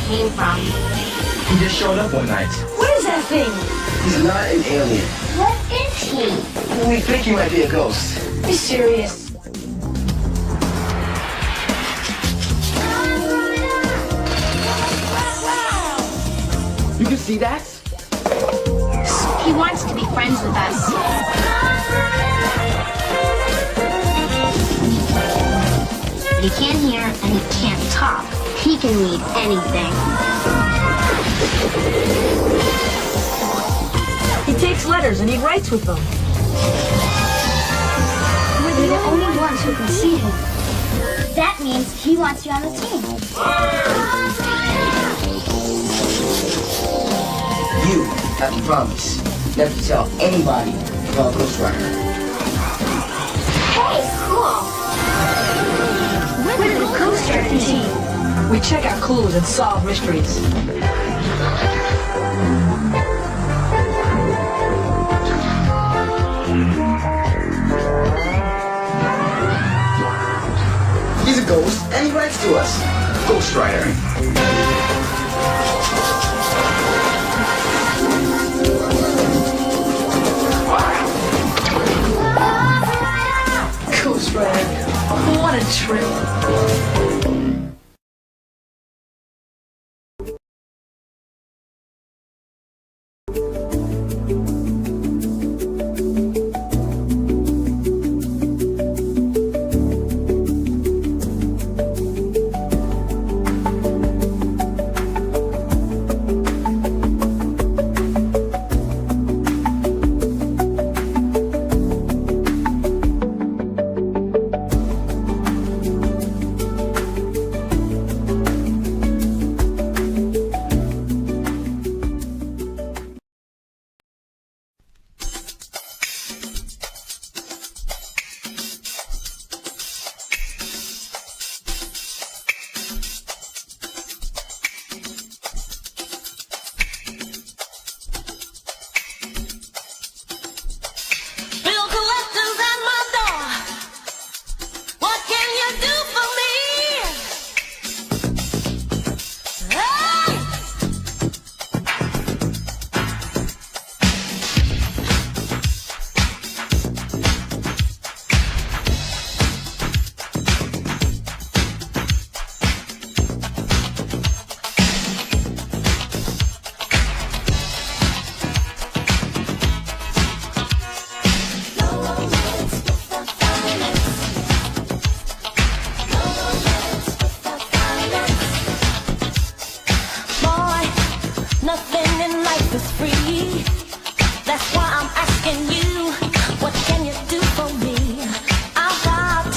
came from. He just showed up one night. What is that thing? He's not an alien. What is he? We think he might be a ghost. Be serious. You can see that? He wants to be friends with us. But he can't hear and he can't talk. He can read anything. He takes letters and he writes with them. We're the only ones who can see him. That means he wants you on the team. You have to promise never to tell anybody about Ghost Rider. Hey, cool. We're the Ghost Rider team. We check out clues and solve mysteries. He's a ghost and he writes to us. Ghost Rider. Ghost Rider. What a trip. Nothing in life is free. That's why I'm asking you, what can you do for me? I've got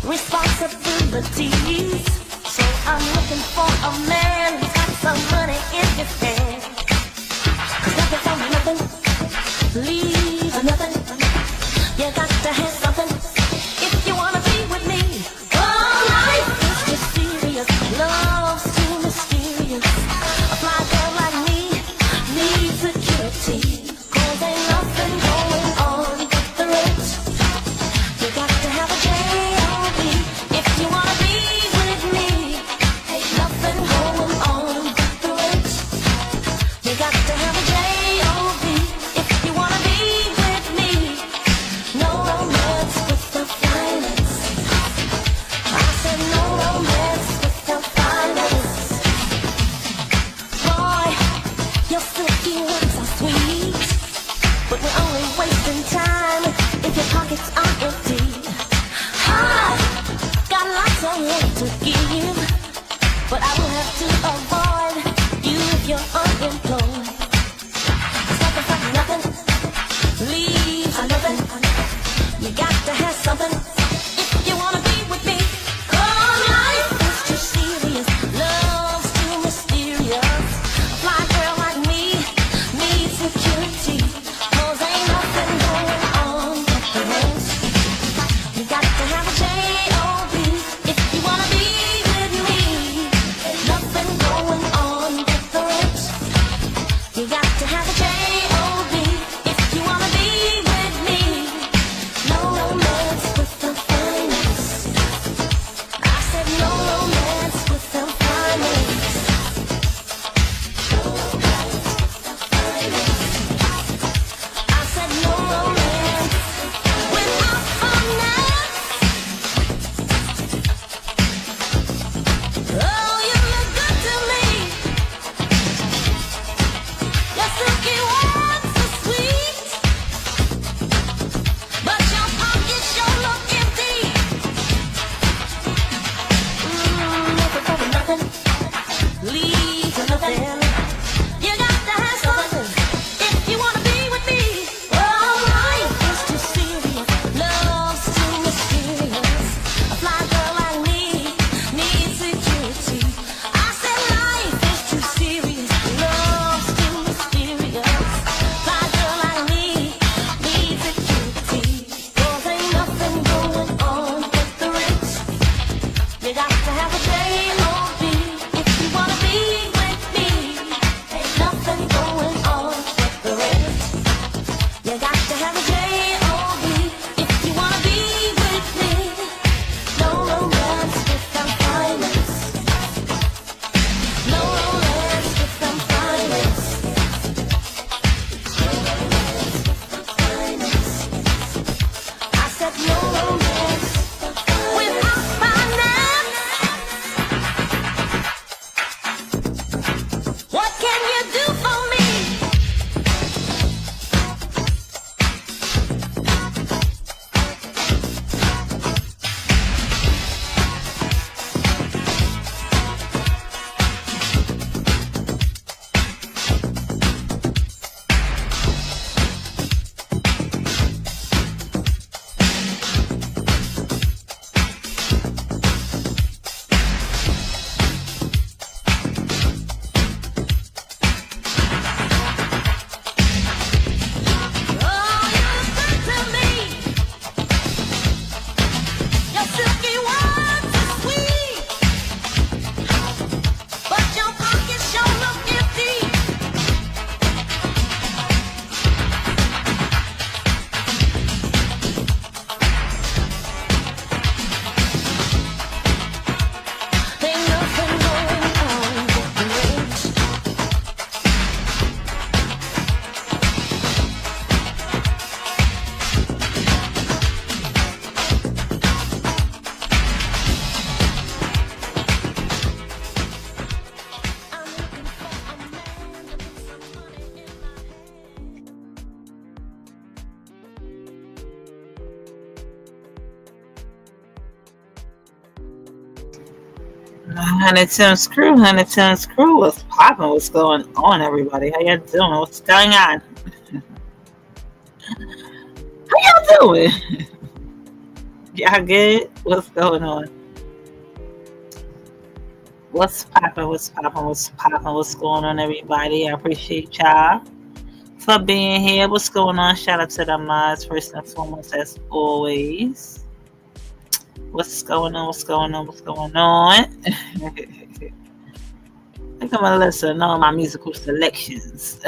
responsibilities, so I'm looking for a man who's got some money in his hand. 'Cause nothing from nothing leaves nothing. You got to have something if you wanna be with me. Oh, life is mysterious, love's too mysterious. A fly girl like me needs security, 'cause ain't nothing going on but the rent. You got to have a J.O.B. if you wanna be with me. Ain't nothing going on but the rent. You got to have a J.O.B. if you wanna be with me. No romance without finance. I said no romance without finance. Boy, your silky words are sweet, but we're only wasting time if your pockets are empty. I've got lots of love to give, but I will have to avoid you if you're unemployed. 'Cause nothing from nothing leaves nothing. You got to have something if you wanna be with me. 'Cause life is too serious, love's too mysterious. A fly girl like me needs security, 'cause ain't nothing going on but the rent. You got to have a J.O.B. if you wanna be with me. Ain't nothing going on but the rent. You got to have a J.O.B. if you wanna be with me. No romance without finance. I said no romance without finance. Huntington Screw, what's popping? What's going on, everybody? How y'all doing? What's going on? How y'all doing? Y'all good? What's going on? What's popping? What's popping? What's popping? What's going on, everybody? I appreciate y'all for being here. What's going on? Shout out to the mods first and foremost, as always. What's going on? What's going on? What's going on? I think I'm gonna listen to all my musical selections.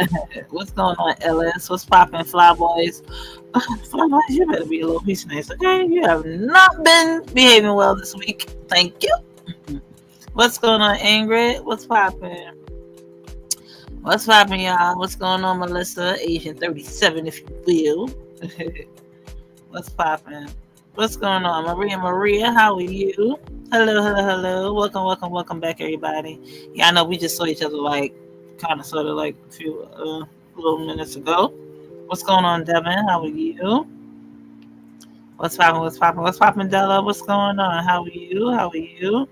What's going on, Ellis? What's popping, Flyboys? Flyboys, you better be a little piece of nice, okay? You have not been behaving well this week. Thank you. What's going on, Ingrid? What's popping? What's popping, y'all? What's going on, Melissa? Asian 37, if you will. What's popping? What's going on, Maria? How are you? Hello. Welcome back, everybody. Yeah, I know we just saw each other like kind of sort of like a few little minutes ago. What's going on, Devin? How are you? What's popping, Della? What's going on? How are you?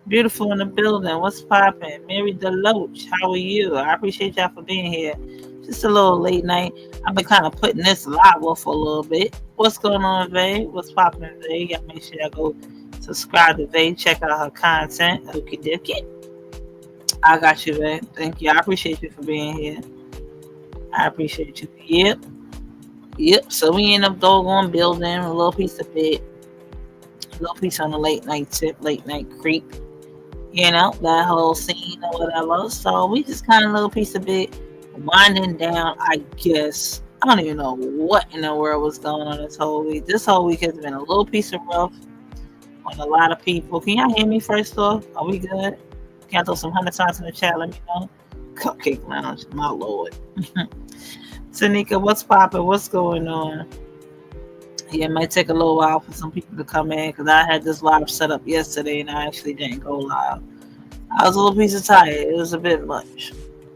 Beautiful in the building. What's popping? Mary Deloach, how are you? I appreciate y'all for being here. Just a little late night. I've been kind of putting this live off for a little bit. What's going on, Vay? What's popping, Vay? Y'all make sure y'all go subscribe to Vay. Check out her content. Okie dokie. I got you, Vay. Thank you. I appreciate you for being here. I appreciate you. Yep. So we end up doggone building a little piece of it. A little piece on the late night tip, late night creep. You know, that whole scene or whatever. So we just kind of a little piece of it winding down, I guess. I don't even know what in the world was going on this whole week. This whole week has been a little piece of rough on a lot of people. Can y'all hear me first off? Are we good? Can y'all throw some 100 times in the chat? Let me know. Cupcake Lounge, my lord. Tanika, what's popping? What's going on? Yeah, it might take a little while for some people to come in because I had this live set up yesterday and I actually didn't go live. I was a little piece of tired. It was a bit much.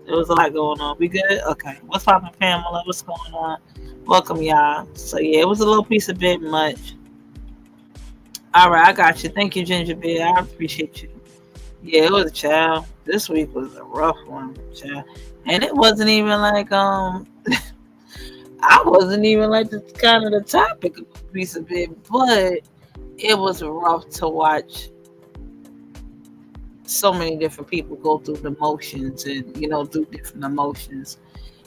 There was a lot going on. We good? Okay. What's poppin', Pamela? What's going on? Welcome, y'all. So, yeah, it was a little piece of bit much. All right, I got you. Thank you, Ginger Beer. I appreciate you. Yeah, it was a child. This week was a rough one, child. And it wasn't even like, I wasn't even like the kind of the topic of a piece of it, but it was rough to watch so many different people go through the motions and, you know, do different emotions.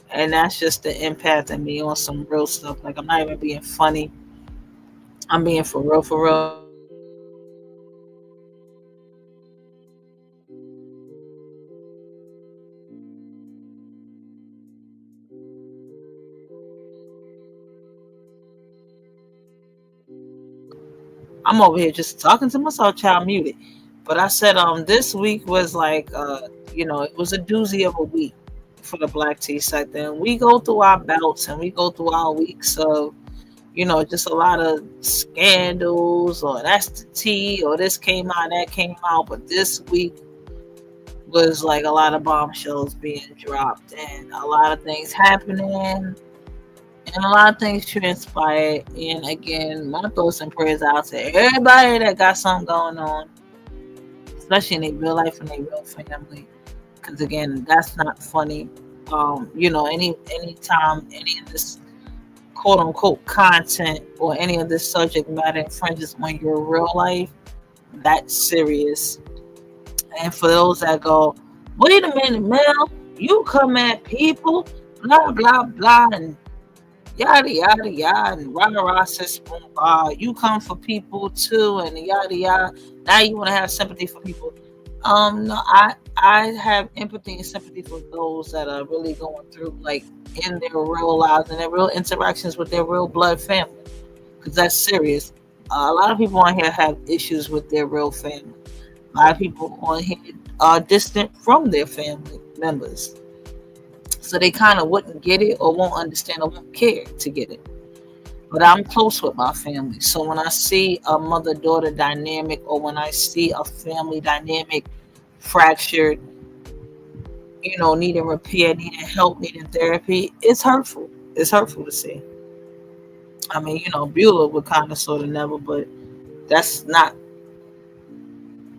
And that's just the impact on me on some real stuff. Like, I'm not even being funny. I'm being for real. I'm over here just talking to myself, child muted. But I said this week was like you know, it was a doozy of a week for the Black Tea sector. And we go through our bouts and we go through our weeks of, you know, just a lot of scandals, or that's the tea, or this came out, that came out. But this week was like a lot of bombshells being dropped and a lot of things happening. And a lot of things transpired. And again, my thoughts and prayers out to everybody that got something going on, especially in their real life and their real family. Because again, that's not funny. You know, anytime any of this quote unquote content or any of this subject matter infringes on your real life, that's serious. And for those that go, wait a minute, Mel, you come at people, blah blah blah, and yada yada, and rah says boom, you come for people too, and yada yada. Now you want to have sympathy for people. No, I have empathy and sympathy for those that are really going through, like, in their real lives and their real interactions with their real blood family, because that's serious. A lot of people on here have issues with their real family. A lot of people on here are distant from their family members. So they kind of wouldn't get it or won't understand or won't care to get it. But I'm close with my family. So when I see a mother-daughter dynamic, or when I see a family dynamic fractured, you know, needing repair, needing help, needing therapy, it's hurtful. It's hurtful to see. I mean, you know, Beulah would kind of sort of never, but that's not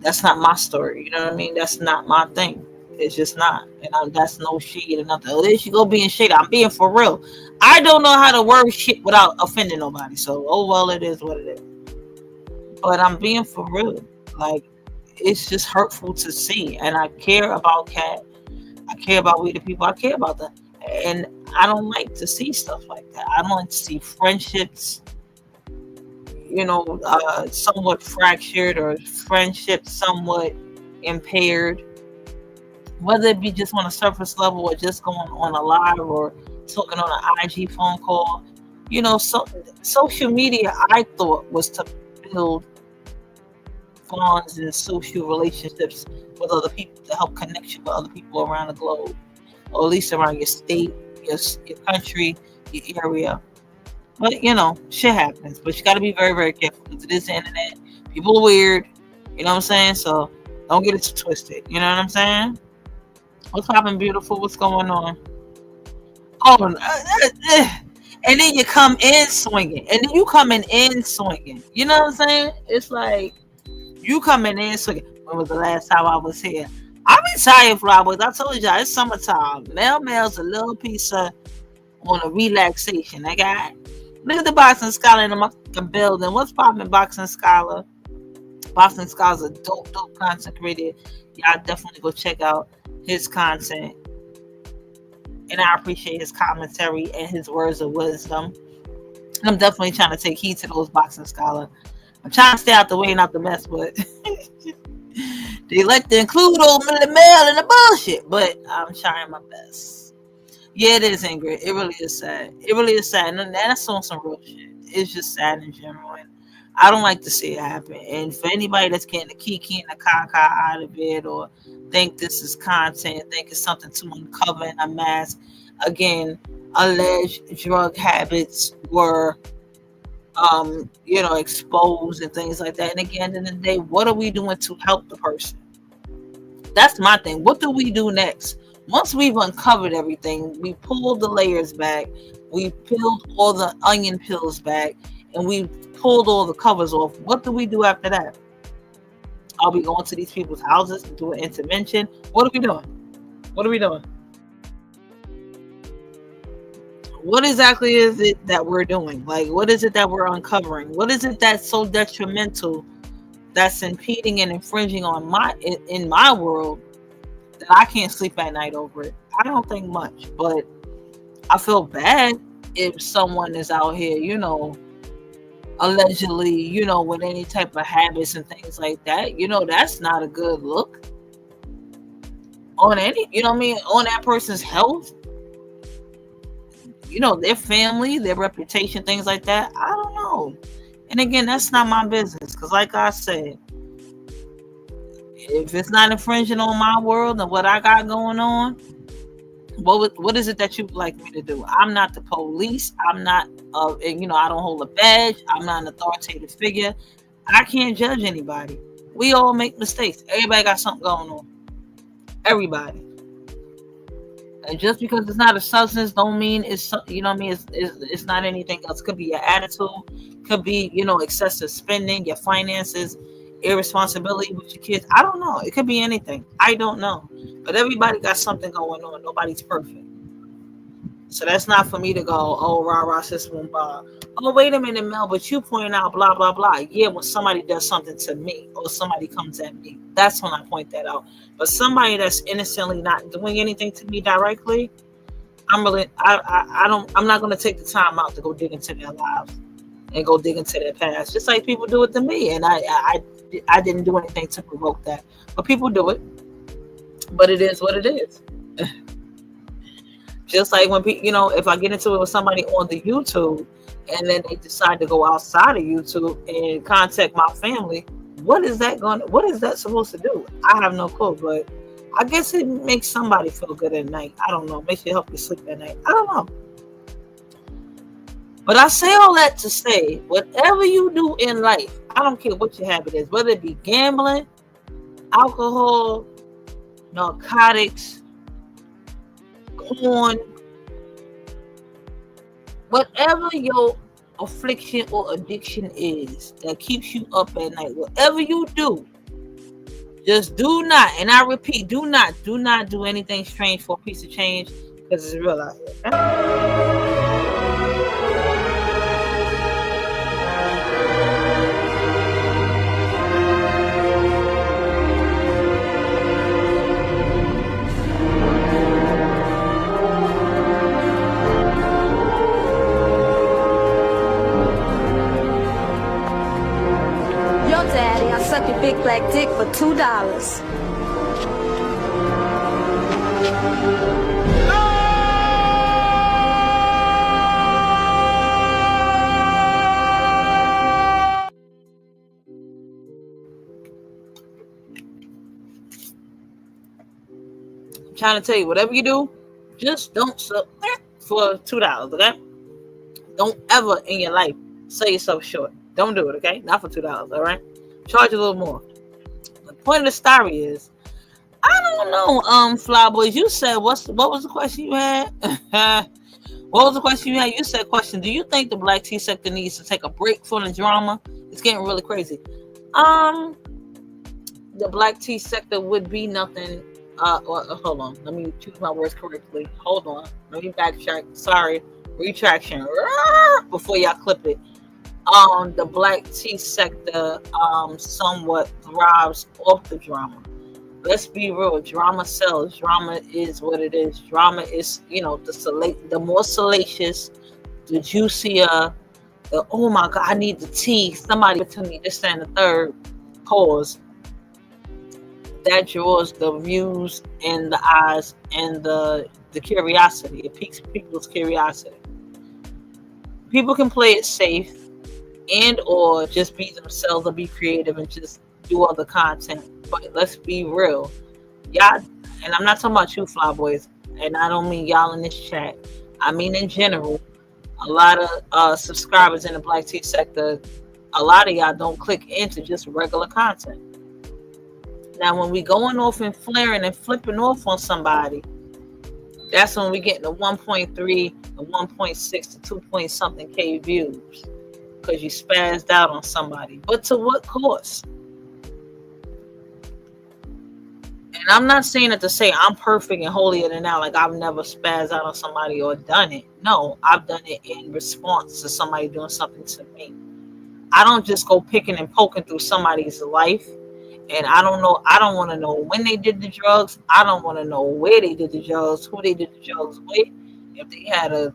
That's not my story. You know what I mean? That's not my thing. It's just not. And that's no shade or nothing. Oh, there she go being shady. I'm being for real. I don't know how to word shit without offending nobody. So, oh well, it is what it is. But I'm being for real. Like, it's just hurtful to see. And I care about Cat. I care about we the people. I care about them. And I don't like to see stuff like that. I don't like to see friendships, somewhat fractured or friendships somewhat impaired. Whether it be just on a surface level or just going on a live or talking on an IG phone call. So social media, I thought, was to build bonds and social relationships with other people, to help connect you with other people around the globe, or at least around your state, your country, your area. But shit happens. But you got to be very, very careful, because it is the internet. People are weird. You know what I'm saying? So don't get it twisted. You know what I'm saying? What's poppin', beautiful? What's going on? Oh, and then you come in swinging, and then you coming in swinging. You know what I'm saying? It's like you coming in swinging. When was the last time I was here? I'm tired, Flowers. I told y'all it's summertime. Mail's a little piece of on a relaxation. I got look at the Boxing Scholar in the building. What's poppin', Boxing Scholar? Boxing Scholar's a dope content creator. Y'all definitely go check out his content, and I appreciate his commentary and his words of wisdom. And I'm definitely trying to take heed to those, Boxing Scholar. I'm trying to stay out the way, not the mess, but they like to include old Millie Mel in the bullshit. But I'm trying my best. Yeah, it is, Ingrid. It really is sad. It really is sad, and that's on some real shit. It's just sad in general, and I don't like to see it happen. And for anybody that's getting the kiki and the caca out of it, or think this is content, think it's something to uncover in a mask, again, alleged drug habits were, exposed and things like that. And again, in the day, what are we doing to help the person? That's my thing. What do we do next? Once we've uncovered everything, we pulled the layers back, we peeled all the onion peels back, and we pulled all the covers off. What do we do after that? Are we going to these people's houses to do an intervention? What are we doing? What are we doing? What exactly is it that we're doing? Like, what is it that we're uncovering? What is it that's so detrimental, that's impeding and infringing on in my world, that I can't sleep at night over it? I don't think much, but I feel bad if someone is out here, allegedly, with any type of habits and things like that. That's not a good look on any, on that person's health, their family, their reputation, things like that. I don't know. And again, that's not my business, because like I said, if it's not infringing on my world and what I got going on, what is it that you'd like me to do? I'm not the police. I'm not, I don't hold a badge. I'm not an authoritative figure. I can't judge anybody. We all make mistakes. Everybody got something going on. Everybody. And just because it's not a substance, don't mean it's, it's not anything else. Could be your attitude. Could be, excessive spending, your finances, irresponsibility with your kids. I don't know. It could be anything. I don't know. But everybody got something going on. Nobody's perfect. So that's not for me to go, oh, rah, sis, boom, bah. Oh, wait a minute, Mel, but you point out blah, blah, blah. Yeah, when somebody does something to me or somebody comes at me, that's when I point that out. But somebody that's innocently not doing anything to me directly, I'm not going to take the time out to go dig into their lives and go dig into their past. Just like people do it to me. And I didn't do anything to provoke that. But people do it. But it is what it is. Just like when people, if I get into it with somebody on the YouTube and then they decide to go outside of YouTube and contact my family, what is that supposed to do? I have no clue, but I guess it makes somebody feel good at night. I don't know. Makes you help you sleep at night. I don't know. But I say all that to say, whatever you do in life, I don't care what your habit is, whether it be gambling, alcohol, narcotics, porn, whatever your affliction or addiction is that keeps you up at night, whatever you do, Just do not, and I repeat, do not do anything strange for a piece of change, because it's real out here. Okay? Yo, daddy, I suck your big black dick for $2. I'm trying to tell you, whatever you do, just don't suck for $2, okay? Don't ever in your life sell yourself short. Don't do it, okay? Not for $2, all right? Charge a little more. The point of the story is, I don't know, Fly Boys. You said what was the question you had? What was the question you had? You said, do you think the black tea sector needs to take a break from the drama? It's getting really crazy. The black tea sector would be nothing. Hold on. Let me choose my words correctly. Hold on. Let me backtrack. Sorry. Retraction. Before y'all clip it. The black tea sector somewhat thrives off the drama. Let's be real. Drama sells. Drama is what it is. Drama is, the more salacious, the juicier, the oh my God, I need the tea. Somebody to me, this and the third cause. That draws the views and the eyes and the curiosity. It piques people's curiosity. People can play it safe and or just be themselves or be creative and just do other content. But let's be real. Y'all, and I'm not talking about you, Fly Boys, and I don't mean y'all in this chat. I mean in general, a lot of subscribers in the black tea sector, a lot of y'all don't click into just regular content. Now, when we going off and flaring and flipping off on somebody, that's when we get the 1.3, the 1.6, the 2 point something K views. Because you spazzed out on somebody. But to what cost? And I'm not saying it to say I'm perfect and holier than thou, like I've never spazzed out on somebody or done it. No, I've done it in response to somebody doing something to me. I don't just go picking and poking through somebody's life. And I don't want to know when they did the drugs. I don't want to know where they did the drugs, who they did the drugs with. If they had a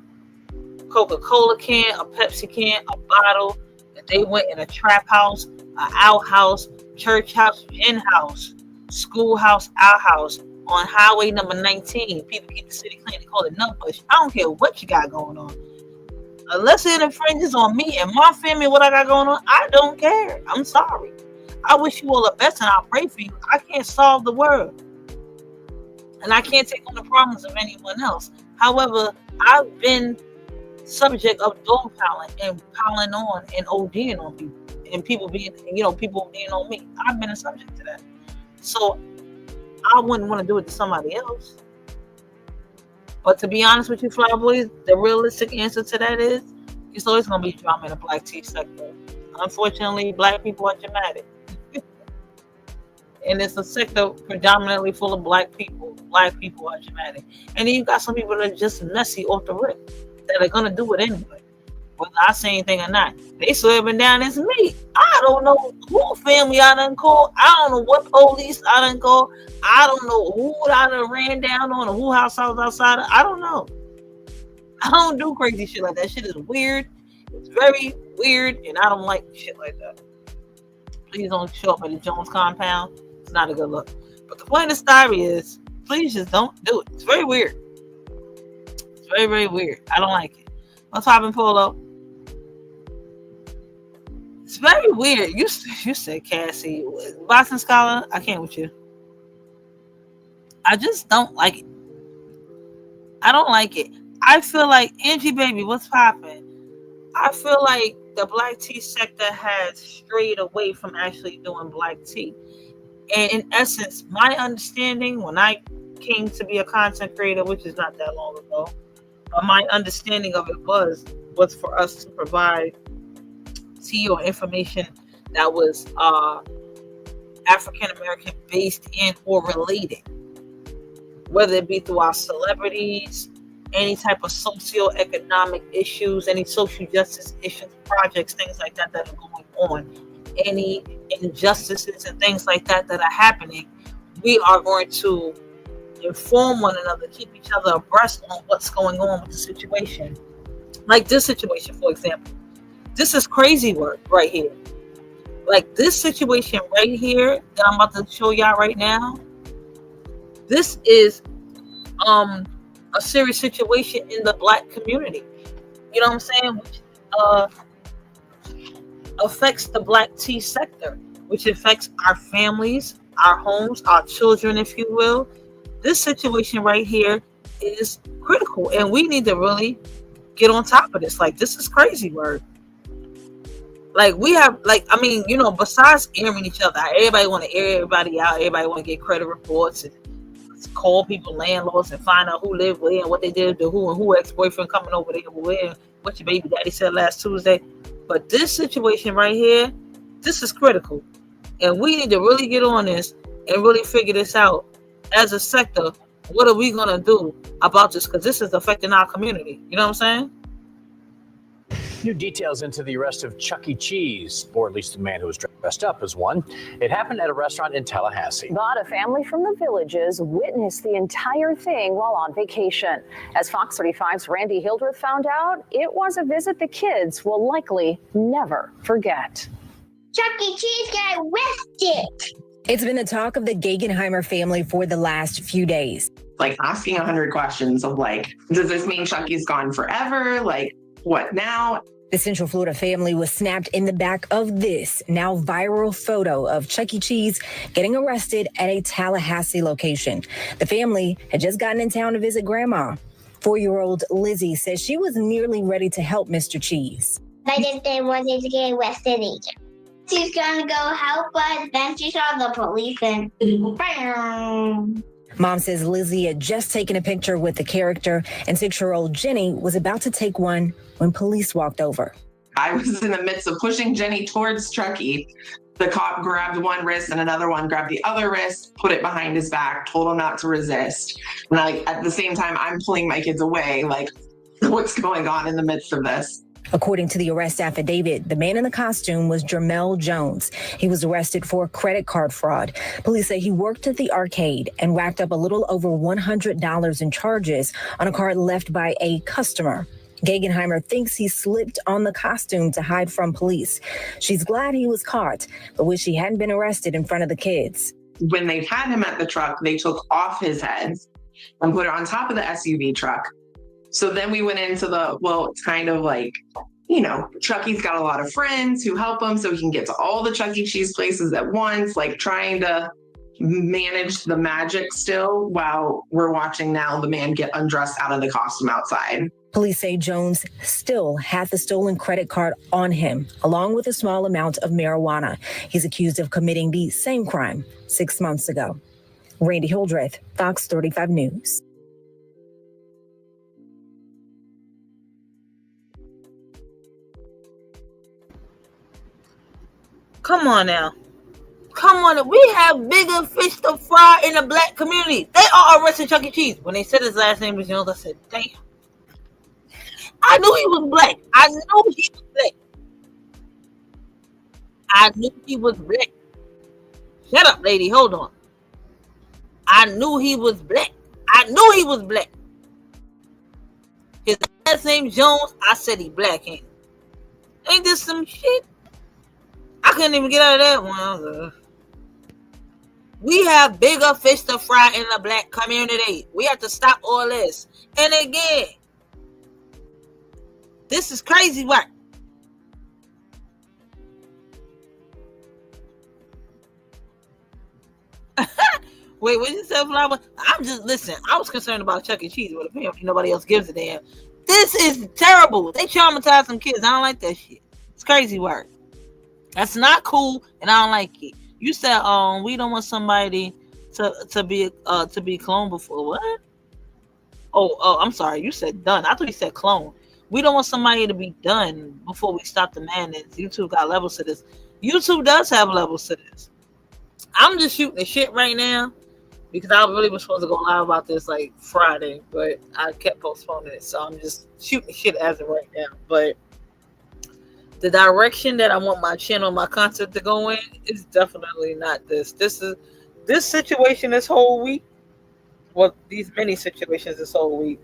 Coca-Cola can, a Pepsi can, a bottle, if they went in a trap house, an outhouse, church house, in house, schoolhouse, outhouse, on highway number 19. People keep the city clean. They call it Nutbush. I don't care what you got going on. Unless it infringes on me and my family, what I got going on, I don't care. I'm sorry. I wish you all the best and I'll pray for you. I can't solve the world. And I can't take on the problems of anyone else. However, I've been subject of dogpiling and piling on and ODing on people. And people being on me. I've been a subject to that. So I wouldn't want to do it to somebody else. But to be honest with you, Fly Boys, the realistic answer to that is it's always going to be drama in the black tea sector. Unfortunately, black people are dramatic. And it's a sector predominantly full of black people. Black people are dramatic. And then you got some people that are just messy off the rip that are going to do it anyway. Whether I say anything or not. They swerving down as me. I don't know who family I done called. I don't know what police I done called. I don't know who I done ran down on or who house I was outside of. I don't know. I don't do crazy shit like that. Shit is weird. It's very weird. And I don't like shit like that. Please don't show up at the Jones compound. It's not a good look. But the point of the story is, please just don't do it. It's very weird. It's very, very weird. I don't like it. What's poppin', Polo? It's very weird. You said Cassie. Boston Scholar, I can't with you. I just don't like it. I don't like it. I feel like, Angie Baby, what's poppin'? I feel like the black tea sector has strayed away from actually doing black tea. And in essence, my understanding when I came to be a content creator, which is not that long ago, but my understanding of it was for us to provide tea or information that was African American based and or related, whether it be through our celebrities, any type of socio-economic issues, any social justice issues, projects, things like that that are going on, any injustices and things like that that are happening. We are going to inform one another, keep each other abreast on what's going on with the situation. Like this situation, for example. This is crazy work right here. Like this situation right here that I'm about to show y'all right now. This is a serious situation in the Black community. You know what I'm saying? Which affects the Black tea sector, which affects our families, our homes, our children, if you will. This situation right here is critical, and we need to really get on top of this. Like, this is crazy work. Like, we have, like, I mean, you know, besides airing each other, everybody want to air everybody out. Everybody want to get credit reports and call people landlords and find out who lived where and what they did to who, and who ex-boyfriend coming over there where, what your baby daddy said last Tuesday. But this situation right here, this is critical. And we need to really get on this and really figure this out as a sector. What are we going to do about this? Because this is affecting our community. You know what I'm saying? New details into the arrest of Chuck E. Cheese, or at least the man who was dressed up as one. It happened at a restaurant in Tallahassee. But a family from the Villages witnessed the entire thing while on vacation. As Fox 35's Randy Hildreth found out, it was a visit the kids will likely never forget. Chuck E. Cheese got arrested. It's been the talk of the Gegenheimer family for the last few days. Like asking 100 questions of like, does this mean Chucky's gone forever? Like, what now? The Central Florida family was snapped in the back of this now viral photo of Chuck E. Cheese getting arrested at a Tallahassee location. The family had just gotten in town to visit grandma. 4-year-old Lizzie says she was nearly ready to help Mr. Cheese. I just didn't want him to get arrested either. She's gonna go help us, then she saw the police and bam. Mom says Lizzie had just taken a picture with the character, and 6-year-old Jenny was about to take one when police walked over. I was in the midst of pushing Jenny towards Chucky. The cop grabbed one wrist and another one grabbed the other wrist, put it behind his back, told him not to resist. And at the same time, I'm pulling my kids away. Like, what's going on in the midst of this? According to the arrest affidavit, the man in the costume was Jermel Jones. He was arrested for credit card fraud. Police say he worked at the arcade and racked up a little over $100 in charges on a card left by a customer. Gegenheimer thinks he slipped on the costume to hide from police. She's glad he was caught, but wish he hadn't been arrested in front of the kids. When they had him at the truck, they took off his head and put it on top of the SUV truck. So then we went into it's kind of like, you know, Chucky's got a lot of friends who help him so he can get to all the Chuck E. Cheese places at once, like trying to manage the magic still while we're watching now the man get undressed out of the costume outside. Police say Jones still had the stolen credit card on him, along with a small amount of marijuana. He's accused of committing the same crime 6 months ago. Randy Hildreth, Fox 35 News. Come on now. Come on. We have bigger fish to fry in the Black community. They are arresting Chuck E. Cheese. When they said his last name was Jones, I said, damn. I knew he was Black. I knew he was Black. I knew he was Black. Shut up, lady. Hold on. I knew he was Black. I knew he was Black. His last name Jones, I said he Black. Ain't this some shit? I couldn't even get out of that one. We have bigger fish to fry in the Black community. We have to stop all this. And again, this is crazy work. Wait, what you say, Flower? I'm just, listen, I was concerned about Chuck E. Cheese, but apparently nobody else gives a damn. This is terrible. They traumatize some kids. I don't like that shit. It's crazy work. That's not cool, and I don't like it. You said, we don't want somebody to be cloned before what? Oh, I'm sorry. You said done. I thought you said clone. We don't want somebody to be done before we stop the madness. YouTube got levels to this. YouTube does have levels to this. I'm just shooting the shit right now because I really was supposed to go live about this like Friday, but I kept postponing it. So I'm just shooting shit as of right now. But the direction that I want my channel, my content to go in is definitely not this. This situation this whole week. Well, these many situations this whole week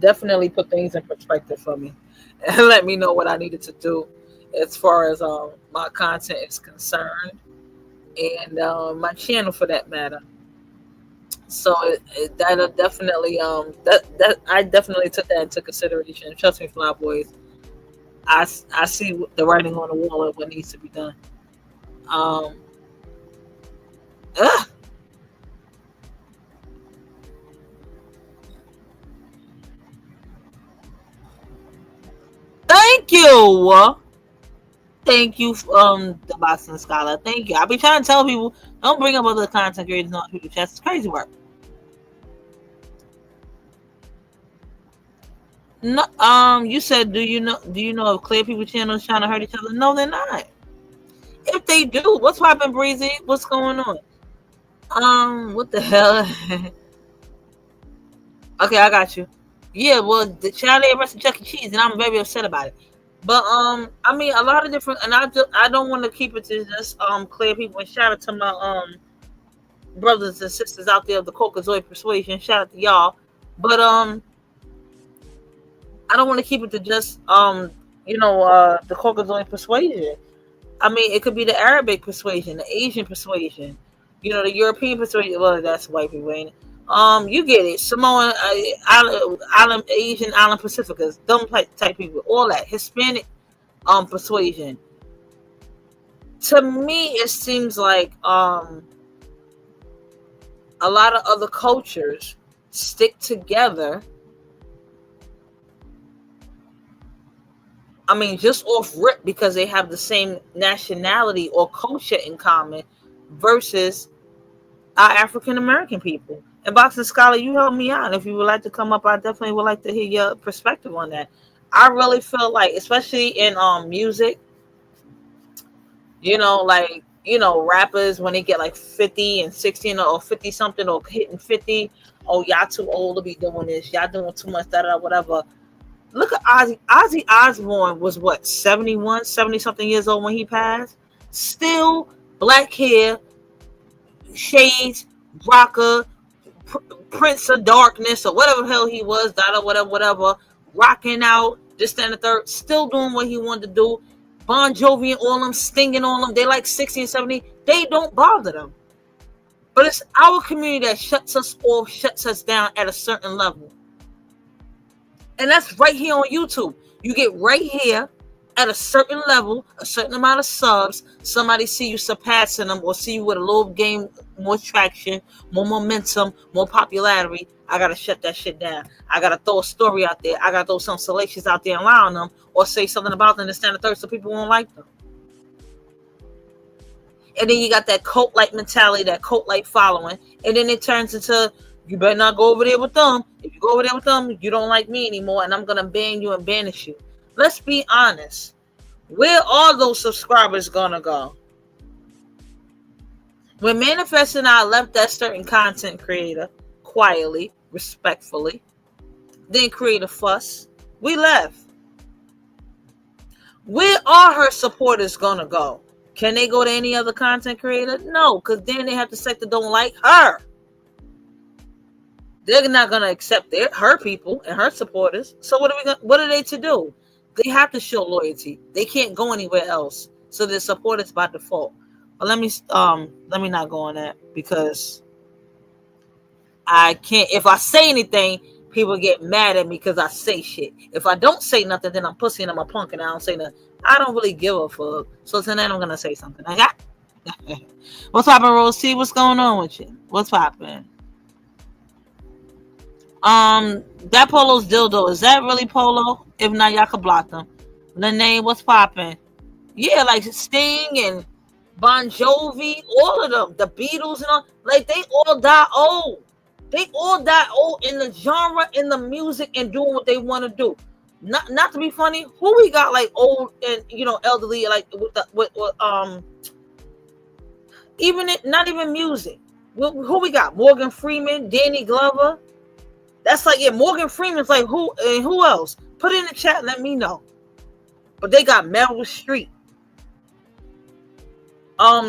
definitely put things in perspective for me and let me know what I needed to do as far as my content is concerned and my channel for that matter. So that definitely that I definitely took that into consideration. Trust me, Fly Boys. I see the writing on the wall of what needs to be done. Thank you. Thank you, the Boston Scholar. Thank you. I be trying to tell people, don't bring up other content creators on Twitter chats. It's crazy work. No, you said, do you know if Clear People channels trying to hurt each other? No, they're not. If they do, what's poppin', Breezy? What's going on? What the hell? Okay, I got you. Yeah, well, the child they arrested Chuck E. Cheese, and I'm very upset about it. But I mean, a lot of different, and I don't want to keep it to just Clear People. And shout out to my brothers and sisters out there of the Caucasoid persuasion. Shout out to y'all. But I don't want to keep it to just the Caucasoid persuasion. I mean, it could be the Arabic persuasion, the Asian persuasion, the European persuasion. Well, that's white people, ain't it? You get it. Samoan, island, Asian, island Pacificas, dumb type people, all that Hispanic, persuasion. To me, it seems like a lot of other cultures stick together. I mean, just off rip because they have the same nationality or culture in common versus our African American people. And Boxing Scholar, you help me out. If you would like to come up, I definitely would like to hear your perspective on that. I really feel like, especially in music, rappers when they get like 50 and 60 or 50 something or hitting 50, oh, y'all too old to be doing this. Y'all doing too much, whatever. Look at Ozzy. Ozzy Osbourne was what, 71, 70 something years old when he passed? Still black hair, shades, rocker, Prince of Darkness or whatever the hell he was, whatever, rocking out, this, that, and the third, still doing what he wanted to do. Bon Jovi and all them, stinging on them, they like 60 and 70, they don't bother them. But it's our community that shuts us off, shuts us down at a certain level. And that's right here on YouTube. You get right here at a certain level, a certain amount of subs, somebody see you surpassing them or see you with a little game, more traction, more momentum, more popularity. I got to shut that shit down. I got to throw a story out there. I got to throw some salacious out there and lie on them or say something about them and stand the third so people won't like them. And then you got that cult-like mentality, that cult-like following. And then it turns into, you better not go over there with them. If you go over there with them, you don't like me anymore and I'm going to ban you and banish you. Let's be honest. Where are those subscribers going to go? When Manifest and I left that certain content creator quietly, respectfully, didn't create a fuss, we left. Where are her supporters going to go? Can they go to any other content creator? No, because then they have to say they don't like her. They're not going to accept her people and her supporters. So what are they to do? They have to show loyalty. They can't go anywhere else. So their support is by default. But let me not go on that because I can't. If I say anything, people get mad at me because I say shit. If I don't say nothing, then I'm pussy and I'm a punk and I don't say nothing. I don't really give a fuck. So tonight I'm gonna say something. I got. What's poppin', Rose T? What's going on with you? What's poppin'? That Polo's dildo, is that really Polo? If not, y'all could block them. Lene, what's poppin'? Yeah, like Sting and Bon Jovi, all of them, the Beatles and all, like they all die old. They all die old in the genre, in the music, and doing what they want to do. Not to be funny, who we got like old and elderly, like with Even it, not even music. Who we got? Morgan Freeman, Danny Glover. That's like, yeah, Morgan Freeman's like, who and who else? Put it in the chat, let me know. But they got Meryl Streep.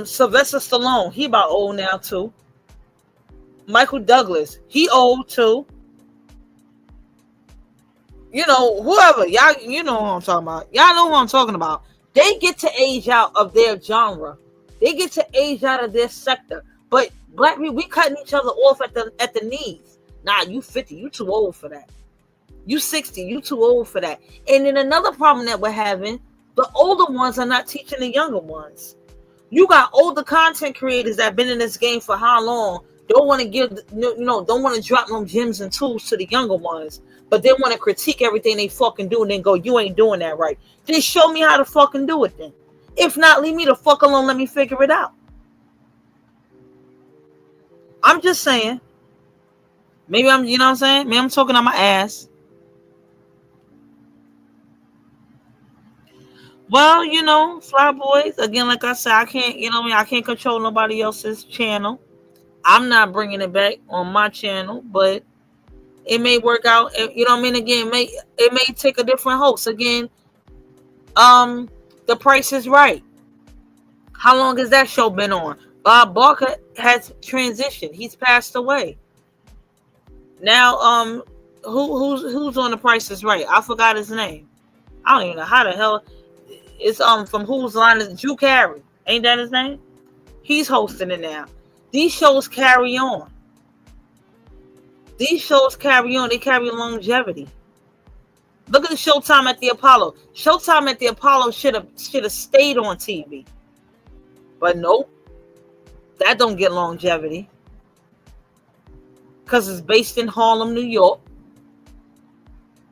Sylvester Stallone, he about old now too. Michael Douglas, he old too. You know, whoever, y'all, you know who I'm talking about. Y'all know who I'm talking about. They get to age out of their genre. They get to age out of their sector. But black people, we cutting each other off at the knees. Nah, you 50, you too old for that. You 60, you too old for that. And then another problem that we're having, the older ones are not teaching the younger ones. You got older content creators that have been in this game for how long, don't want to give, don't want to drop them gems and tools to the younger ones, but they want to critique everything they fucking do and then go, you ain't doing that right. Then show me how to fucking do it then. If not, leave me the fuck alone, let me figure it out. I'm just saying. Maybe I'm, you know what I'm saying? Maybe I'm talking on my ass. Well, you know, Fly Boys, again, like I said, I can't, I can't control nobody else's channel. I'm not bringing it back on my channel, but it may work out. You know what I mean? Again, it may take a different host. Again, The Price is Right. How long has that show been on? Bob Barker has transitioned. He's passed away. Now, who's on The Price is Right? I forgot his name. I don't even know how the hell. It's from Whose Line Is Drew Carey. Ain't that his name? He's hosting it now. These shows carry on. These shows carry on. They carry longevity. Look at the Showtime at the Apollo. Showtime at the Apollo should have stayed on TV. But nope. That don't get longevity. Because it's based in Harlem, New York.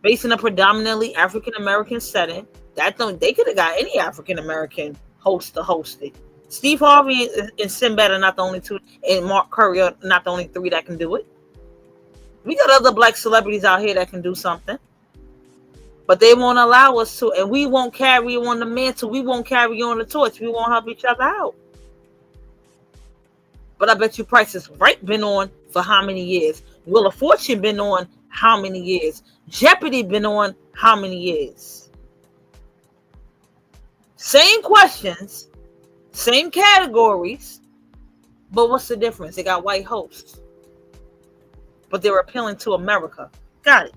Based in a predominantly African-American setting. They could have got any African-American host to host it. Steve Harvey and Sinbad are not the only two, and Mark Curry are not the only three that can do it. We got other black celebrities out here that can do something. But they won't allow us to, and we won't carry on the mantle. We won't carry on the torch. We won't help each other out. But I bet you Price is Right been on for how many years? Wheel of Fortune been on how many years? Jeopardy been on how many years? Same questions, same categories, but what's the difference? They got white hosts, but they're appealing to America. Got it.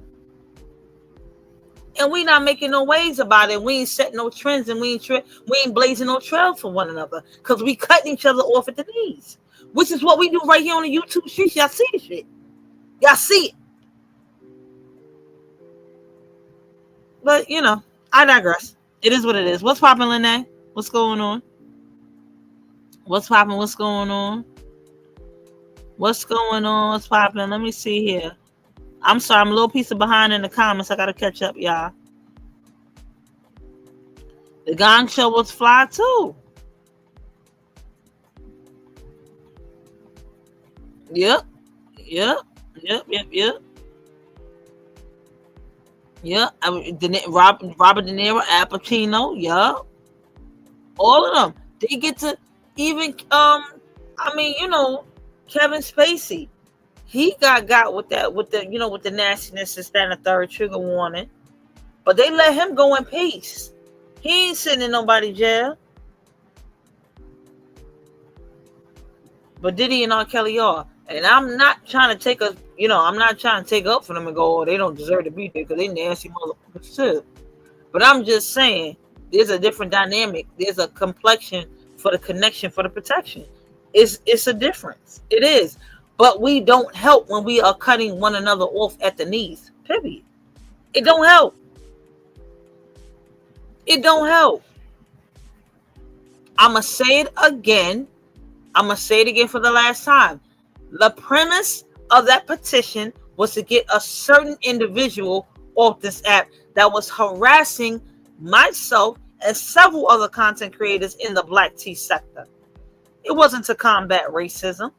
And we not making no waves about it. We ain't setting no trends, and we ain't blazing no trails for one another because we cutting each other off at the knees, which is what we do right here on the YouTube streets. Y'all see the shit. Y'all see it. But, I digress. It is what it is. What's popping, Lene? What's going on? What's popping? What's going on? What's going on? What's popping? Let me see here. I'm sorry. I'm a little piece of behind in the comments. I got to catch up, y'all. The Gong Show was fly, too. Yep. Yeah, Robert De Niro, Al Pacino, yeah, all of them. They get to even Kevin Spacey, he got with the nastiness and that and the third trigger warning, but they let him go in peace. He ain't sitting in nobody's jail. But Diddy and R. Kelly are. And I'm not trying to take up for them and go, oh, they don't deserve to be there because they nasty motherfuckers too. But I'm just saying, there's a different dynamic. There's a complexion for the connection, for the protection. It's a difference. It is. But we don't help when we are cutting one another off at the knees. Period. It don't help. It don't help. I'm going to say it again. I'm going to say it again for the last time. The premise of that petition was to get a certain individual off this app that was harassing myself and several other content creators in the Black tea sector. It wasn't to combat racism.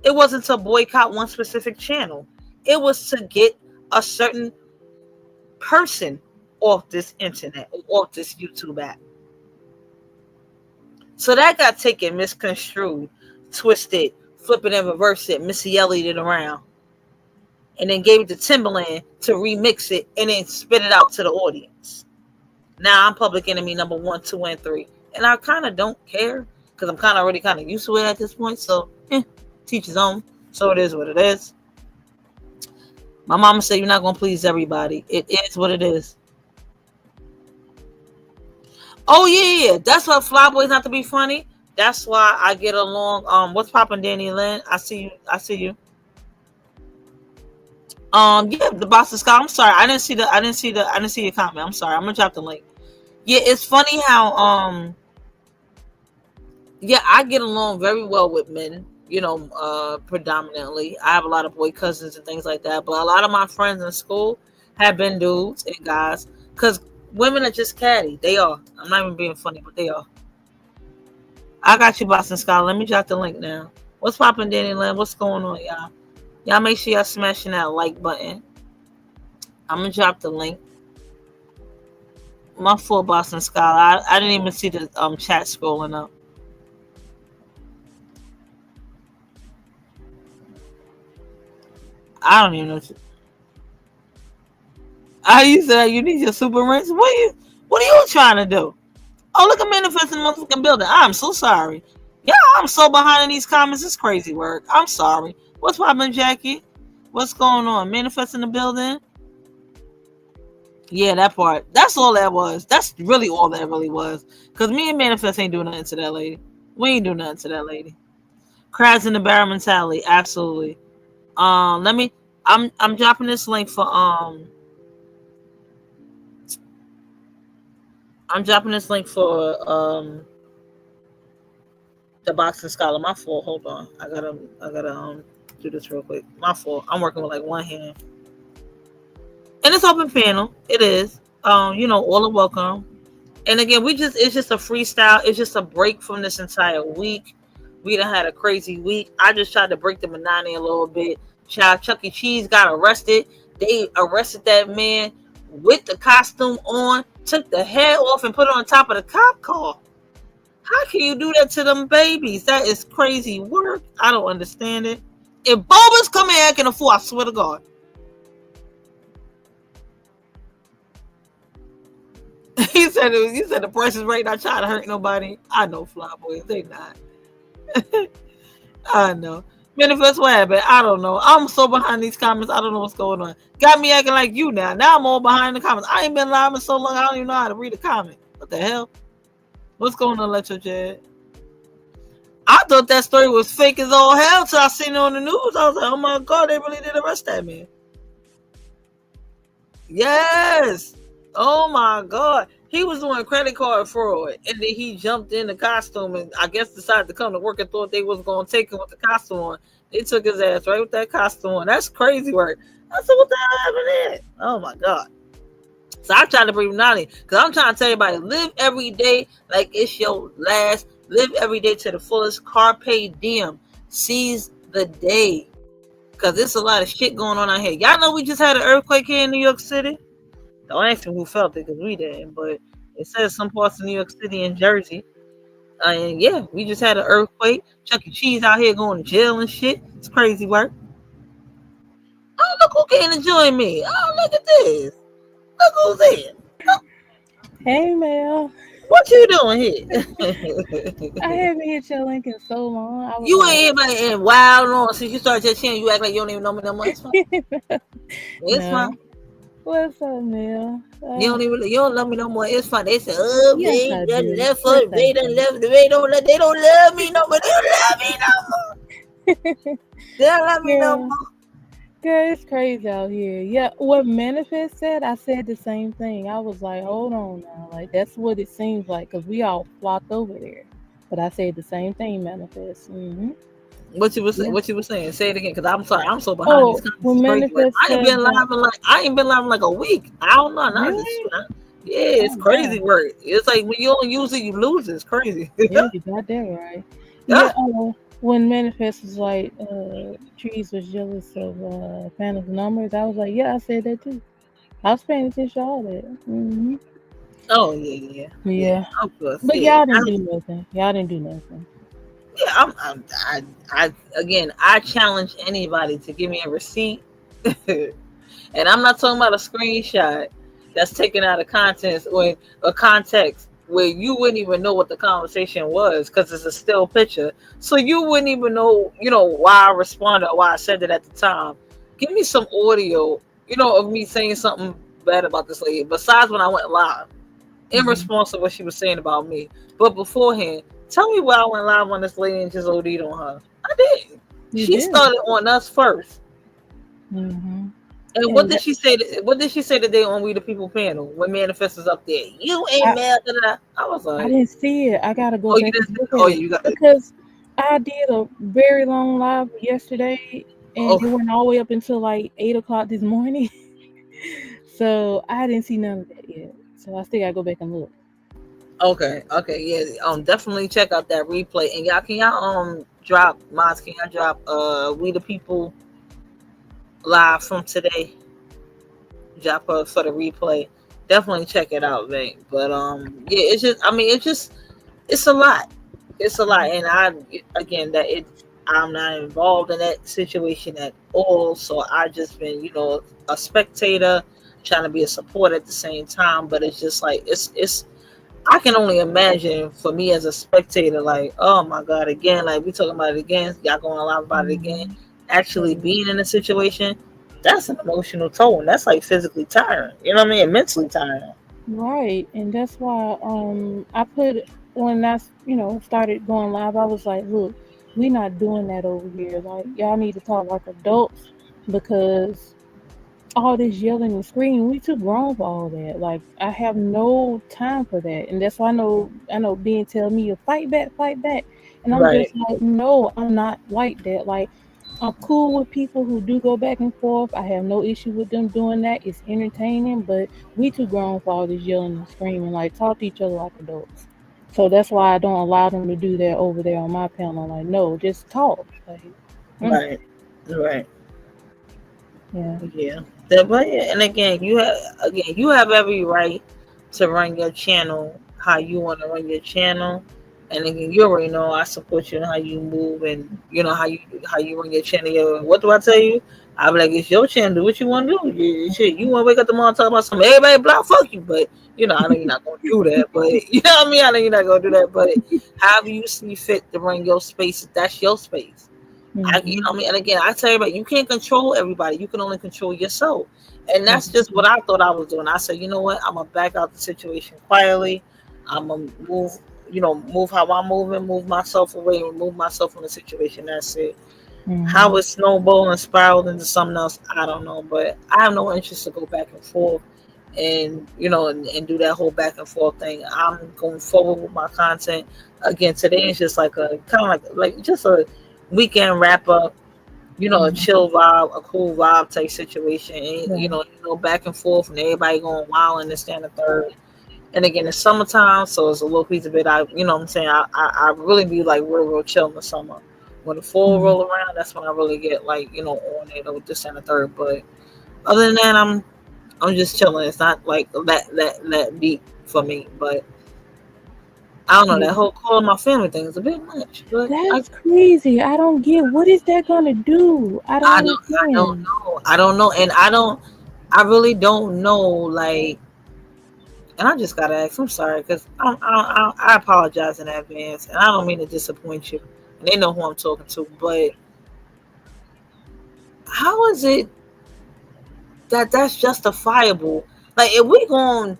It wasn't to boycott one specific channel. It was to get a certain person off this internet, off this YouTube app. So that got taken, misconstrued, twisted, flip it and reverse it, Missy Elliott it around, and then gave it to Timberland to remix it and then spit it out to the audience. Now I'm public enemy number 1, 2, and 3. And I kind of don't care because I'm kind of already kind of used to it at this point. So, teach his own. So it is what it is. My mama said you're not going to please everybody. It is what it is. Oh, yeah. That's why Flyboys not to be funny. That's why I get along. What's poppin', Danny Lynn? I see you. Yeah, the Boston Scott. I'm sorry. I didn't see your comment. I'm sorry. I'm gonna drop the link. Yeah, it's funny how yeah, I get along very well with men, predominantly. I have a lot of boy cousins and things like that, but a lot of my friends in school have been dudes and guys, because women are just catty. They are. I'm not even being funny, but they are. I got you, Boston Scott. Let me drop the link now. What's poppin', Danny Lynn? What's going on, y'all? Y'all make sure y'all smashing that like button. I'm gonna drop the link. My full Boston Scholar. I didn't even see the chat scrolling up. I don't even know. You said you need your super rinse. What are you trying to do? Oh, look at manifesting the motherfucking building. I'm so sorry. Yeah, I'm so behind in these comments. It's crazy work. I'm sorry. What's poppin', Jackie? What's going on? Manifesting the building? Yeah, that part. That's all that was. That's really all that really was. Because me and Manifest ain't doing nothing to that lady. We ain't doing nothing to that lady. Crabs in the barrel mentality. Absolutely. I'm dropping this link for I'm dropping this link for the Boxing Scholar. My fault. Hold on. I gotta do this real quick. My fault. I'm working with like one hand. And it's open panel. It is. All are welcome. And again, it's just a freestyle. It's just a break from this entire week. We done had a crazy week. I just tried to break the monotony a little bit. Child, Chuck E. Cheese got arrested. They arrested that man with the costume on, took the head off and put it on top of the cop car. How can you do that to them babies? That is crazy work. I don't understand it. If Boba's coming acting a fool, I swear to God. He said the price is right. Not trying to hurt nobody. I know Flyboys. They not. I know. Manifest what happened? I don't know. I'm so behind these comments. I don't know what's going on. Got me acting like you now. Now I'm all behind the comments. I ain't been live in so long. I don't even know how to read a comment. What the hell? What's going on, Electro Chad? I thought that story was fake as all hell till I seen it on the news. I was like, oh my God, they really did arrest that man. Yes. Oh my God. He was doing credit card fraud, and then he jumped in the costume and I guess decided to come to work and thought they was going to take him with the costume on. They took his ass right with that costume on. That's crazy work. I said, what the hell happened there? Oh my God. So I try to bring money because I'm trying to tell everybody, live every day like it's your last. Live every day to the fullest. Carpe diem. Seize the day. Because there's a lot of shit going on out here. Y'all know we just had an earthquake here in New York City? Don't ask me who felt it because we didn't. But it says some parts of New York City and Jersey. And yeah, we just had an earthquake. Chuck E. Cheese out here going to jail and shit. It's crazy work. Oh, look who came to join me. Oh, look at this. Look who's in. Oh. Hey, Mel. What you doing here? I haven't hit your link in so long. You ain't in wild long since you started your channel. You act like you don't even know me no more. It's fine. It's fine. What's up, Mel? You don't love me no more. It's fine. They say, oh, yes, they done left us. They done left. They don't love me no more. They don't love me no more. They don't love me no more. Girl, it's crazy out here. Yeah, what Manifest said, I said the same thing. I was like, hold on now. Like, that's what it seems like because we all flocked over there. But I said the same thing, Manifest. Mm-hmm. What you were saying? Say it again, because I'm sorry, I'm so behind. I ain't been live in like a week. I don't know. Yeah, it's crazy work. It's like when you don't use it, you lose it. It's crazy. Yeah, you got that right. Yeah. When Manifest was like, Trees was jealous of Panic numbers, I was like, yeah, I said that too. I was paying attention to all that. Mm-hmm. Oh yeah. Yeah. Of course. But Yeah. y'all didn't do nothing. Y'all didn't do nothing. Yeah. I challenge anybody to give me a receipt, and I'm not talking about a screenshot that's taken out of context or a context where you wouldn't even know what the conversation was because it's a still picture. So you wouldn't even know, why I responded or why I said it at the time. Give me some audio, of me saying something bad about this lady. Besides when I went live, in response to what she was saying about me. But beforehand, tell me why I went live on this lady and just OD'd on her. I did. She started on us first. Mm-hmm. And what did she say? What did she say today on We the People panel when Manifest was up there? You ain't mad. I was like, I didn't see it. I gotta go oh, back you and didn't? look Oh, at it you got it. because I did a very long live yesterday, and it went all the way up until like 8 o'clock this morning. So I didn't see none of that yet. So I still gotta go back and look. Okay, yeah. Definitely check out that replay. And can y'all drop mods? Can y'all drop We the People live from today? Drop for the replay. Definitely check it out, man. But yeah, it's a lot. It's a lot, and I'm not involved in that situation at all. So I just been, a spectator, trying to be a support at the same time. But it's just like it's. I can only imagine for me as a spectator, like, oh my God, again, like we talking about it again, y'all going live about it again. Actually being in a situation, that's an emotional toll, and that's like physically tiring. You know what I mean? Mentally tiring. Right, and that's why I put when I started going live, I was like, look, we not doing that over here. Like y'all need to talk like adults because all this yelling and screaming, we too grown for all that. Like I have no time for that, and that's why I know being tell me to fight back, and I'm just like, no, I'm not like that. Like I'm cool with people who do go back and forth. I have no issue with them doing that. It's entertaining, but we too grown for all this yelling and screaming. Like talk to each other like adults. So that's why I don't allow them to do that over there on my panel. Like no, just talk. Like, Right. Yeah. But and again, you have every right to run your channel how you want to run your channel. And again, you already know I support you in how you move and how you run your channel. What do I tell you? I'll be like, it's your channel. Do what you want to do. You want to wake up tomorrow and talk about something. Everybody block, fuck you. But I know you're not gonna do that. But you know what I mean. I know you're not gonna do that. But however you see fit to run your space, that's your space. And again, I tell you, but you can't control everybody. You can only control yourself. And that's just what I thought I was doing. I said, you know what? I'm gonna back out the situation quietly. I'm gonna move how I'm moving, move myself away, remove myself from the situation. That's it. How it snowballed and spiraled into something else, I don't know. But I have no interest to go back and forth and and do that whole back and forth thing. I'm going forward with my content. Again, today is just like a kind of like just a weekend wrap up, a chill vibe, a cool vibe type situation, and back and forth, and everybody going wild and this, and the third. And again, it's summertime, so it's a little piece of it. I really be like real chill in the summer. When the fall roll around, that's when I really get like on it with this and the third. But other than that, I'm just chilling. It's not like that deep for me, but. I don't know, that whole calling my family thing is a bit much. But that's crazy. I don't get what is that gonna do. I don't know. I don't know, and I really don't know. Like, and I just gotta ask. I'm sorry because I apologize in advance, and I don't mean to disappoint you. And they know who I'm talking to, but how is it that that's justifiable? Like, if we going.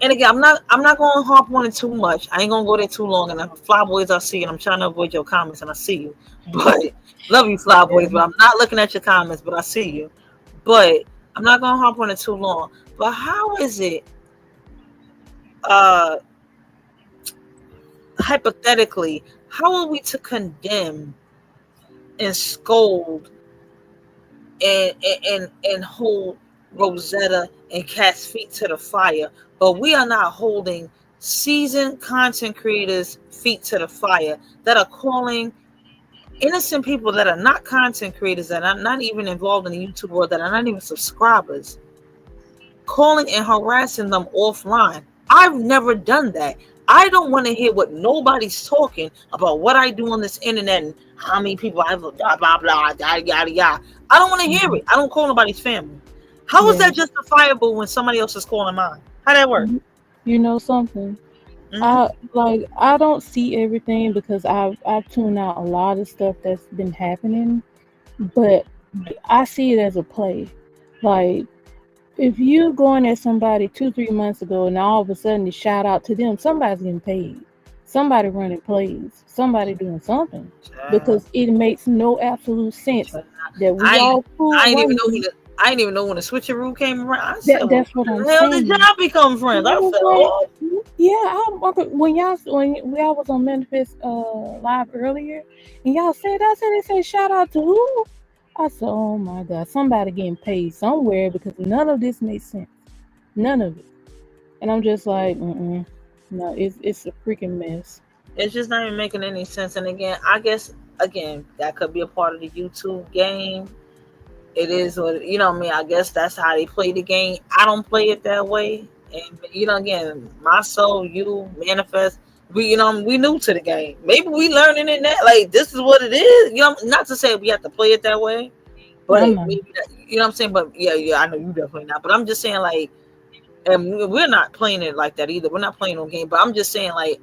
And again, I'm not going to harp on it too much. I ain't going to go there too long. And if Fly Boys, I see you, and I'm trying to avoid your comments, and I see you. But love you, Fly Boys, but I'm not looking at your comments, but I see you. But I'm not going to harp on it too long. But how is it, hypothetically, how are we to condemn and scold and hold Rosetta and Cat's feet to the fire, but we are not holding seasoned content creators' feet to the fire that are calling innocent people that are not content creators, that are not even involved in the YouTube world, that are not even subscribers, calling and harassing them offline. I've never done that. I don't want to hear what nobody's talking about what I do on this internet and how many people I've blah blah blah yada yada yada. I don't want to hear it. I don't call nobody's family. How is that justifiable when somebody else is calling mine? How that work? You know something? I don't see everything because I tune out a lot of stuff that's been happening, but I see it as a play. Like, if you going at somebody 2-3 months ago and all of a sudden you shout out to them, somebody's getting paid. Somebody running plays. Somebody doing something. Because it makes no absolute sense that we all cool. I didn't even know when the switcheroo came around. I said, that's what I'm hell saying. did y'all become friends? I said, when y'all was on Manifest live earlier, and y'all said they said shout out to who? I said, oh my God, somebody getting paid somewhere because none of this makes sense. None of it. And I'm just like, no, it's a freaking mess. It's just not even making any sense. And again, I guess that could be a part of the YouTube game. It is what you know what I mean. I guess that's how they play the game. I don't play it that way. And again, my soul, you Manifest, we new to the game. Maybe we learning it now. Like, this is what it is. Not to say we have to play it that way, but maybe that, you know what I'm saying. But yeah, I know you definitely not. But I'm just saying, like, and we're not playing it like that either. We're not playing no game. But I'm just saying, like,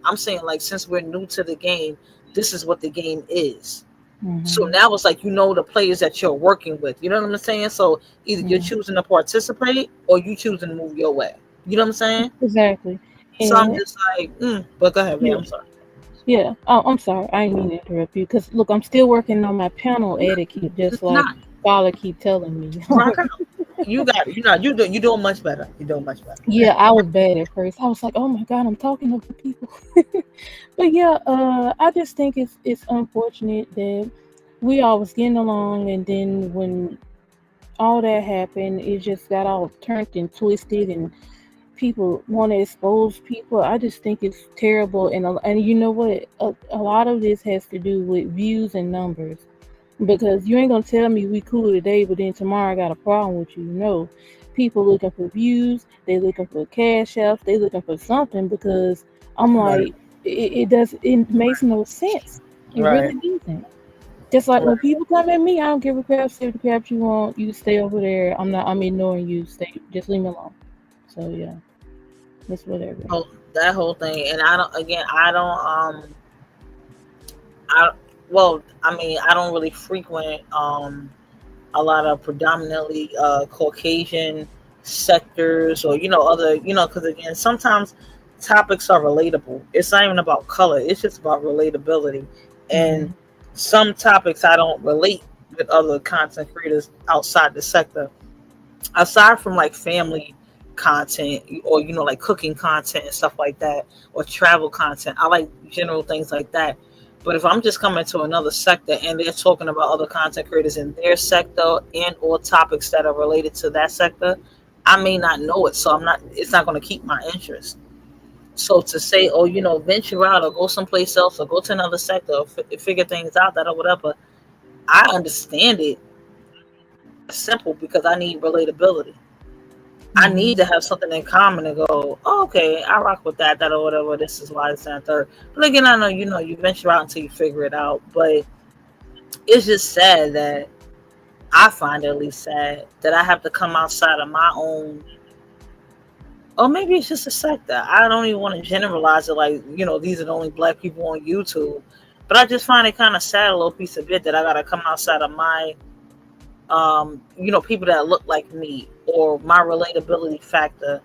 since we're new to the game, this is what the game is. Mm-hmm. So now it's like the players that you're working with. You know what I'm saying? So either you're choosing to participate or you choosing to move your way. You know what I'm saying? Exactly. So I'm just like, but go ahead, man. I'm sorry. Yeah. Oh, I'm sorry. I didn't mean to interrupt you because look, I'm still working on my panel etiquette, just like Scholar keep telling me. You're doing much better. You're doing much better. Yeah, I was bad at first. I was like, oh my God, I'm talking to people. But yeah, I just think it's unfortunate that we all was getting along, and then when all that happened, it just got all turned and twisted, and people want to expose people. I just think it's terrible, and you know what? A lot of this has to do with views and numbers, because you ain't gonna tell me we cool today, but then tomorrow I got a problem with you. No, people looking for views, they looking for cash outs, they looking for something, because I'm like, it makes no sense. It really doesn't. Just like when people come at me, I don't give a crap. Say the crap you want, you stay over there. I'm ignoring you. Just leave me alone. So yeah, it's whatever. Oh, that whole thing, and I don't really frequent a lot of predominantly Caucasian sectors, or other, because again, sometimes topics are relatable. It's not even about color, it's just about relatability. And some topics I don't relate with other content creators outside the sector, aside from like family content, or like cooking content and stuff like that, or travel content. I like general things like that. But if I'm just coming to another sector and they're talking about other content creators in their sector and or topics that are related to that sector, I may not know it, so it's not going to keep my interest. So to say, venture out or go someplace else or go to another sector or figure things out that or whatever, I understand it. It's simple, because I need relatability. I need to have something in common and go, oh, okay, I rock with that or whatever. This is why it's that third. But again, I know, you venture out until you figure it out. But it's just sad that I find it at least sad that I have to come outside of my own, or maybe it's just a sector. I don't even want to generalize it like, these are the only Black people on YouTube. But I just find it kind of sad, a little piece of it, that I got to come outside of my, people that look like me, or my relatability factor,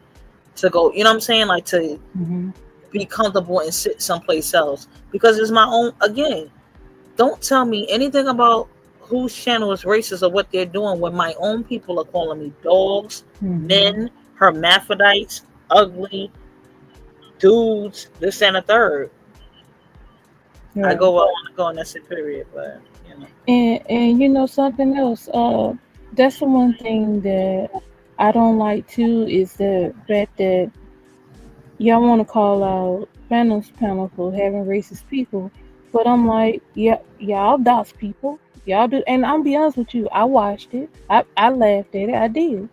to go, you know what I'm saying? Like, to be comfortable and sit someplace else, because it's my own. Again, don't tell me anything about whose channel is racist or what they're doing when my own people are calling me dogs, men, hermaphrodites, ugly, dudes, this and a third. I go where I want to go, and that's it, period. But and something else, that's the one thing that I don't like too, is the fact that y'all want to call out Thanos panel for having racist people, but I'm like, yeah, y'all dox people, y'all do, and I'll be honest with you, I watched it, I laughed at it, I did,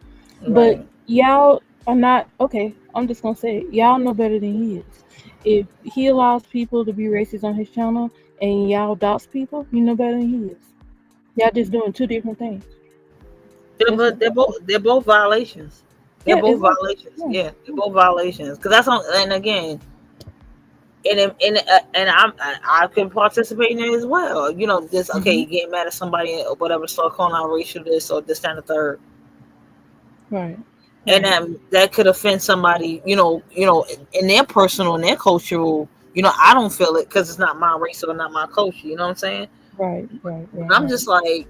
but y'all are not okay. I'm just gonna say it. Y'all know better than he is. If he allows people to be racist on his channel and y'all dox people, you know better than he is. Y'all just doing two different things. They're both violations. They're Yeah, both exactly. violations. Yeah. Yeah, they're both violations. Because that's on. And again, and I can participate in it as well. You know, this okay, you get mad at somebody or whatever, start calling out racial this or this, that, and the third. Right. And that could offend somebody, in their personal, in their cultural. I don't feel it because it's not my race or not my culture. You know what I'm saying? Right. I'm just like,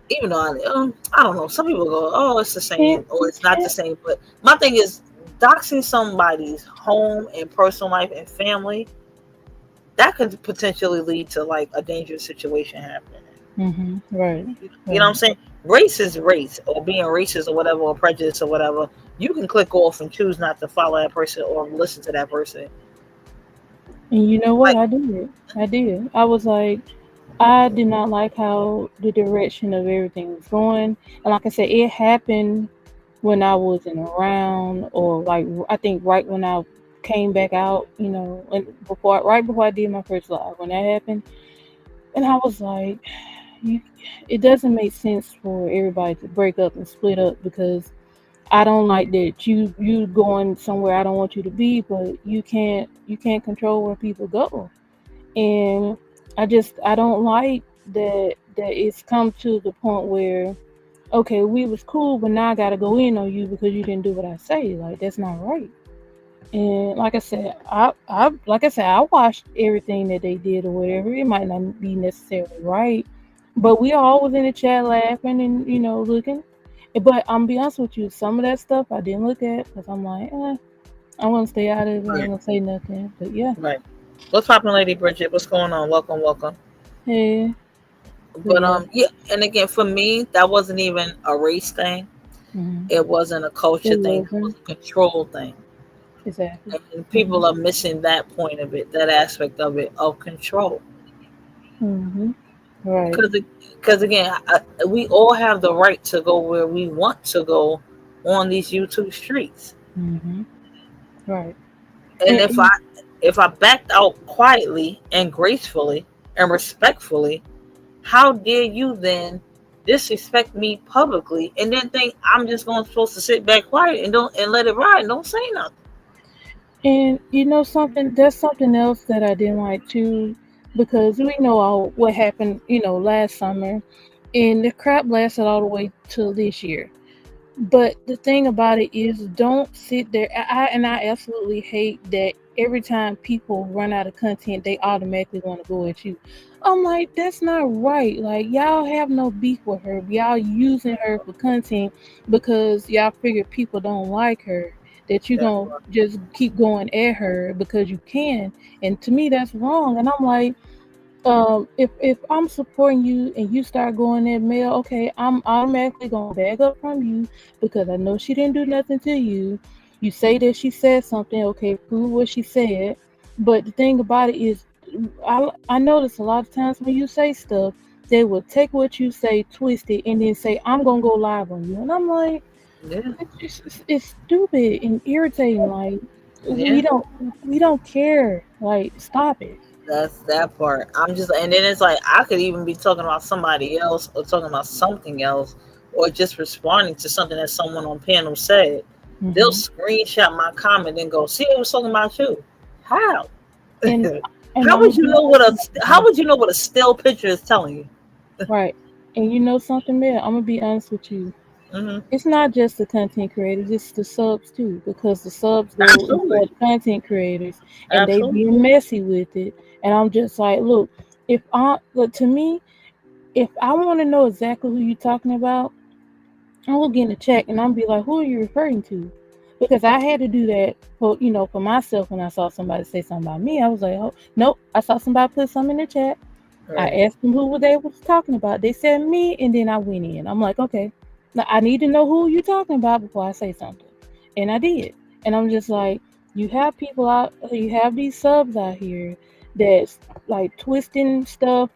even though I don't know, some people go, oh, it's the same or it's not the same. But my thing is, doxing somebody's home and personal life and family, that could potentially lead to like a dangerous situation happening. Right. You know what I'm saying? Race is race, or being racist or whatever, or prejudice or whatever. You can click off and choose not to follow that person or listen to that person. And you know what? I did. I was like, I did not like how the direction of everything was going. And like I said, it happened when I wasn't around, or like I think right when I came back out, and right before I did my first live, when that happened, and I was like, it doesn't make sense for everybody to break up and split up, because I don't like that you going somewhere I don't want you to be, but you can't control where people go. And I don't like that it's come to the point where, okay, we was cool, but now I gotta go in on you because you didn't do what I say. Like, that's not right. And like I said, I watched everything that they did or whatever. It might not be necessarily right, but we all was in the chat laughing and looking. But I'm be honest with you, some of that stuff I didn't look at because I'm like, I want to stay out of it. I ain't gonna say nothing. But yeah. Right. What's poppin', Lady Bridget? What's going on? Welcome. Hey. But yeah, and again, for me, that wasn't even a race thing. It wasn't a culture thing. It was a control thing. Exactly. And people are missing that point of it, that aspect of it, of control. Right. Because again, we all have the right to go where we want to go on these YouTube streets. Right. And if I backed out quietly and gracefully and respectfully, how dare you then disrespect me publicly and then think I'm just supposed to sit back quiet and let it ride and don't say nothing? And something, there's something else that I didn't like too, because we know all what happened, last summer, and the crap lasted all the way till this year. But the thing about it is, don't sit there. I absolutely hate that every time people run out of content, they automatically want to go at you. I'm like, that's not right. Like, y'all have no beef with her. Y'all using her for content because y'all figure people don't like her, that you gonna just keep going at her because you can. And to me, that's wrong. And I'm like, if I'm supporting you and you start going at Mel, okay, I'm automatically gonna back up from you because I know she didn't do nothing to you. You say that she said something, okay, prove what she said. But the thing about it is, I notice a lot of times when you say stuff, they will take what you say, twist it, and then say, I'm gonna go live on you. And I'm like, it's stupid and irritating. Like, we don't care. Like, stop it. That's that part. And then it's like I could even be talking about somebody else or talking about something else or just responding to something that someone on panel said. They'll screenshot my comment and go, see, it was talking about you. How? And how would you know what a still picture is telling you? Right. And you know something, man, I'm gonna be honest with you. It's not just the content creators, it's the subs too, because the subs go for the content creators and they be messy with it. And I'm just like, look, to me, if I want to know exactly who you're talking about, I will get in the chat and I'll be like, who are you referring to? Because I had to do that for myself when I saw somebody say something about me. I was like, oh nope, I saw somebody put something in the chat. Right. I asked them who they was talking about. They said me, and then I went in. I'm like, okay, now I need to know who you're talking about before I say something. And I did. And I'm just like, you have these subs out here that's like twisting stuff,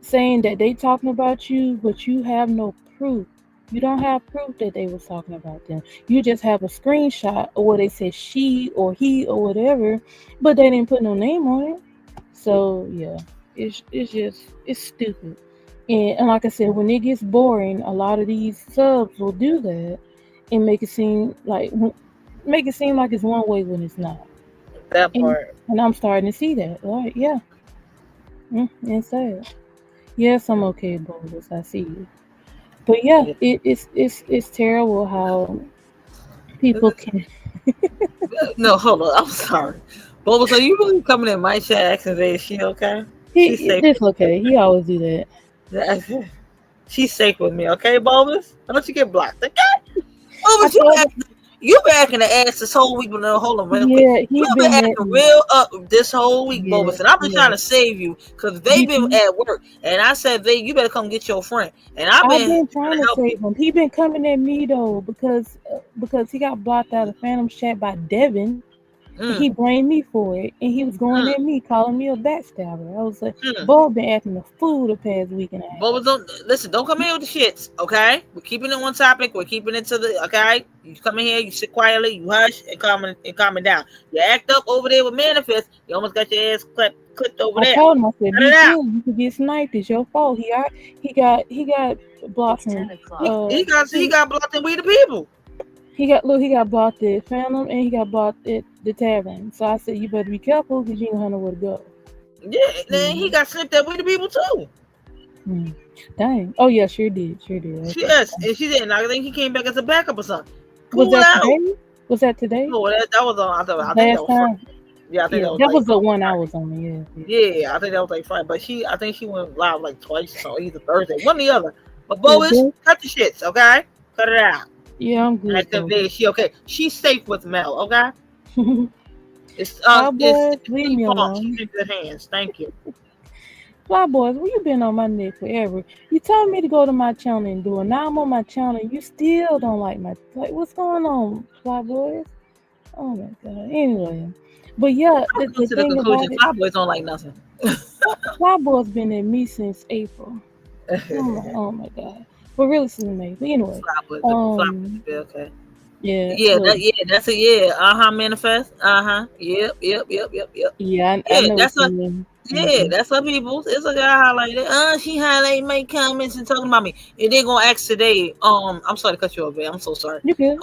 saying that they talking about you, but you have no proof. You don't have proof that they was talking about them. You just have a screenshot of where they said she or he or whatever, but they didn't put no name on it. So yeah, it's stupid. And like I said, when it gets boring, a lot of these subs will do that and make it seem like it's one way when it's not. That part. And I'm starting to see that. Like, yeah. It's sad. Yes, I'm okay, Bogus. I see you. But yeah, it's terrible how people can. No, hold on. I'm sorry. Bubbles, are you really coming in my chat asking is she okay? It's okay. He always do that. She's safe with me, okay, Bubbles? Don't you get blocked, okay? Bubbles, you've been acting the ass this whole week, but no, hold on, real quick. You've been acting real up this whole week, Bubbles, and I've been trying to save you because they've been at work, and I said, you better come get your friend, and I've been trying to save him. He been coming at me though because he got blocked out of Phantom chat by Devin. He blamed me for it, and he was going at me, calling me a backstabber. I was like, Bo been acting a fool the past week and a half. Bo, don't come in with the shits, okay? We're keeping it one topic. We're keeping it to the, okay? You come in here, you sit quietly, you hush, and calm it down. You act up over there with Manifest, you almost got your ass clipped over there. I told him, I said, be cool. You could get sniped. It's your fault. He got blocked from. He got blocked in We the People. He got blocked at Phantom and he got blocked at the tavern. So I said, you better be careful because you don't have nowhere to go. Yeah, then he got snipped at We the People too. Dang. Oh yeah, sure did. Okay. Yes, and she didn't. I think he came back as a backup or something. Was that today? Was that today? No, that was on. I think that was time. Yeah, I think that was the one I was on. Yeah, I think that was like Friday. But I think she went live like twice, so either Thursday, one or the other. But Boas, cut the shits, okay? Cut it out. Yeah, I'm good. She okay. She's safe with Mel, okay? It's leave me alone. She's in good hands. Thank you. Fly Boys, well, you been on my neck forever. You told me to go to my channel and do it. Now I'm on my channel and you still don't like what's going on, Fly Boys? Oh my god. Anyway. But yeah, the thing about it, Fly Boys don't like nothing. Fly Boys been at me since April. Oh my god. But really, since May. But anyway. Okay. Yeah. That's a yeah. Manifest. Yep. Yeah, that's what people. It's a guy highlighted. She highlighted my comments and talking about me. And they're gonna ask today. I'm sorry to cut you off, man. I'm so sorry. You good?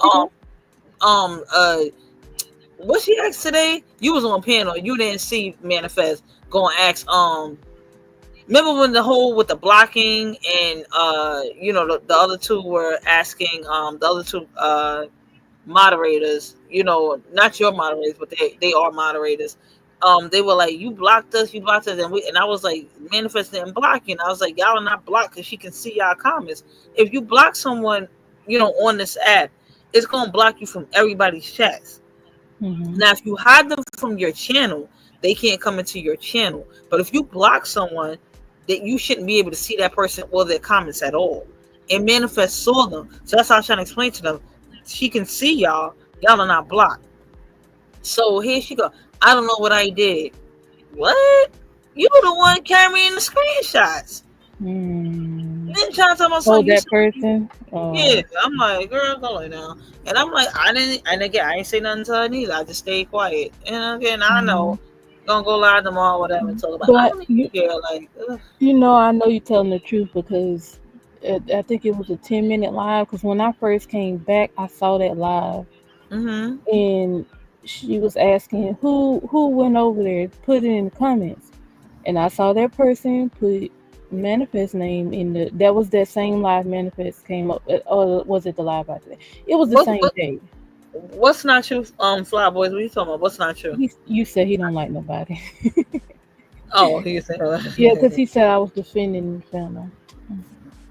What she asked today? You was on panel. You didn't see Manifest. Gonna ask. Remember when the whole with the blocking and the other two were asking the other two moderators, not your moderators, but they are moderators. They were like, you blocked us, and I was like, Manifest and blocking. I was like, y'all are not blocked because she can see y'all comments. If you block someone, on this app, it's gonna block you from everybody's chats. Now, if you hide them from your channel, they can't come into your channel. But if you block someone, that you shouldn't be able to see that person or their comments at all. And Manifest saw them. So that's how I was trying to explain to them. She can see y'all. Y'all are not blocked. So here she go. I don't know what I did. What? You were the one carrying the screenshots. Then trying to tell myself that person. Yeah, I'm like, girl, go lay down. And I'm like, I ain't say nothing to her neither. I just stayed quiet. And again, I know. Gonna go live tomorrow, whatever, and talk about. But I know you're telling the truth because I think it was a 10-minute live. Because when I first came back, I saw that live, and she was asking who went over there, put it in the comments, and I saw that person put Manifest name in that was that same live. Manifest came up, or was it the live after that? It was the same day. What's not true, Fly Boys? What are you talking about? What's not true? You said he don't like nobody. Oh, he said yeah, because he said I was defending the family.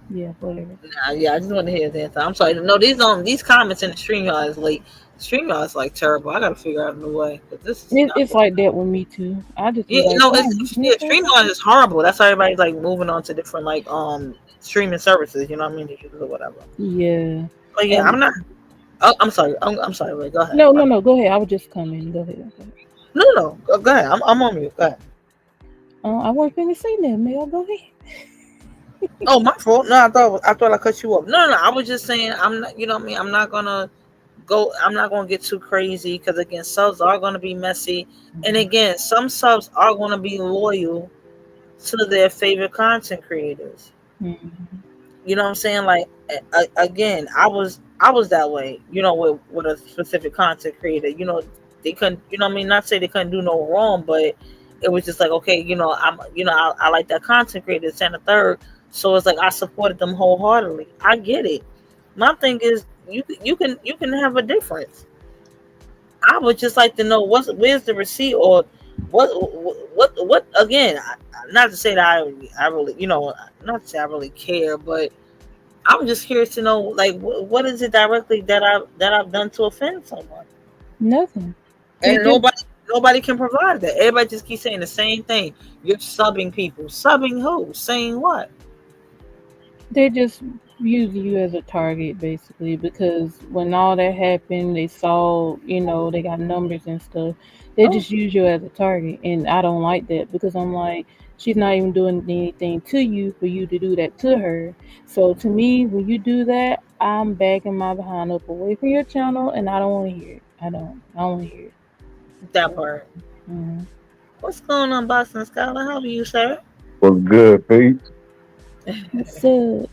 Yeah, whatever. Yeah, I just want to hear that. I'm sorry. No, these comments in the StreamYard is late. StreamYard is like terrible. I gotta figure out a new way. But it's like that with me too. I just StreamYard is horrible. That's why everybody's like moving on to different like streaming services. You know what I mean? Or whatever. Yeah. But yeah, I'm not. Oh, I'm sorry. I'm sorry. Wait, go ahead. No. Go ahead. I was just coming. Go ahead. No. Go ahead. I'm on mute. Go ahead. I wasn't finna say that, Mel. Go ahead. Oh, my fault. No, I thought I cut you off. No, I was just saying I'm not. You know what I mean? I'm not gonna go. I'm not gonna get too crazy because again, subs are gonna be messy, and again, some subs are gonna be loyal to their favorite content creators. You know what I'm saying? Like again, I was that way. You know, with a specific content creator. You know, they couldn't. You know what I mean? Not say they couldn't do no wrong, but it was just like okay, you know, I like that content creator, and the third. So it's like I supported them wholeheartedly. I get it. My thing is you can have a difference. I would just like to know where's the receipt or what again. Not to say that I really not to say I really care, but I'm just curious to know like what is it directly that I've done to offend someone, Nothing. and nobody can provide that. Everybody just keeps saying the same thing. You're subbing people. Subbing who? Saying what? They just use you as a target basically because when all that happened, they saw, they got numbers and stuff. They just use you as a target, and I don't like that because I'm like, she's not even doing anything to you for you to do that to her. So to me, when you do that, I'm backing my behind up away from your channel, and I don't want to hear it. I don't want to hear it. That part. What's going on, Boston Scholar? How are you, sir? What's good, Pete? What's up?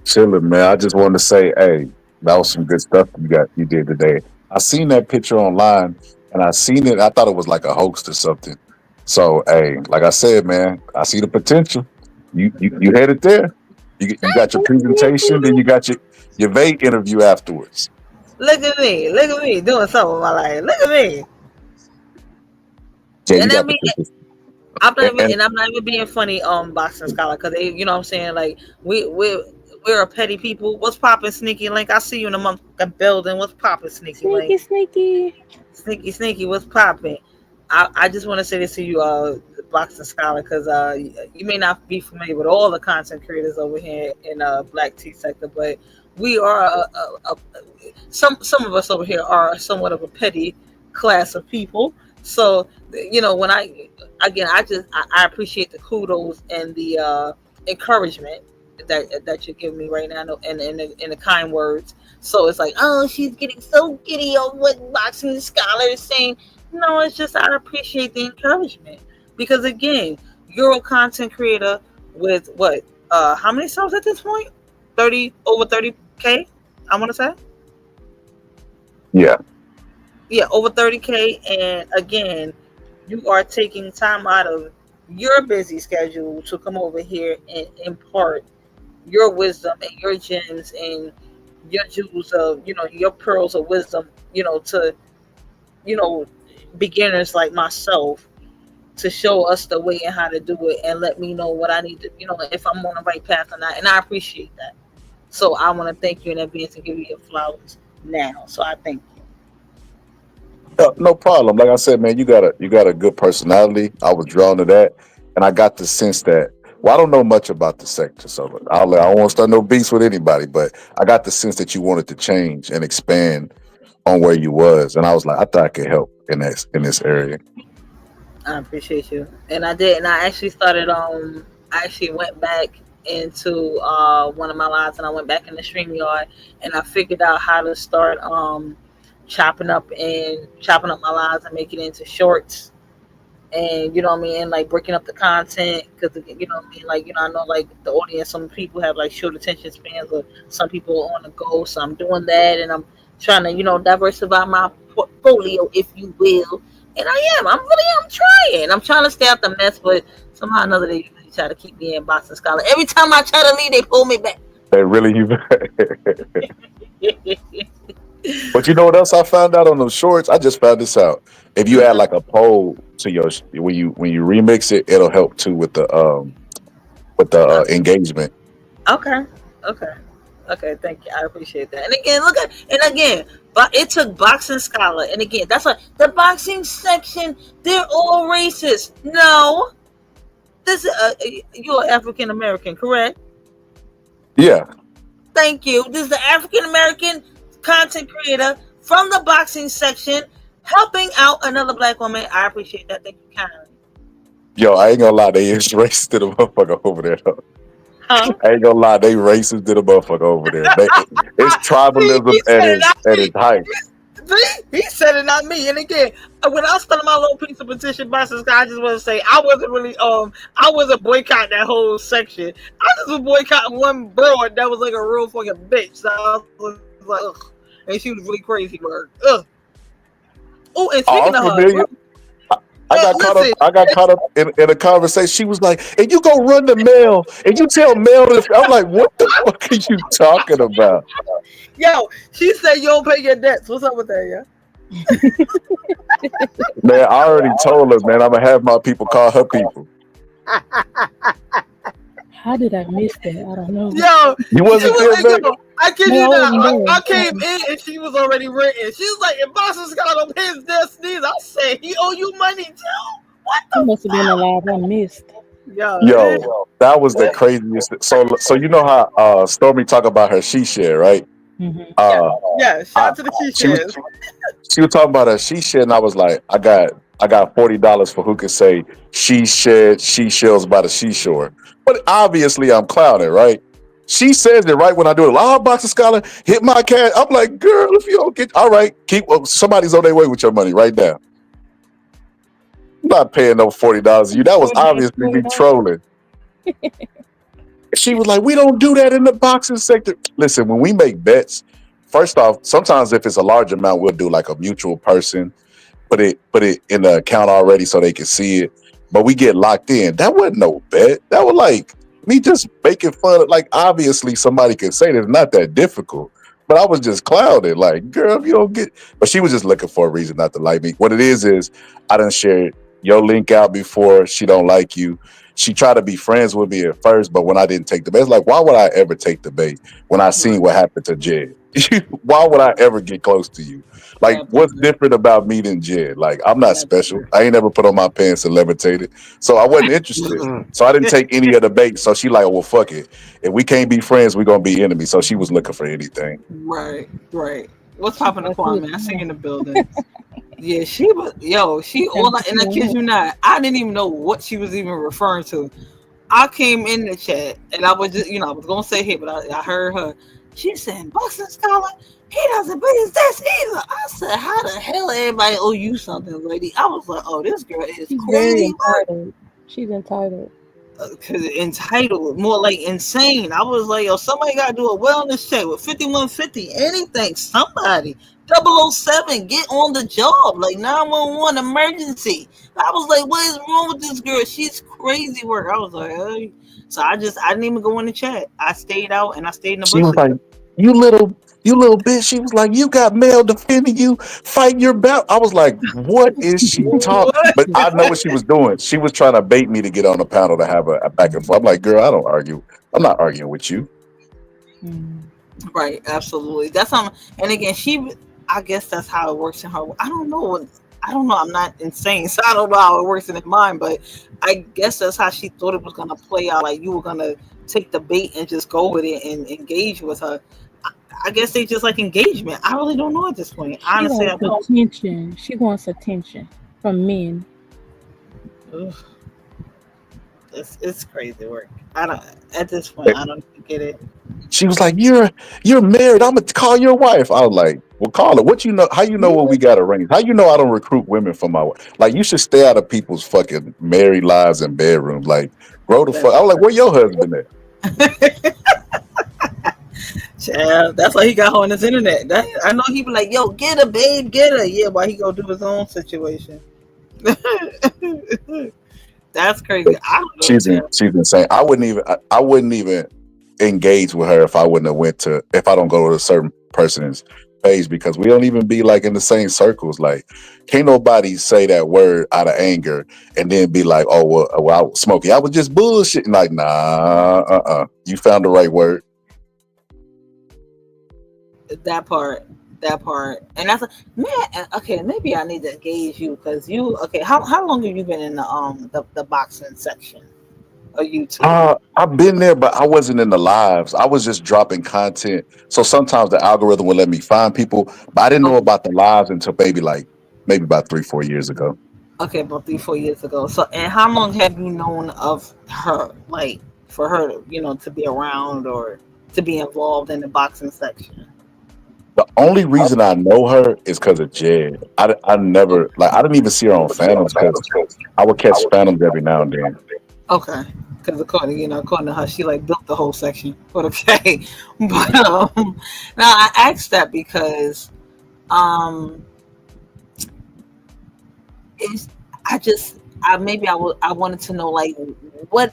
Chilling, man. I just wanted to say, hey, that was some good stuff you did today. I seen that picture online, and I seen it. I thought it was like a hoax or something. So, hey, like I said, man, I see the potential. You headed there. You got your presentation, then you got your vague interview afterwards. Look at me doing something with my life. Look at me. Yeah, And I'm not even being funny, Boxing Scholar, because they, you know what I'm saying, like we're a petty people. What's popping, Sneaky Link? I see you in the motherfucking building. What's popping, Sneaky Link? Sneaky, what's popping? I just want to say this to you, Boxing Scholar, because you may not be familiar with all the content creators over here in Black Tea sector, but we are some of us over here are somewhat of a petty class of people. So when I appreciate the kudos and the encouragement that you're giving me right now, and the kind words. So it's like, oh, she's getting so giddy on what Boxing Scholar is saying. No, it's just I appreciate the encouragement because again, you're a content creator with what? How many subs at this point? Over 30K. I want to say. Yeah, over 30K, and again, you are taking time out of your busy schedule to come over here and impart your wisdom and your gems and your jewels of, your pearls of wisdom, to, beginners like myself, to show us the way and how to do it and let me know what I need to, if I'm on the right path or not. And I appreciate that. So I want to thank you in advance and give you your flowers now. So I thank you. No problem. Like I said, man, you got a good personality. I was drawn to that, and I got the sense that. Well, I don't know much about the sector, so I don't want to start no beefs with anybody. But I got the sense that you wanted to change and expand on where you was, and I was like, I thought I could help in this area. I appreciate you, and I did, and I actually started. I actually went back into one of my lives, and I went back in the StreamYard, and I figured out how to start chopping up my lives and make it into shorts, and and like breaking up the content because I know like the audience, some people have like short attention spans, or some people are on the go. So I'm doing that, and I'm trying to diversify my portfolio, if you will. And I'm trying. I'm trying to stay out the mess, but somehow or another they try to keep me in Boxing Scholar. Every time I try to leave, they pull me back. They really you. But you know what else I found out on those shorts? I just found this out. If you add like a poll to your when you remix it, it'll help too with the engagement. Okay. Thank you. I appreciate that. And again, but it took Boxing Scholar, and again, that's why the boxing section, they're all racist. No, this is you're African American, correct? Yeah. Thank you. This is the African American content creator from the boxing section helping out another Black woman. I appreciate that. Thank you kindly. Yo, I ain't gonna lie, they is racist to the motherfucker over there. Though. Huh? I ain't gonna lie, they racist to the motherfucker over there. It's tribalism He at said it, not its me. height. See? He said it, not me. And again, when I was spelling my little piece of petition process, I just want to say I wasn't really I wasn't boycotting that whole section. I just was boycotting one broad that was like a real fucking bitch. So I was like, ugh. And she was really crazy with her. Ugh. Oh, and speaking I'm of familiar. her, I got caught up in a conversation. She was like, and you go run the mail and you tell mail to I'm like, what the fuck are you talking about? yo, she said you don't pay your debts. What's up with that, yeah? Man, I already told her, man, I'm gonna have my people call her people. How did I miss that? I don't know. Yo, You wasn't there, like, man. yo, I kid No, you I wasn't not. there. I came in and she was already written. She was like, if Boston Scott don't pay his destinies, I say he owe you money too. What It must have been a live I missed. Yo, that was the craziest. So you know how Stormy talk about her she share, right? Mm-hmm. Yeah, shout out to the she shares. She was talking about her she share, and I was like, I got $40 for who could say she shared she shells by the seashore. But obviously I'm clowning, right? She says it right when I do it. Oh, Boxer Scholar, hit my cat. I'm like, girl, if you don't get all right, somebody's on their way with your money right now. I'm not paying no $40 to you. That was obviously me trolling. She was like, we don't do that in the boxing sector. Listen, when we make bets, first off, sometimes if it's a large amount, we'll do like a mutual person, put it in the account already so they can see it. But we get locked in. That wasn't no bet. That was like me just making fun of, like, obviously somebody can say it's not that difficult. But I was just clouded, like, girl, if you don't get. But she was just looking for a reason not to like me. What it is I done shared your link out before. She don't like you. She tried to be friends with me at first, but when I didn't take the bait, it's like, why would I ever take the bait when I seen what happened to Jed? Why would I ever get close to you? Like, what's different about me than Jed? Like, I'm not special. I ain't never put on my pants and levitated. So I wasn't interested. So I didn't take any of the bait. So she like, well, fuck it. If we can't be friends, we're going to be enemies. So she was looking for anything. Right. What's popping the Kwame? I see you in the building. Yeah, she was, and I kid you not, I didn't even know what she was even referring to. I came in the chat and I was just, I was going to say hey, but I heard her. She said, Boston Scholar, he doesn't pay his debts either. I said, how the hell everybody owe you something, lady? I was like, oh, this girl is crazy. Entitled. She's entitled. Entitled, more like insane. I was like, yo, somebody got to do a wellness check with 5150, anything, somebody. 007, get on the job, like 911 emergency. I was like, what is wrong with this girl? She's crazy work. I was like, hey. So I didn't even go in the chat. I stayed out and I stayed in the bushes. She was like, you little bitch. She was like, you got male defending you, fight your battle. I was like, what is she talking? But I know what she was doing. She was trying to bait me to get on the panel to have a back and forth. I'm like, girl, I don't argue. I'm not arguing with you. Right, absolutely. That's how. And again, I guess that's how it works in her. I don't know. I'm not insane, so I don't know how it works in her mind. But I guess that's how she thought it was gonna play out. Like you were gonna take the bait and just go with it and engage with her. I guess they just like engagement. I really don't know at this point. Honestly, I don't. Attention. She wants attention from men. Ugh. It's crazy work. I don't. At this point, I don't get it. She was like, you're married. I'm gonna call your wife. I was like, well, call her. What you know? How you know what we got arranged? How you know I don't recruit women for my wife? Like, you should stay out of people's fucking married lives and bedrooms. Like, grow the fuck. I was like, where your husband at? Child, that's why he got her on his internet. I know he be like, yo, get her, babe, get her. Yeah, why he gonna do his own situation? That's crazy. I don't know. She's insane. I wouldn't even engage with her if I don't go to a certain person's page, because we don't even be like in the same circles. Like, can't nobody say that word out of anger and then be like, oh well, Smokey, I was just bullshitting. Like, nah, you found the right word. That part, and that's man. Okay, maybe I need to engage you because you. Okay, how long have you been in the boxing section of YouTube? I've been there, but I wasn't in the lives. I was just dropping content. So sometimes the algorithm would let me find people, but I didn't know about the lives until maybe about 3-4 years ago. Okay, about 3, 4 years ago. So, and how long have you known of her? Like, for her to, to be around or to be involved in the boxing section. The only reason I know her is because of Jed. I never like I didn't even see her on Phantoms because I would catch Phantoms every now and then. Okay, because according to her, she like built the whole section. But okay, but now I asked that because um, it's I just I wanted to know like what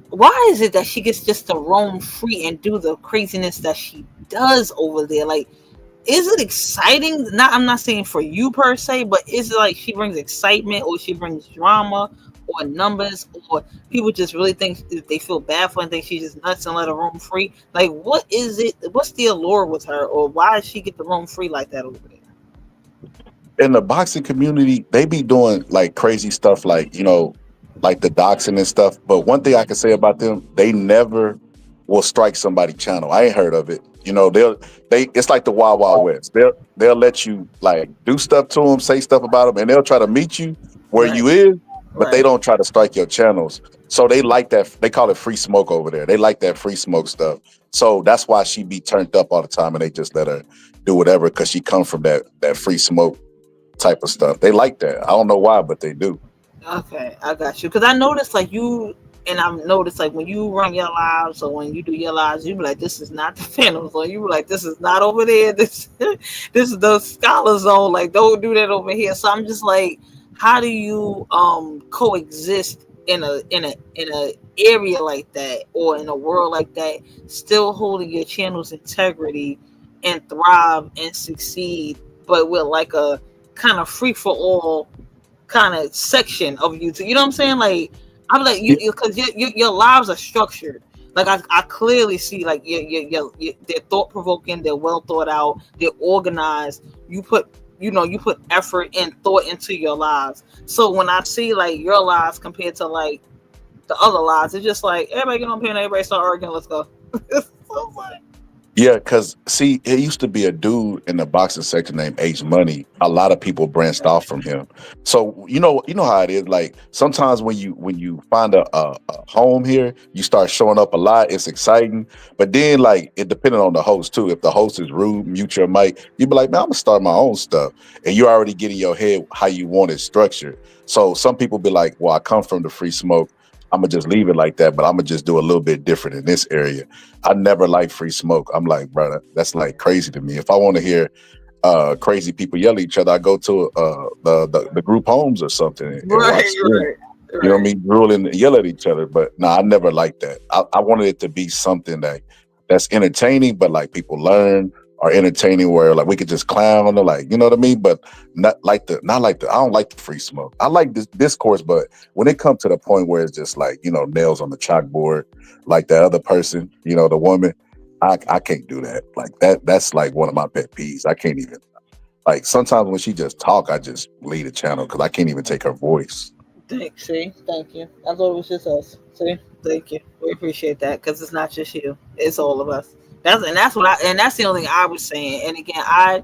why is it that she gets just to roam free and do the craziness that she does over there? Like, is it exciting? I'm not saying for you per se, but is it like she brings excitement or she brings drama or numbers or people just really think they feel bad for her and think she's just nuts and let her roam free? Like, what is it? What's the allure with her, or why does she get to roam free like that over there? In the boxing community, they be doing like crazy stuff, like like the doxing and stuff. But one thing I can say about them, they never will strike somebody's channel. I ain't heard of it. It's like the Wild Wild West. They'll let you like do stuff to them, say stuff about them, and they'll try to meet you where you is, but they don't try to strike your channels. So they like that. They call it free smoke over there. They like that free smoke stuff. So that's why she be turned up all the time, and they just let her do whatever because she come from that free smoke type of stuff. They like that. I don't know why, but they do. Okay, I got you. Because I noticed like you, and I've noticed like when you run your lives or when you do your lives, you be like, this is not the Phantoms, or you be like, this is not over there. This is the Scholar Zone. Like, don't do that over here. So I'm just like, how do you coexist in a area like that or in a world like that, still holding your channel's integrity and thrive and succeed, but with like a kind of free for all kind of section of YouTube. You know what I'm saying? Like, I'm like you because your lives are structured. Like I clearly see like they're thought provoking, they're well thought out, they're organized. You put effort and thought into your lives. So when I see like your lives compared to like the other lives, it's just like everybody get on pen, everybody start arguing, let's go. So funny. Yeah, because see, it used to be a dude in the boxing section named H Money. A lot of people branched off from him. So you know how it is. Like sometimes when you find a home here, you start showing up a lot. It's exciting, but then like it depending on the host too. If the host is rude, mute your mic. You be like, man, I'm gonna start my own stuff, and you already get in your head how you want it structured. So some people be like, well, I come from the free smoke. I'm gonna just leave it like that, but I'm gonna just do a little bit different in this area. I never like free smoke. I'm like, brother, that's like crazy to me. If I want to hear crazy people yell at each other, I go to the group homes or something and watch them. You know what I mean? Drool and yell at each other. But no, I never liked that. I wanted it to be something that's entertaining, but like people learn or entertaining where like we could just clown or like, you know what I mean? But not like the I don't like the free smoke. I like this discourse, but when it comes to the point where it's just like, nails on the chalkboard, like the other person, the woman, I can't do that. Like that's like one of my pet peeves. I can't even like sometimes when she just talk, I just leave the channel because I can't even take her voice. Thank you. I thought it was just us. See, thank you. We appreciate that because it's not just you; it's all of us. That's the only thing I was saying. And again, I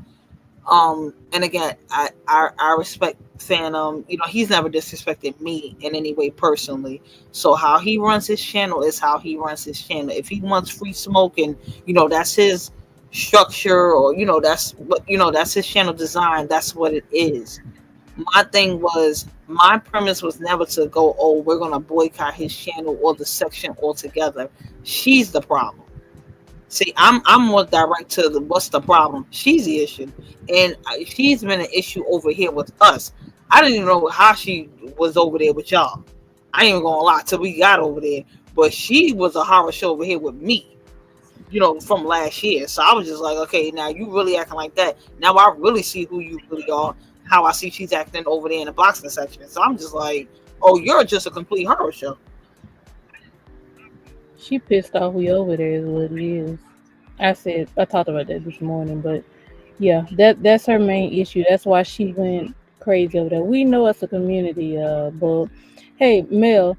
respect Phantom. He's never disrespected me in any way personally. So how he runs his channel is how he runs his channel. If he wants free smoke and that's his structure, or that's his channel design, that's what it is. My premise was never to go, oh, we're gonna boycott his channel or the section altogether. She's the problem. See, I'm more direct to what's the problem. She's the issue, and she's been an issue over here with us. I didn't even know how she was over there with y'all. I ain't even gonna lie till we got over there, but she was a horror show over here with me. From last year. So I was just like, okay, now you really acting like that. Now I really see who you really are. How I see she's acting over there in the boxing section. So I'm just like, oh, you're just a complete horror show. She pissed off we over there is what it is. I talked about that this morning, but yeah, that's her main issue. That's why she went crazy over there. We know it's a community, but hey, Mel,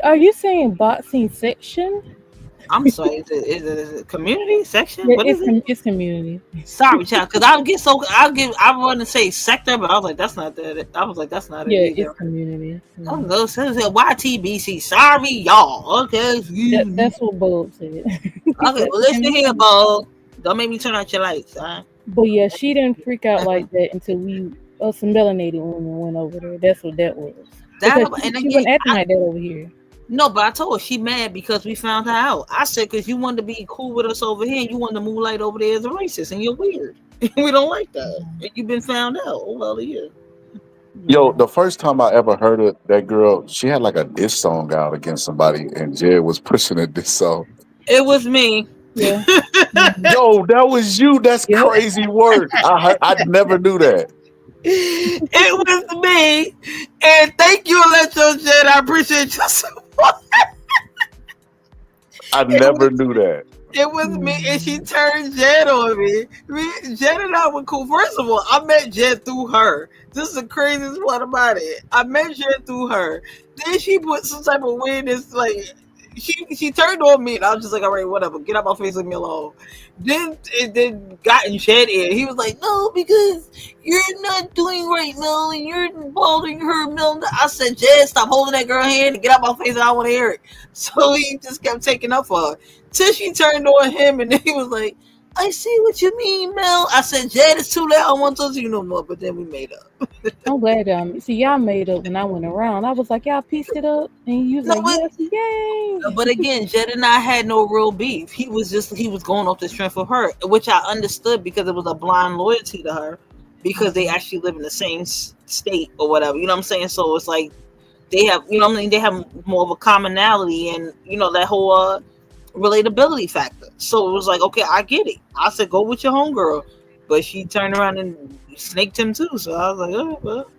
are you saying boxing section? I'm sorry. Is it a community section? Yeah, What is it? it's community. Sorry, child. Because I want to say sector, but I was like, that's not that. I was like, that's not it Yeah, either. it's community. Oh no, it says here YTBC. Sorry, y'all. Okay, That's what Bob said. okay. Well, listen here, Bo. Don't make me turn out your lights. But yeah, she didn't freak out like that until some melanated women went over there. That's what that was. She wasn't acting like that over here. No, but I told her she mad because we found her out. I said, because you wanted to be cool with us over here and you wanted to moonlight over there as a racist and you're weird. We don't like that. And you've been found out over all the years. Yo, the first time I ever heard of that girl, she had like a diss song out against somebody, and Jed was pushing a diss song. It was me. Yeah. Yo, that was you. That's crazy work. I never knew that. It was me. And thank you, Electro Jed. I appreciate your support. I never knew that. It was me, and she turned Jed on me. Jed and I were cool. First of all, I met Jed through her. This is the craziest part about it. I met Jed through her. Then she put some type of weirdness, like she turned on me, and I was just like, all right, whatever, get out my face, leave me alone. Then got in Jed in. He was like, no, because you're not doing right, Mel, and you're bothering her, Mel. I said, Jed, stop holding that girl hand and get out my face, and I want to hear it. So he just kept taking up for her. Till she turned on him, and then he was like, I see what you mean, Mel. I said, Jed, it's too late. I don't want to talk to you no more. But then we made up. I'm glad y'all made up when I went around. I was like, y'all pieced it up, and you was like, yes, yay. But again, Jed and I had no real beef. He was going off the strength of her, which I understood because it was a blind loyalty to her because they actually live in the same state or whatever. You know what I'm saying? So it's like they have, you know what I mean? They have more of a commonality and, you know, that whole relatability factor. So it was like, okay, I get it. I said, go with your homegirl. But she turned around and snaked him too. So I was like, oh, well.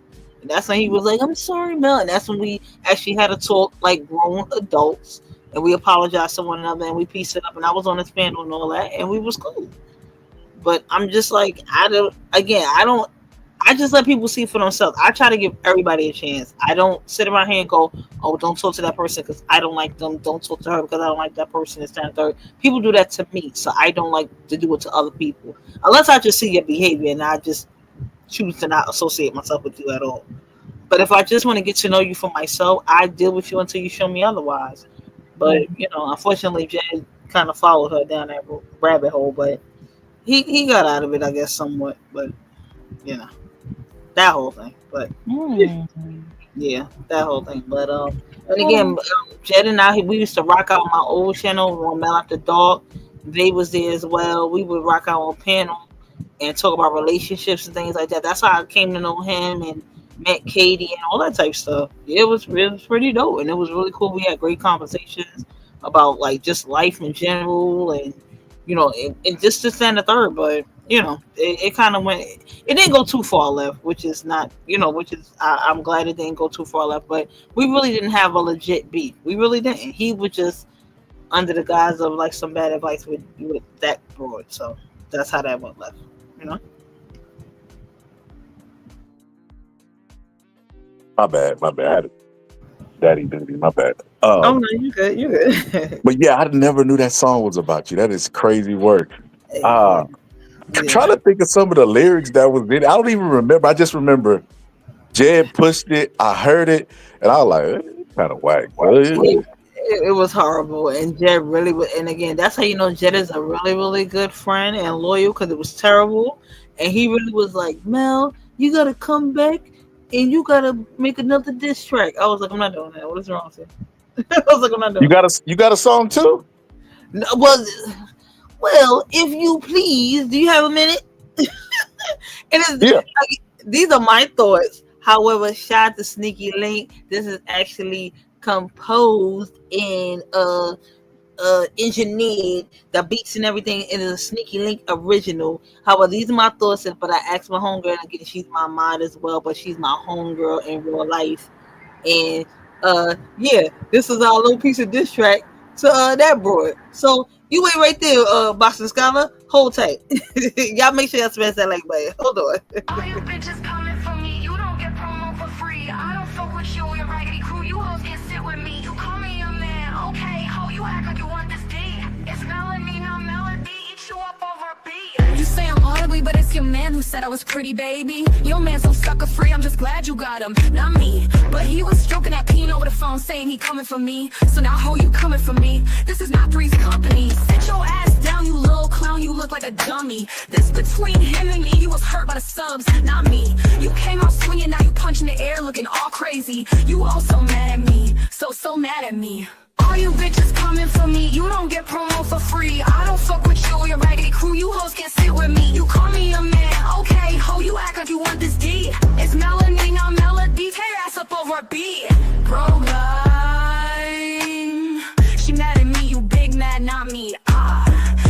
And that's when he was like, I'm sorry, Mel. And that's when we actually had a talk like grown adults. And we apologized to one another and we pieced it up. And I was on his panel and all that. And we was cool. But I'm just like, I just let people see for themselves. I try to give everybody a chance. I don't sit around here and go, oh, don't talk to that person because I don't like them. Don't talk to her because I don't like that person. It's that third. People do that to me, so I don't like to do it to other people. Unless I just see your behavior and I just choose to not associate myself with you at all. But if I just want to get to know you for myself, I deal with you until you show me otherwise. But, you know, unfortunately, Jay kind of followed her down that rabbit hole. But he got out of it, I guess, somewhat. But, you know. That whole thing, but yeah, that whole thing. But and again, Jed and I, we used to rock out on my old channel on Mel After Dark. They was there as well. We would rock out on panel and talk about relationships and things like that. That's how I came to know him and met Katie and all that type of stuff. Yeah, it was pretty dope, and it was really cool. We had great conversations about like just life in general, and you know, and just to stand a third, but. You know, it kind of went. It didn't go too far left, which is not. You know, I'm glad it didn't go too far left. But we really didn't have a legit beef. We really didn't. He was just under the guise of like some bad advice with that broad. So that's how that went left. You know. My bad. I had a daddy duty. My bad. Oh no, you good. You good. But yeah, I never knew that song was about you. That is crazy work. I'm trying to think of some of the lyrics that was in it. I don't even remember. I just remember Jed pushed it. I heard it, and I was like, kind of whack. It was horrible, and Jed really was. And again, that's how you know Jed is a really, really good friend and loyal because it was terrible. And he really was like, Mel, you gotta come back and you gotta make another diss track. I was like, I'm not doing that. What is wrong with you? I was like, I'm not doing. You got a song too? No, well, if you please, do you have a minute? And like, these are my thoughts. However, shout out to Sneaky Link. This is actually composed and engineered. The beats and everything. It is a Sneaky Link original. However, these are my thoughts. But I asked my homegirl, and again, she's my mind as well, but she's my homegirl in real life. And yeah, this is our little piece of diss track to that broad. So you wait right there, Boston Scholar. Hold tight. Y'all make sure y'all smash that like button. Hold on. All you bitches coming for me. You don't get promo for free. I don't fuck with you and your raggedy crew. You hoes can sit with me. You call me your man. Okay, ho, you act like you want this dick. It's melody, not melody. Eat you up over beat. You say I'm ugly, but it's your man who said I was pretty, baby. Your man's so sucker free, I'm just glad you got him, not me. But he was stroking that peen over the phone, saying he coming for me. So now ho, you coming for me? This is not Three's Company. Sit your ass down, you little clown, you look like a dummy. This between him and me, he was hurt by the subs, not me. You came out swinging, now you punch in the air, looking all crazy. You all so mad at me, so mad at me. All you bitches coming for me, you don't get promo for free. I don't fuck with you or your raggedy crew, you hoes can't sit with me. You call me a man, okay, ho, you act like you want this D. It's melody, not melody, tear your ass up over a beat. Bro, line. She mad at me, you big mad, not me.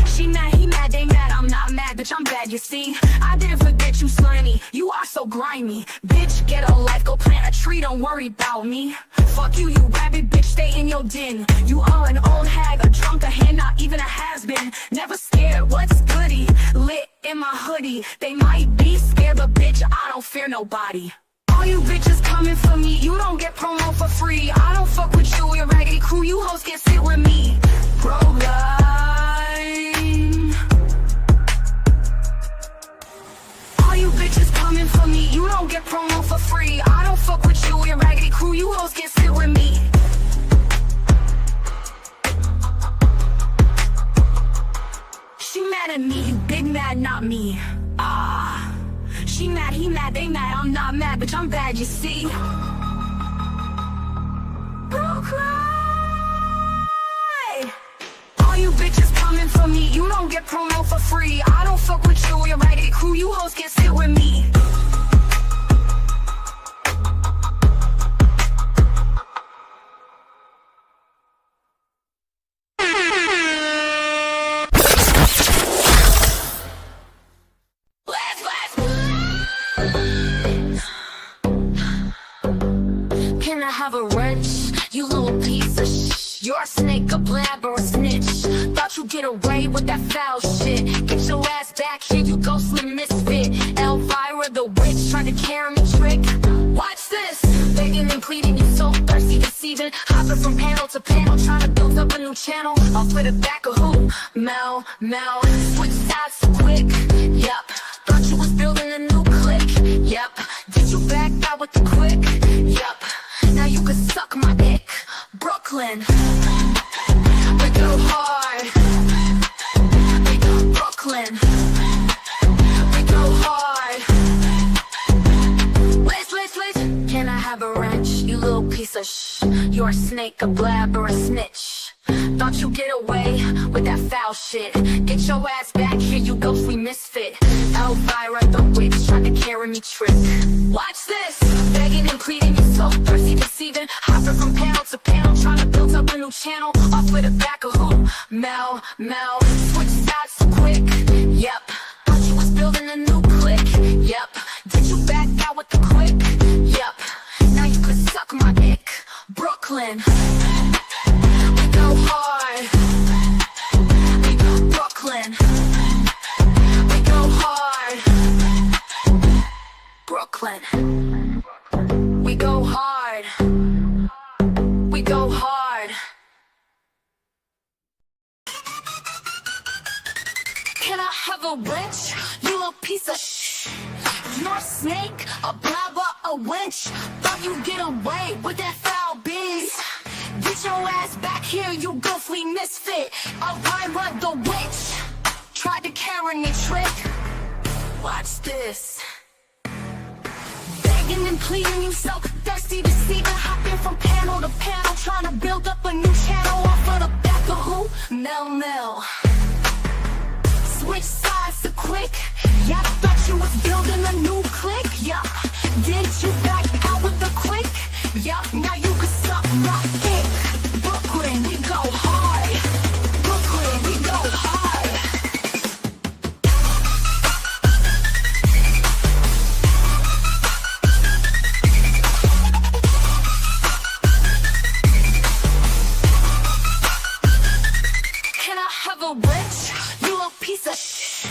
She mad, he mad, they mad, I'm not mad, bitch, I'm bad, you see. I didn't forget you slimy, you are so grimy. Bitch, get a life, go plant a tree, don't worry about me. Fuck you, you rabbit bitch, stay in your den. You are an old hag, a drunk, a hand, not even a has-been. Never scared, what's goody? Lit in my hoodie. They might be scared, but bitch, I don't fear nobody. All you bitches coming for me, you don't get promo for free. I don't fuck with you, your raggedy crew, you hoes can't sit with me. Bro, line. All you bitches coming for me, you don't get promo for free. I don't fuck with you, your raggedy crew, you hoes can't sit with me. She mad at me, you big mad, not me. She mad, he mad, they mad, I'm not mad, bitch, I'm bad, you see. Bro, cry. All you bitches coming for me, you don't get promo for free. I don't fuck with you, your raggedy crew, you hoes can't sit with me. Can I have a wrench? You little piece of shh. You're a snake, a blab, or a snitch. Thought you'd get away with that foul shit. Get your ass back here, you ghostly misfit. Elvira the witch tried to carry me trick. Watch this. Begging and pleading, you so thirsty, deceiving. Hopping from panel to panel, trying to build up a new channel. I'll put it back a who? Mel. Switch sides so quick. Yup. Thought you was building a new clique. Yup. Did you back out with the quick? Yup. Now you can suck my dick. Brooklyn. We go hard. We go Brooklyn. We go hard. Wait. Can I have a wrench? You little piece of shh. You're a snake, a blab, or a snitch. Thought you'd get away with that foul shit. Get your ass back here, you ghostly misfit. Elvira the witch trying to carry me trick. Watch this. Begging and pleading, you so thirsty, deceiving. Hopping from panel to panel, trying to build up a new channel. Off with a back of who? Mel. Switch sides so quick. Yep. Thought you was building a new clique. Yep. Did you back out with the quick? Yep. Now you could suck my dick. Brooklyn. We go hard. We go Brooklyn. We go hard. Brooklyn. We go hard. We go hard. Can I have a wrench? You little piece of shh. You're a snake, a blabber, a wench. Thought you'd get away with that foul biz. Get your ass back here, you ghostly misfit. Elvira the witch tried to carry me trick. Watch this. Begging and pleading, you so thirsty, deceiving. Hopping from panel to panel, trying to build up a new channel. Off of the back of who? Mel. Switch sides so quick. Yeah, thought you was building a new clique. Yeah, did you back out with the quick? Yeah, now you can suck my dick. Brooklyn, we go hard. Brooklyn, we go hard. Can I have a wrench? You little piece of shh.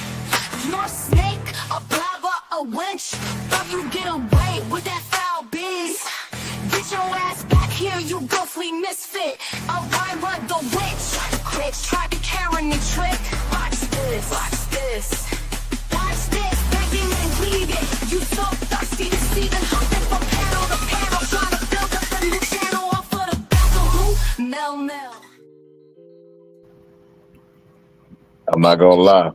You're a snake, a blabber, a wench. Thought you'd get away with that foul biz. Get your ass back here, you ghostly misfit. Elvira the witch tried to carry me trick. Watch this. Watch this. Watch this. Begging and pleading. You so thirsty to see them hopping from panel to panel, trying to build up a new channel off of the back of who? Mel. I'm not gonna lie.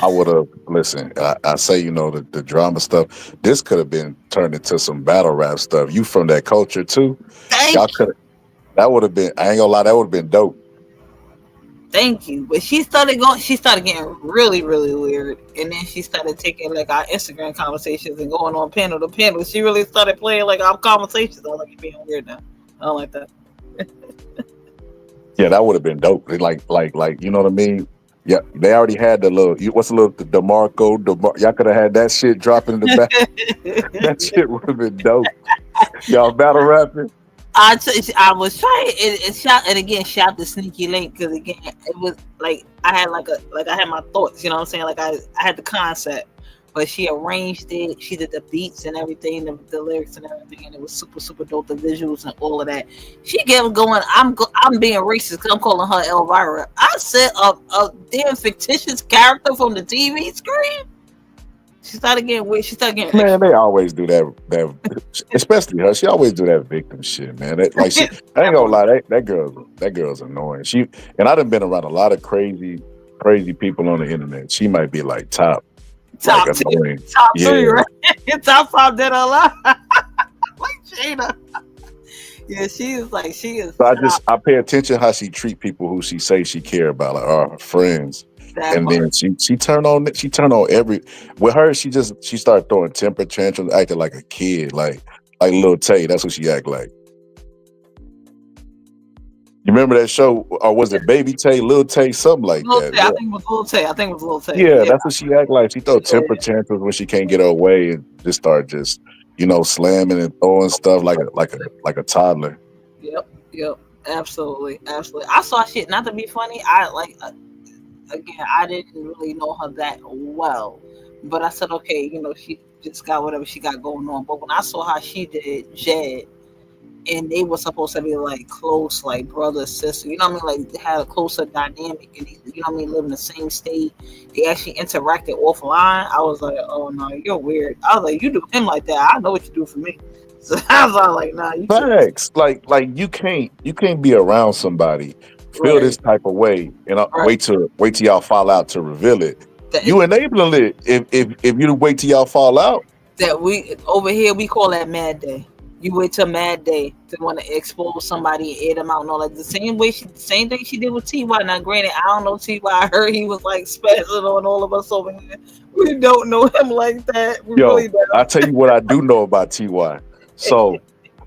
I would have listen. I say, you know, the drama stuff. This could have been turned into some battle rap stuff. You from that culture too? Y'all could. That would have been. I ain't gonna lie. That would have been dope. Thank you. But she started getting really, really weird. And then she started taking like our Instagram conversations and going on panel to panel. She really started playing like our conversations. I was like, you're being weird now. I don't like that. Yeah, that would have been dope. Like, you know what I mean? Yeah, they already had the little. What's the little DeMarco? Y'all could have had that shit dropping in the back. That shit would have been dope. Y'all battle rapping. I was trying and again shout the sneaky link because again it was like I had my thoughts, you know what I'm saying, like I had the concept, but she arranged it, she did the beats and everything, the lyrics and everything, and it was super dope, the visuals and all of that. She kept going. I'm being racist because I'm calling her Elvira. I said a damn fictitious character from the TV screen. She started getting weird. Man, they always do that, especially her. She always do that victim shit, man. I ain't gonna lie, that girl's annoying. And I done been around a lot of crazy people on the internet. She might be like top like two, top three, right? Top 5 dead or alive. Like Jada. Yeah, she is. So I pay attention how she treat people who she say she care about, like her friends. And then she turned on with her. She started throwing temper tantrums, acting like a kid, like Lil Tay. That's what she act like. You remember that show, or was it Baby Tay, Lil Tay, something like that? I think it was Lil Tay. Yeah, that's what she act like. She throw temper tantrums when she can't get her way, and just start slamming and throwing stuff like a toddler. Yep, absolutely. I saw shit. Not to be funny, Again, I didn't really know her that well, but I said, okay, you know, she just got whatever she got going on. But when I saw how she did Jed, and they were supposed to be like close, like brother, sister, you know what I mean? Like they had a closer dynamic, and they, you know what I mean, live in the same state. They actually interacted offline. I was like, oh no, you're weird. I was like, you do him like that, I know what you do for me. So I was like, nah, you facts. Like you can't be around somebody. Feel this type of way, and wait till y'all fall out to reveal it. You enabling it if you wait till y'all fall out. That we over here we call that mad day. You wait till mad day to want to expose somebody and air them out and all that. The same thing she did with T.Y. Now, granted, I don't know T.Y. I heard he was like spazzing on all of us over here. We don't know him like that. We really don't. I tell you what I do know about T.Y. So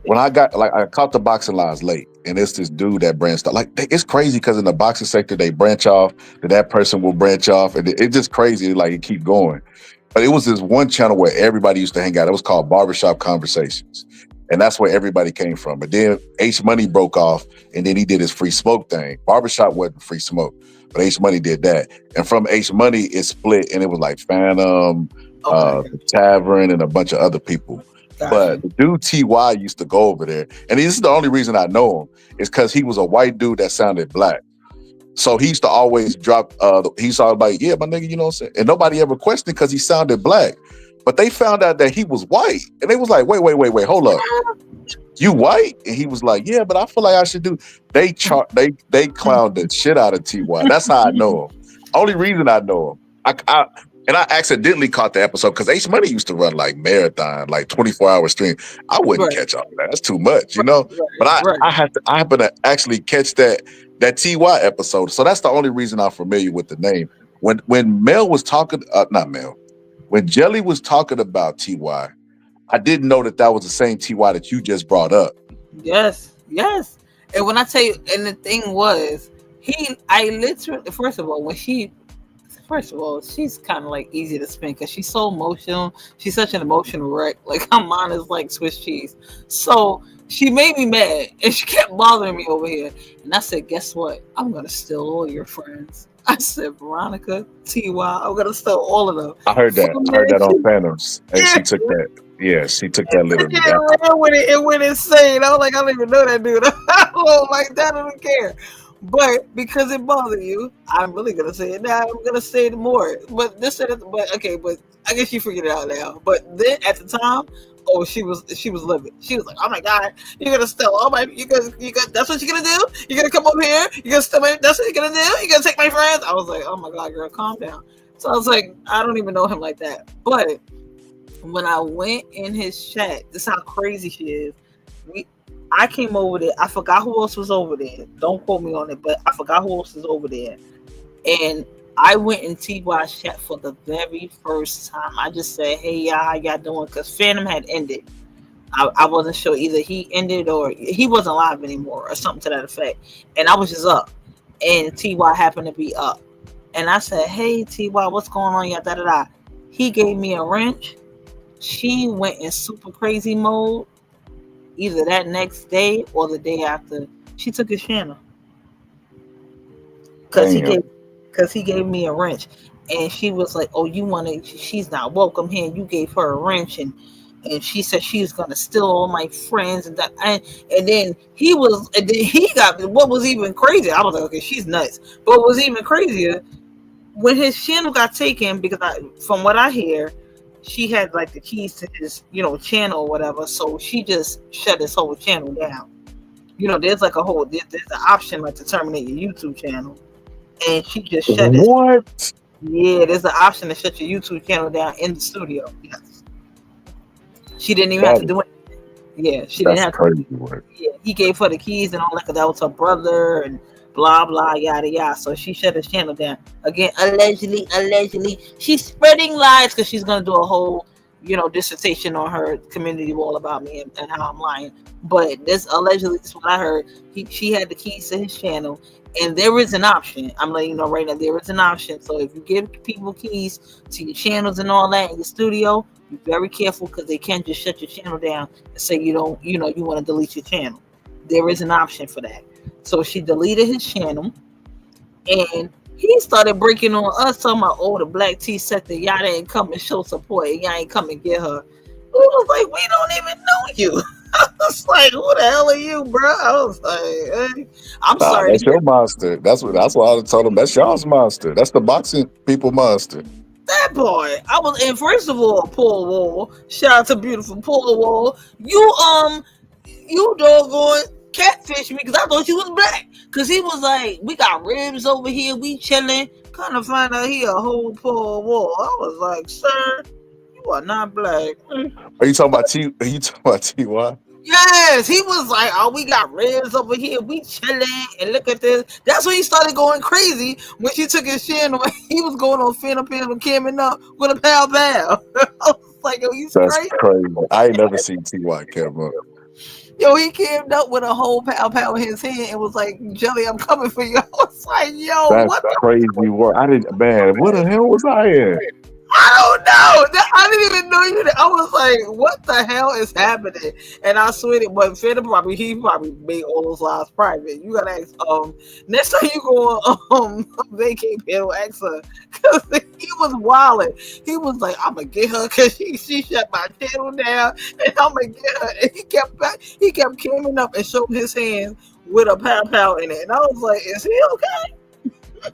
when I caught the boxing lines late. And it's this dude that branched off. Like, it's crazy because in the boxing sector, they branch off, that person will branch off. And it's just crazy, like, it keep going. But it was this one channel where everybody used to hang out. It was called Barbershop Conversations. And that's where everybody came from. But then H Money broke off, and then he did his free smoke thing. Barbershop wasn't free smoke, but H Money did that. And from H Money, it split, and it was like Phantom, the Tavern, and a bunch of other people. But the dude T.Y. used to go over there, and this is the only reason I know him, is because he was a white dude that sounded black. So he used to always drop, he's all like, yeah, my nigga, you know what I'm saying? And nobody ever questioned because he sounded black. But they found out that he was white. And they was like, wait, hold up. You white? And he was like, yeah, but I feel like I should do. They clowned the shit out of T.Y. That's how I know him. Only reason I know him. And I accidentally caught the episode because H Money used to run like marathon, like 24-hour stream. I wouldn't catch all of that. That's too much, you know? But I happen to actually catch that T.Y. episode. So that's the only reason I'm familiar with the name. When Mel was talking, when Jelly was talking about T.Y., I didn't know that was the same T.Y. that you just brought up. Yes. And when I tell you, and the thing was, I literally, first of all, she's kind of like easy to spin because she's so emotional. She's such an emotional wreck. Like her mind is like Swiss cheese. So she made me mad and she kept bothering me over here. And I said, guess what? I'm going to steal all your friends. I said, Veronica, T.Y., I'm going to steal all of them. I heard that. I heard that on Phantoms. And she took that. Yeah, she took that literally. It went insane. I was like, I don't even know that dude. I don't like that. I don't care. But because it bothered you, I'm really gonna say it now. I'm gonna say it more. But okay. But I guess you figured it out now. But then at the time, oh, she was livid. She was like, "Oh my God, you're gonna steal all my you gonna that's what you're gonna do? You're gonna come over here? You're gonna steal my that's what you're gonna do? You're gonna take my friends?" I was like, "Oh my God, girl, calm down." So I was like, I don't even know him like that. But when I went in his chat, this is how crazy she is. I came over there. I forgot who else was over there. Don't quote me on it, but I forgot who else was over there. And I went in TY's chat for the very first time. I just said, "Hey, y'all, how y'all doing?" Because Phantom had ended. I wasn't sure either he ended or he wasn't live anymore or something to that effect. And I was just up. And TY happened to be up. And I said, "Hey, TY, what's going on? Yeah, da da da." He gave me a wrench. She went in super crazy mode either that next day or the day after. She took his channel because he gave me a wrench, and she was like, "Oh, you want to? She's not welcome here. You gave her a wrench, and she said she was gonna steal all my friends and that." And then he got what was even crazy. I was like, "Okay, she's nuts." But what was even crazier when his channel got taken, because from what I hear, she had like the keys to his, channel or whatever. So she just shut his whole channel down. There's like there's an option like to terminate your YouTube channel, and she just shut it. What? Yeah, there's an option to shut your YouTube channel down in the studio. Yes. She didn't even have to do it. Yeah, she didn't have crazy to. Work. Yeah, he gave her the keys and all that because that was her brother and blah blah yada yada. So she shut his channel down. Again, allegedly, she's spreading lies because she's gonna do a whole, dissertation on her community wall about me and how I'm lying. But this allegedly is what I heard. She had the keys to his channel, and there is an option. I'm letting you know right now, there is an option. So if you give people keys to your channels and all that in your studio, be very careful because they can just shut your channel down and say you don't, you want to delete your channel. There is an option for that. So she deleted his channel, and he started breaking on us, talking about, "Oh, the black tea sector, y'all didn't come and show support, y'all ain't come and get her." It was like, we don't even know you. I was like, "Who the hell are you, bro?" I was like, hey, I'm sorry. That's your monster. That's why I told him that's y'all's monster. That's the boxing people monster. That boy, and first of all, Paul Wall, shout out to beautiful Paul Wall. You doggone catfish me because I thought you was black. Because he was like, "We got ribs over here, we chilling." Kind of find out he a whole Paul Wall. I was like, "Sir, you are not black." Are you talking about T? Are you talking about TY? Yes, he was like, "Oh, we got ribs over here, we chilling, and look at this." That's when he started going crazy when she took his channel. He was going on Phantom camming up with a pal. I was like, "Yo, he's That's crazy. I ain't never seen TY cam up. Yo, he came up with a whole pow in his hand and was like, "Jelly, I'm coming for you." I was like, "Yo, That's what the crazy work. What the hell was I in? I don't know. I didn't even know you. I was like, "What the hell is happening?" And I swear it wasn't Phantom. He probably made all those lives private. You gotta ask. Next time you go on vacate, Pedro, ask her because he was wilding. He was like, "I'm gonna get her because she shut my channel down, and I'm gonna get her." And he kept coming up and showing his hands with a pow in it, and I was like, "Is he okay?"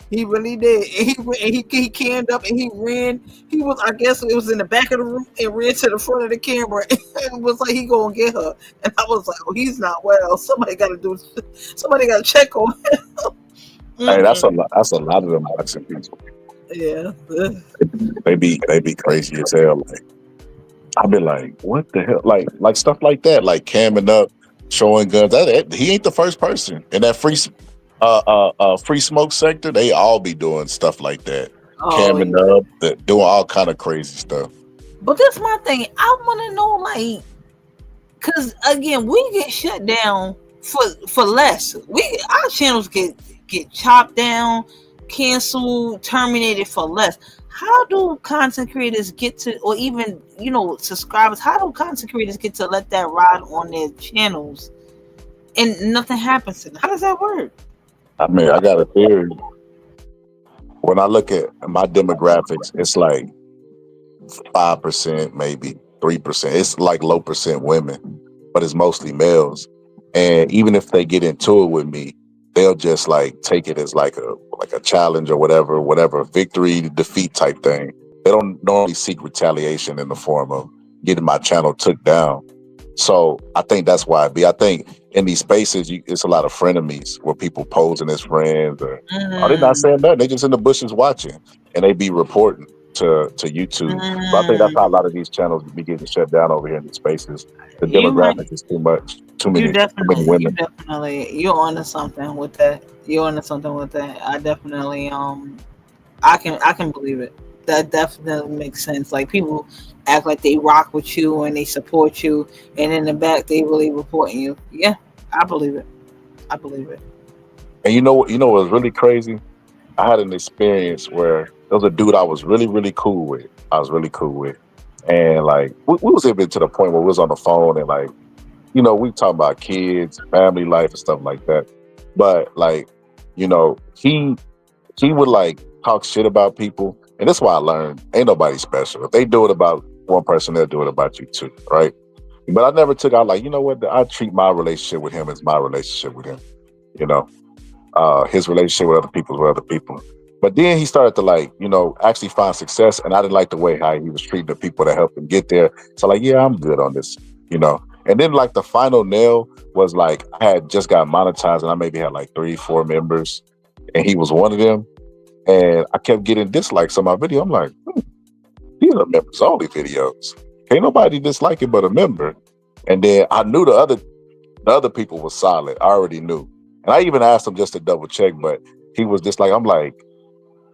He really did. And he canned up and he ran. I guess it was in the back of the room and ran to the front of the camera and was like, he gonna get her. And I was like, "Oh, he's not well. Somebody got to check on him." Hey, that's a lot of them boxing people. Yeah. They be crazy as hell. Like, I've been like, what the hell? Like stuff like that, like camming up, showing guns. He ain't the first person in that free smoke sector. They all be doing stuff like that, camming up, doing all kind of crazy stuff. But that's my thing. I want to know, like, because again, we get shut down for less. Our channels get chopped down, canceled, terminated for less. How do content creators get to, or even subscribers? How do content creators get to let that ride on their channels, and nothing happens to them? How does that work? I mean, I got a theory. When I look at my demographics, it's like 5%, maybe 3%. It's like low percent women, but it's mostly males. And even if they get into it with me, they'll just like take it as like a challenge or whatever victory, defeat type thing. They don't normally seek retaliation in the form of getting my channel took down. So I think that's why it be. I think in these spaces, it's a lot of frenemies where people posing as friends, or they're not saying nothing. They just in the bushes watching, and they be reporting to YouTube. So I think that's how a lot of these channels be getting shut down over here in these spaces. The demographic is too much, too many women. You're onto something with that. I definitely I can believe it. That definitely makes sense. Like, people act like they rock with you and they support you, and in the back they really reporting you. Yeah, I believe it. And you know what was really crazy? I had an experience where there was a dude I was really cool with. And like we was even to the point where we was on the phone and like, we talking about kids, family life and stuff like that. But like, he would like talk shit about people. And that's why I learned ain't nobody special. If they do it about one person, they'll do it about you too, right? But I never took out like, I treat my relationship with him as my relationship with him. His relationship with other people is with other people. But then he started to like, actually find success. And I didn't like the way how he was treating the people that helped him get there. So like, yeah, I'm good on this, And then like the final nail was like, I had just got monetized and I maybe had like 3-4 members and he was one of them. And I kept getting dislikes on my video. I'm like, these are members only videos. Ain't nobody dislike it but a member. And then I knew the other people was solid. I already knew. And I even asked him just to double check, but he was just like, I'm like,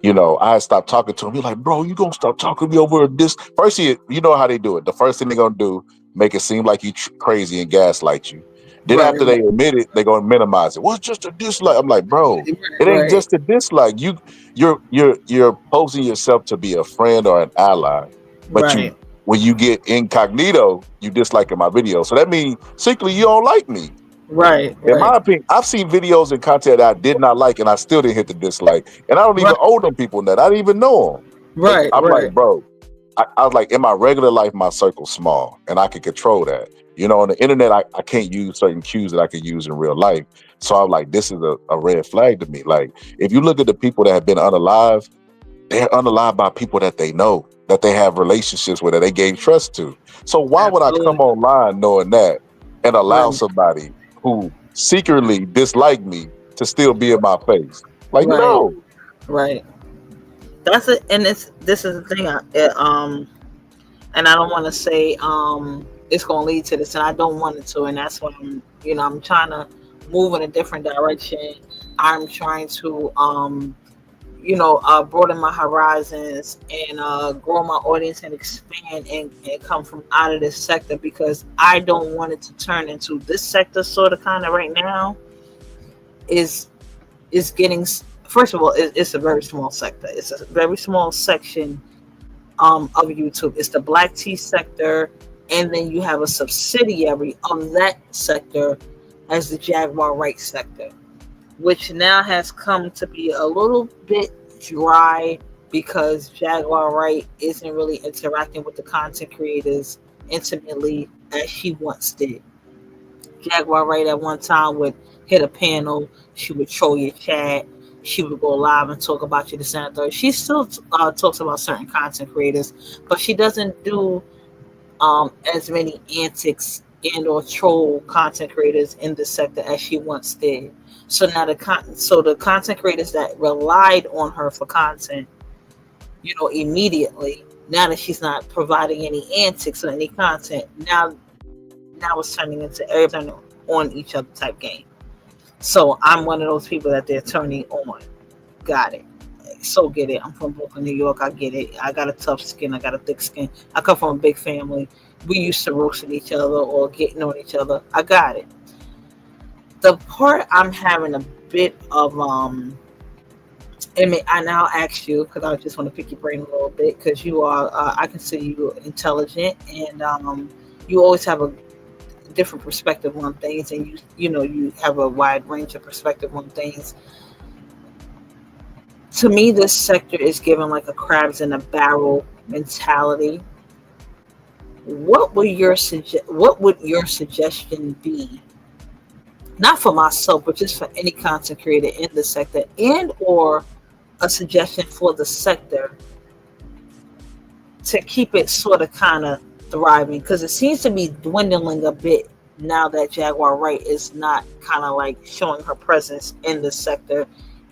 I had stopped talking to him. He's like, bro, you gonna stop talking to me over this? First, you know how they do it. The first thing they're gonna do, make it seem like you crazy and gaslight you. Then after they admit it, they're gonna minimize it. Well, it's just a dislike. I'm like, bro, it ain't just a dislike. You're posing yourself to be a friend or an ally, but when you get incognito, you disliking my video. So that means secretly you don't like me. In my opinion, I've seen videos and content that I did not like, and I still didn't hit the dislike. And I don't even owe them people that. I didn't even know them. I'm like, bro, I was like, in my regular life, my circle's small, and I can control that. On the internet, I can't use certain cues that I can use in real life. So I'm like, this is a red flag to me. Like, if you look at the people that have been unalive, they're unalive by people that they know, that they have relationships with, that they gave trust to. So why would I come online knowing that and allow somebody who secretly dislike me to still be in my face? Like, no. Right. That's it. And this is the thing. And I don't want to say it's going to lead to this, and I don't want it to. And that's why I'm trying to move in a different direction. I'm trying to, broaden my horizons and grow my audience and expand and come from out of this sector, because I don't want it to turn into this sector sort of kind of right now is getting, first of all, it's a very small sector. It's a very small section of YouTube. It's the black tea sector, and then you have a subsidiary of that sector as the Jaguar Right sector, which now has come to be a little bit dry because Jaguar Right isn't really interacting with the content creators intimately as she once did. Jaguar Right at one time would hit a panel, she would troll your chat, she would go live and talk about you, this and that. She still talks about certain content creators, but she doesn't do as many antics and or troll content creators in the sector as she once did. So now the content creators that relied on her for content, immediately, now that she's not providing any antics or any content, now it's turning into everything on each other type game. So I'm one of those people that they're turning on. Got it. So get it. I'm from Brooklyn, New York. I get it. I got a tough skin. I got a thick skin. I come from a big family. We used to roasting each other or getting on each other. I got it. The part I'm having a bit of I now ask you, because I just want to pick your brain a little bit, because you are I consider you intelligent, and you always have a different perspective on things, and you have a wide range of perspective on things. To me, this sector is given like a crabs in a barrel mentality. What would your suggestion be not for myself, but just for any content creator in the sector, and or a suggestion for the sector to keep it sort of kind of thriving, because it seems to be dwindling a bit now that Jaguar Wright is not kind of like showing her presence in the sector,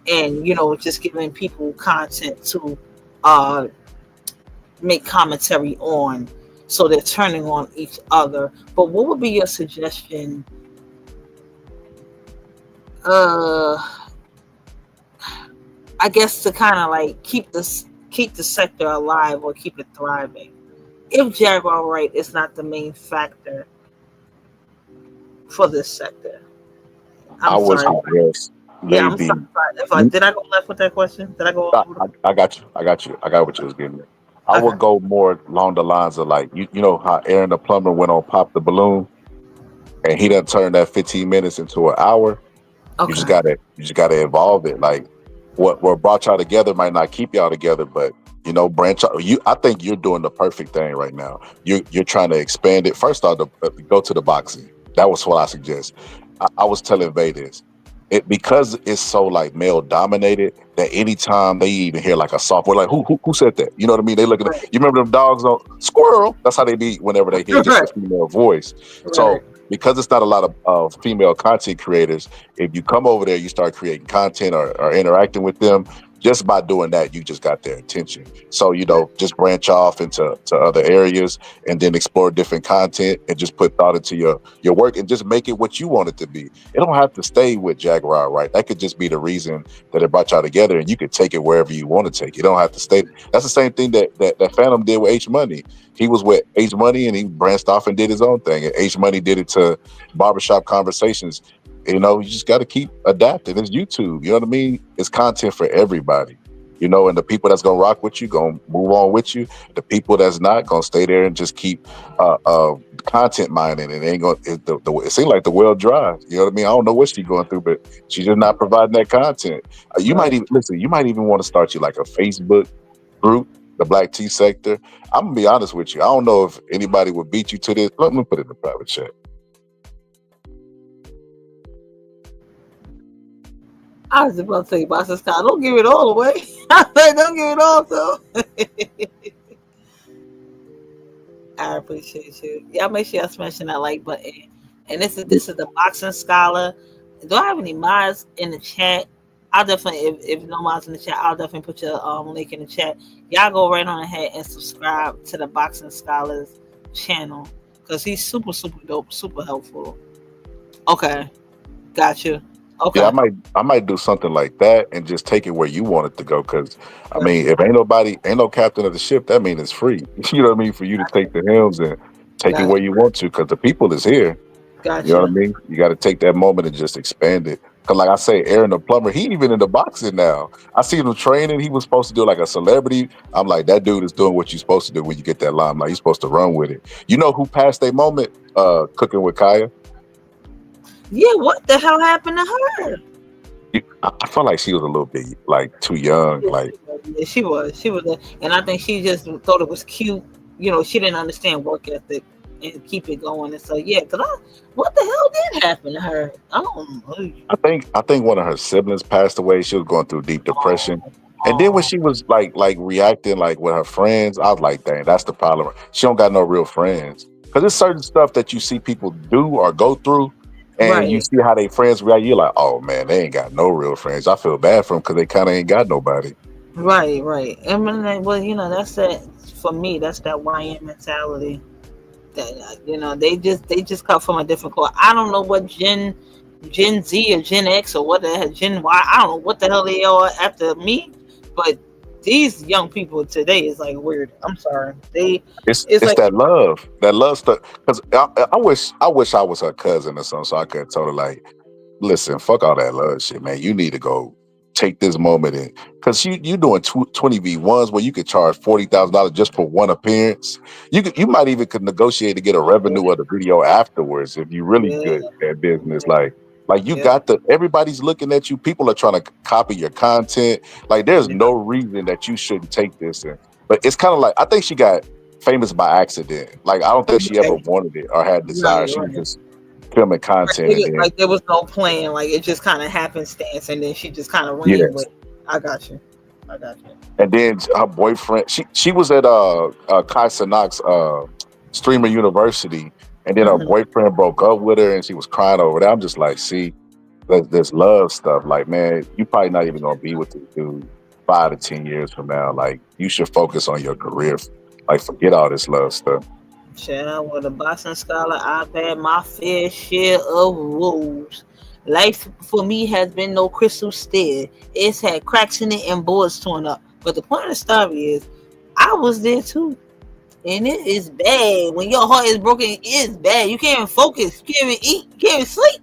and just giving people content to make commentary on, so they're turning on each other. But what would be your suggestion, I guess, to kind of like keep the sector alive or keep it thriving, if Jaguar Wright is not the main factor for this sector? I would sorry. suggest Yeah, I'm maybe. sorry. Did I go left with that question? Did I go? I got you. I got what you was getting at. I would go more along the lines of like you know how Aaron the plumber went on Pop the Balloon, and he done turned that 15 minutes into an hour. Okay. You just gotta evolve it. Like what brought y'all together might not keep y'all together, but branch out. I think you're doing the perfect thing right now. You're trying to expand it. First off, go to the boxing. That was what I suggest. I was telling Vay this. Because it's so like male dominated that anytime they even hear like a soft word, like who said that? You know what I mean? They look at it. You remember them dogs on Squirrel? That's how they be whenever they hear just a female voice. So because it's not a lot of female content creators, if you come over there, you start creating content or interacting with them, just by doing that, you just got their attention. So, just branch off into other areas and then explore different content and just put thought into your work and just make it what you want it to be. It don't have to stay with Jaguar, right? That could just be the reason that it brought y'all together, and you could take it wherever you want to take it. You don't have to stay. That's the same thing that Phantom did with H Money. He was with H Money and he branched off and did his own thing. And H Money did it to Barbershop Conversations. You just got to keep adapting. It's YouTube. You know what I mean? It's content for everybody. And the people that's gonna rock with you gonna move on with you. The people that's not gonna stay there and just keep content mining. It ain't gonna. It seems like the well dry. You know what I mean? I don't know what she's going through, but she's just not providing that content. You might even listen. You might even want to start like a Facebook group, the Black Tea sector. I'm gonna be honest with you. I don't know if anybody would beat you to this. Let me put it in the private chat. I was about to say, Boss Scott, don't give it all away. Don't give it all, though. I appreciate you. Y'all make sure y'all smashing that like button. And this is the Boxing Scholar. Do I have any mods in the chat? I'll definitely, if no mods in the chat, I'll definitely put your link in the chat. Y'all go right on ahead and subscribe to the Boxing Scholar's channel, because he's super, super dope, super helpful. Okay. Got you. Okay. Yeah, I might do something like that and just take it where you want it to go. Because I mean, if ain't no captain of the ship, that means it's free. You know what I mean? For you to take the helms and take it where you want to, because the people is here. Gotcha. You know what I mean? You got to take that moment and just expand it. Because like I say, Aaron the plumber, he even in the boxing now. I see him training. He was supposed to do like a celebrity. I'm like, that dude is doing what you're supposed to do when you get that limelight. You're supposed to run with it. You know who passed their moment? Cooking with Kaya. Yeah, what the hell happened to her? I felt like she was a little bit like too young. Yeah, she was, and I think she just thought it was cute. She didn't understand work ethic and keep it going. And so what the hell did happen to her? I don't know. I think one of her siblings passed away. She was going through deep depression. And then when she was like reacting like with her friends, I was like, dang, that's the problem. She don't got no real friends. Because there's certain stuff that you see people do or go through, and you see how they friends react. You're like, oh man, they ain't got no real friends. I feel bad for them because they kind of ain't got nobody. Right. I mean, that's that for me. That's that YN mentality. That they just come from a different core. I don't know what Gen Z or Gen X or what the hell, Gen Y. I don't know what the hell they are after me, but these young people today is like weird. I'm sorry. It's like, that love stuff. Because I wish I was her cousin or something, so I could have told her like, listen, fuck all that love shit, man. You need to go take this moment in, because you doing 20 V1s where you could charge $40,000 just for one appearance. You might even could negotiate to get a revenue of the video afterwards if you really good at business. Like you got everybody's looking at you. People are trying to copy your content. Like there's no reason that you shouldn't take this in. But it's kind of like, I think she got famous by accident. Like I don't think she ever wanted it or had desire. She was just filming content, and then like there was no plan, like it just kind of happenstance, and then she just kind of ran yes, with it. I got you. and then her boyfriend. She was at Kai Cenat's streamer university, and then her boyfriend broke up with her, and she was crying over that. I'm just like, see, there's love stuff. Like, man, you probably not even gonna be with this dude 5 to 10 years from now. Like, you should focus on your career. Like, forget all this love stuff. Shout out with a Boston scholar. I've had my fair share of woes. Life for me has been no crystal stair. It's had cracks in it and boards torn up. But the point of the story is, I was there too. And it is bad. When your heart is broken, it's bad. You can't even focus. You can't even eat. You can't even sleep.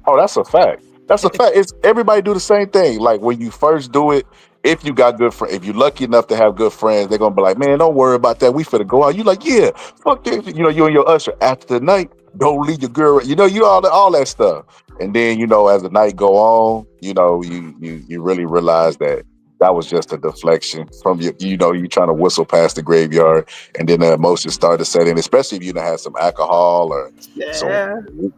Oh, that's a fact. That's a fact. It's everybody do the same thing. Like when you first do it, if you got good friends, if you're lucky enough to have good friends, they're gonna be like, man, don't worry about that. We finna go out. You like, yeah, fuck that. You know, you and your usher after the night, don't leave your girl. You know, you all that stuff. And then, you know, as the night go on, you know, you really realize that was just a deflection from you know, you trying to whistle past the graveyard, and then the emotions start to set in, especially if you done had some alcohol or some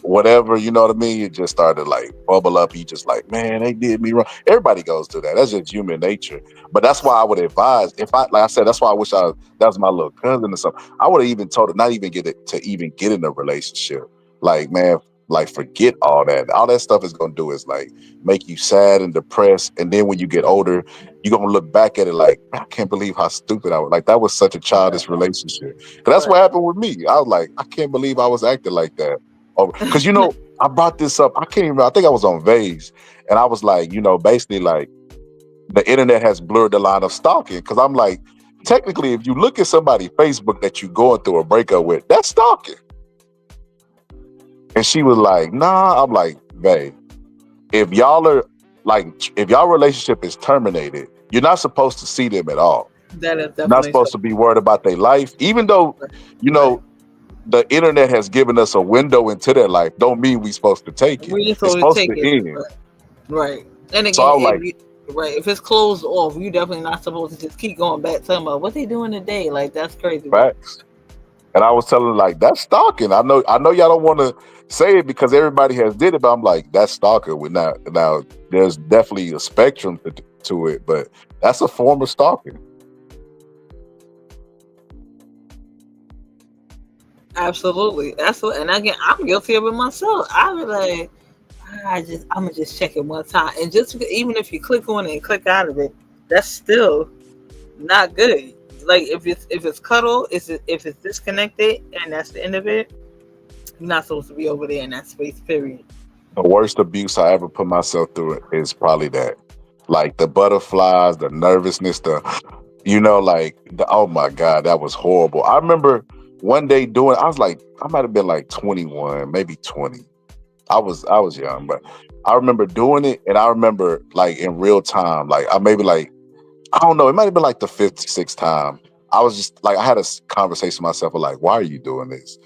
whatever, you know what I mean? You just started like bubble up. You just like, man, they did me wrong. Everybody goes through that. That's just human nature. But that's why I would advise, like I said, that's why I wish that was my little cousin or something. I would have even told her not even get in a relationship. Like, man, like forget all that. All that stuff is gonna do is like make you sad and depressed. And then when you get older, you're gonna look back at it like, I can't believe how stupid I was. Like that was such a childish relationship. But that's what happened with me. I was like, I can't believe I was acting like that. Because you know, I brought this up. I think I was on Vase, and I was like, you know, basically like the internet has blurred the line of stalking. Because I'm like, technically, if you look at somebody's Facebook that you're going through a breakup with, that's stalking. And she was like, nah. I'm like, babe, if y'all relationship is terminated, you're not supposed to see them at all. That is You're not supposed to be worried about their life. Even though, you know, the internet has given us a window into their life, don't mean we're supposed to take it. It's supposed to end. Right. And again, so if it's closed off, you definitely not supposed to just keep going back talking about what they doing today. Like, that's crazy. Facts. And I was telling her, like, that's stalking. I know y'all don't want to say it because everybody has did it, but I'm like, that's stalking. Now there's definitely a spectrum to it, but that's a form of stalking. Absolutely. And again, I'm guilty of it myself. I be like, I'm gonna just check it one time, and just even if you click on it and click out of it, that's still not good. Like if it's cuddle, if it's disconnected, and that's the end of it, you're not supposed to be over there in that space. Period. The worst abuse I ever put myself through is probably that, like the butterflies, the nervousness, oh my God, that was horrible. I remember one day I might have been like 21, maybe 20. I was young, but I remember doing it, and I remember like in real time, like I don't know, it might have been like the 5th, 6th time. I was just like, I had a conversation with myself, like, why are you doing this?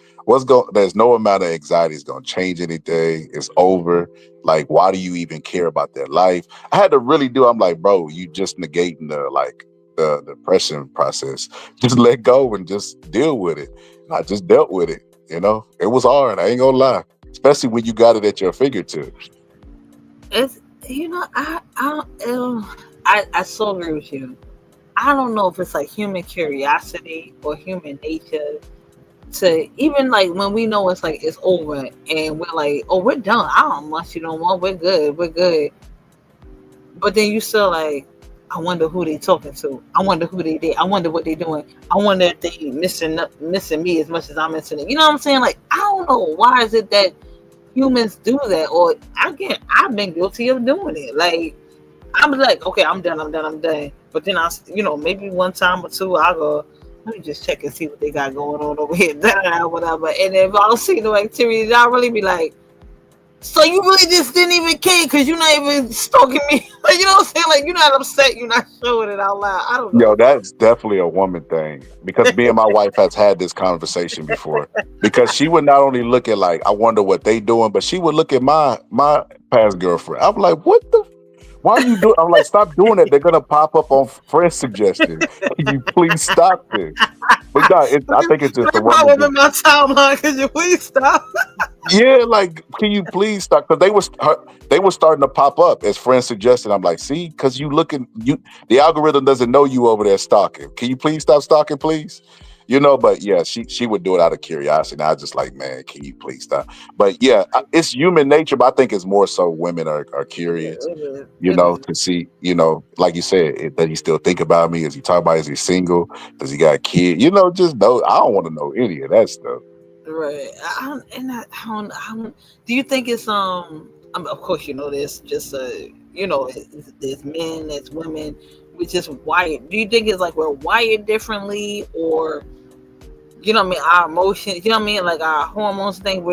There's no amount of anxiety is going to change anything. It's over. Like, why do you even care about their life? I had to really I'm like, bro, you just negating the depression process. Just let go and just deal with it. And I just dealt with it. You know, it was hard. I ain't gonna lie, especially when you got it at your fingertips. It's, you know, I so agree with you. I don't know if it's like human curiosity or human nature to even like when we know it's like it's over and we're like, oh, we're done. I don't want you no more. We're good. But then you still like, I wonder who they talking to. I wonder who they did. I wonder what they doing. I wonder if they missing me as much as I'm missing them. You know what I'm saying? Like, I don't know. Why is it that humans do that? Or again, I've been guilty of doing it. Like, I'm like, okay, I'm done. But then maybe one time or two, I'll go, let me just check and see what they got going on over here, whatever. And if I don't see no activities, I'll really be like, so you really just didn't even care because you're not even stalking me. Like, you know what I'm saying? Like, you're not upset. You're not showing it out loud. I don't know. Yo, that's definitely a woman thing, because me and my wife has had this conversation before, because she would not only look at like, I wonder what they doing, but she would look at my past girlfriend. I'm like, what the? Why are you doing? I'm like, stop doing that. They're gonna pop up on friend suggestions. Can you please stop this? But no, I think it's just the problem in my timeline. Could you please stop? Yeah, like, can you please stop? Because they were starting to pop up as friends suggested. I'm like, see, because the algorithm doesn't know you over there stalking. Can you please stop stalking, please? But yeah, she would do it out of curiosity. And I was just like, man, can you please stop? But yeah, it's human nature. But I think it's more so women are Yeah, curious. it is. It is. To see, like you said, does he still think about me? Is he talking about? Is he single? Does he got a kid? Just know. I don't want to know any of that stuff. Right. I don't. Do you think it's of course there's just there's men, there's women. We just wired. Do you think it's like we're wired differently, or our emotions? Like our hormones thing. Of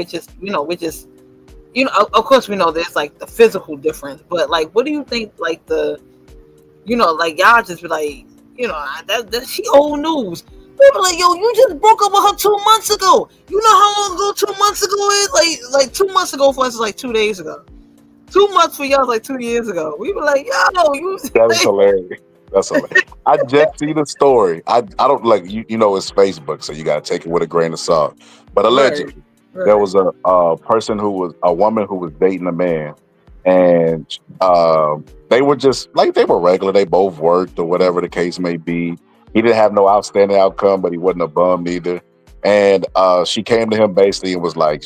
course we know there's like the physical difference, but like, what do you think? Like like y'all just be like, that she old news. People like, yo, you just broke up with her 2 months ago. You know how long ago 2 months ago is? Like 2 months ago for us is like 2 days ago. 2 months for y'all is like 2 years ago. We were like, yo, you. That is hilarious. That's hilarious. I just see the story. I don't like it's Facebook, so you gotta take it with a grain of salt. But allegedly, there was a woman who was dating a man, and they were just like, they were regular. They both worked or whatever the case may be. He didn't have no outstanding outcome, but he wasn't a bum either. And she came to him basically and was like,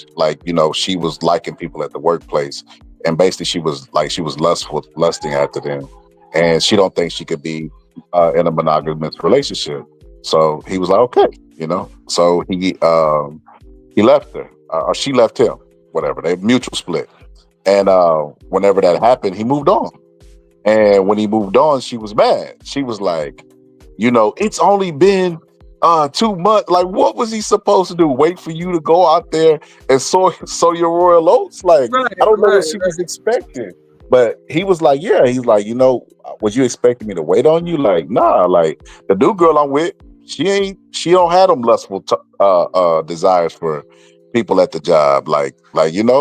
she was liking people at the workplace, and basically she was lusting after them, and she don't think she could be in a monogamous relationship. So he was like, okay, So he left her, or she left him, whatever. They mutual split, and whenever that happened, he moved on. And when he moved on, she was mad. She was like, it's only been 2 months. Like, what was he supposed to do? Wait for you to go out there and sow your royal oats? Like, I don't know what she was expecting. But he was like, yeah. He's like, was you expecting me to wait on you? Like, nah. Like, the new girl I'm with, she don't have them lustful desires for people at the job. Like,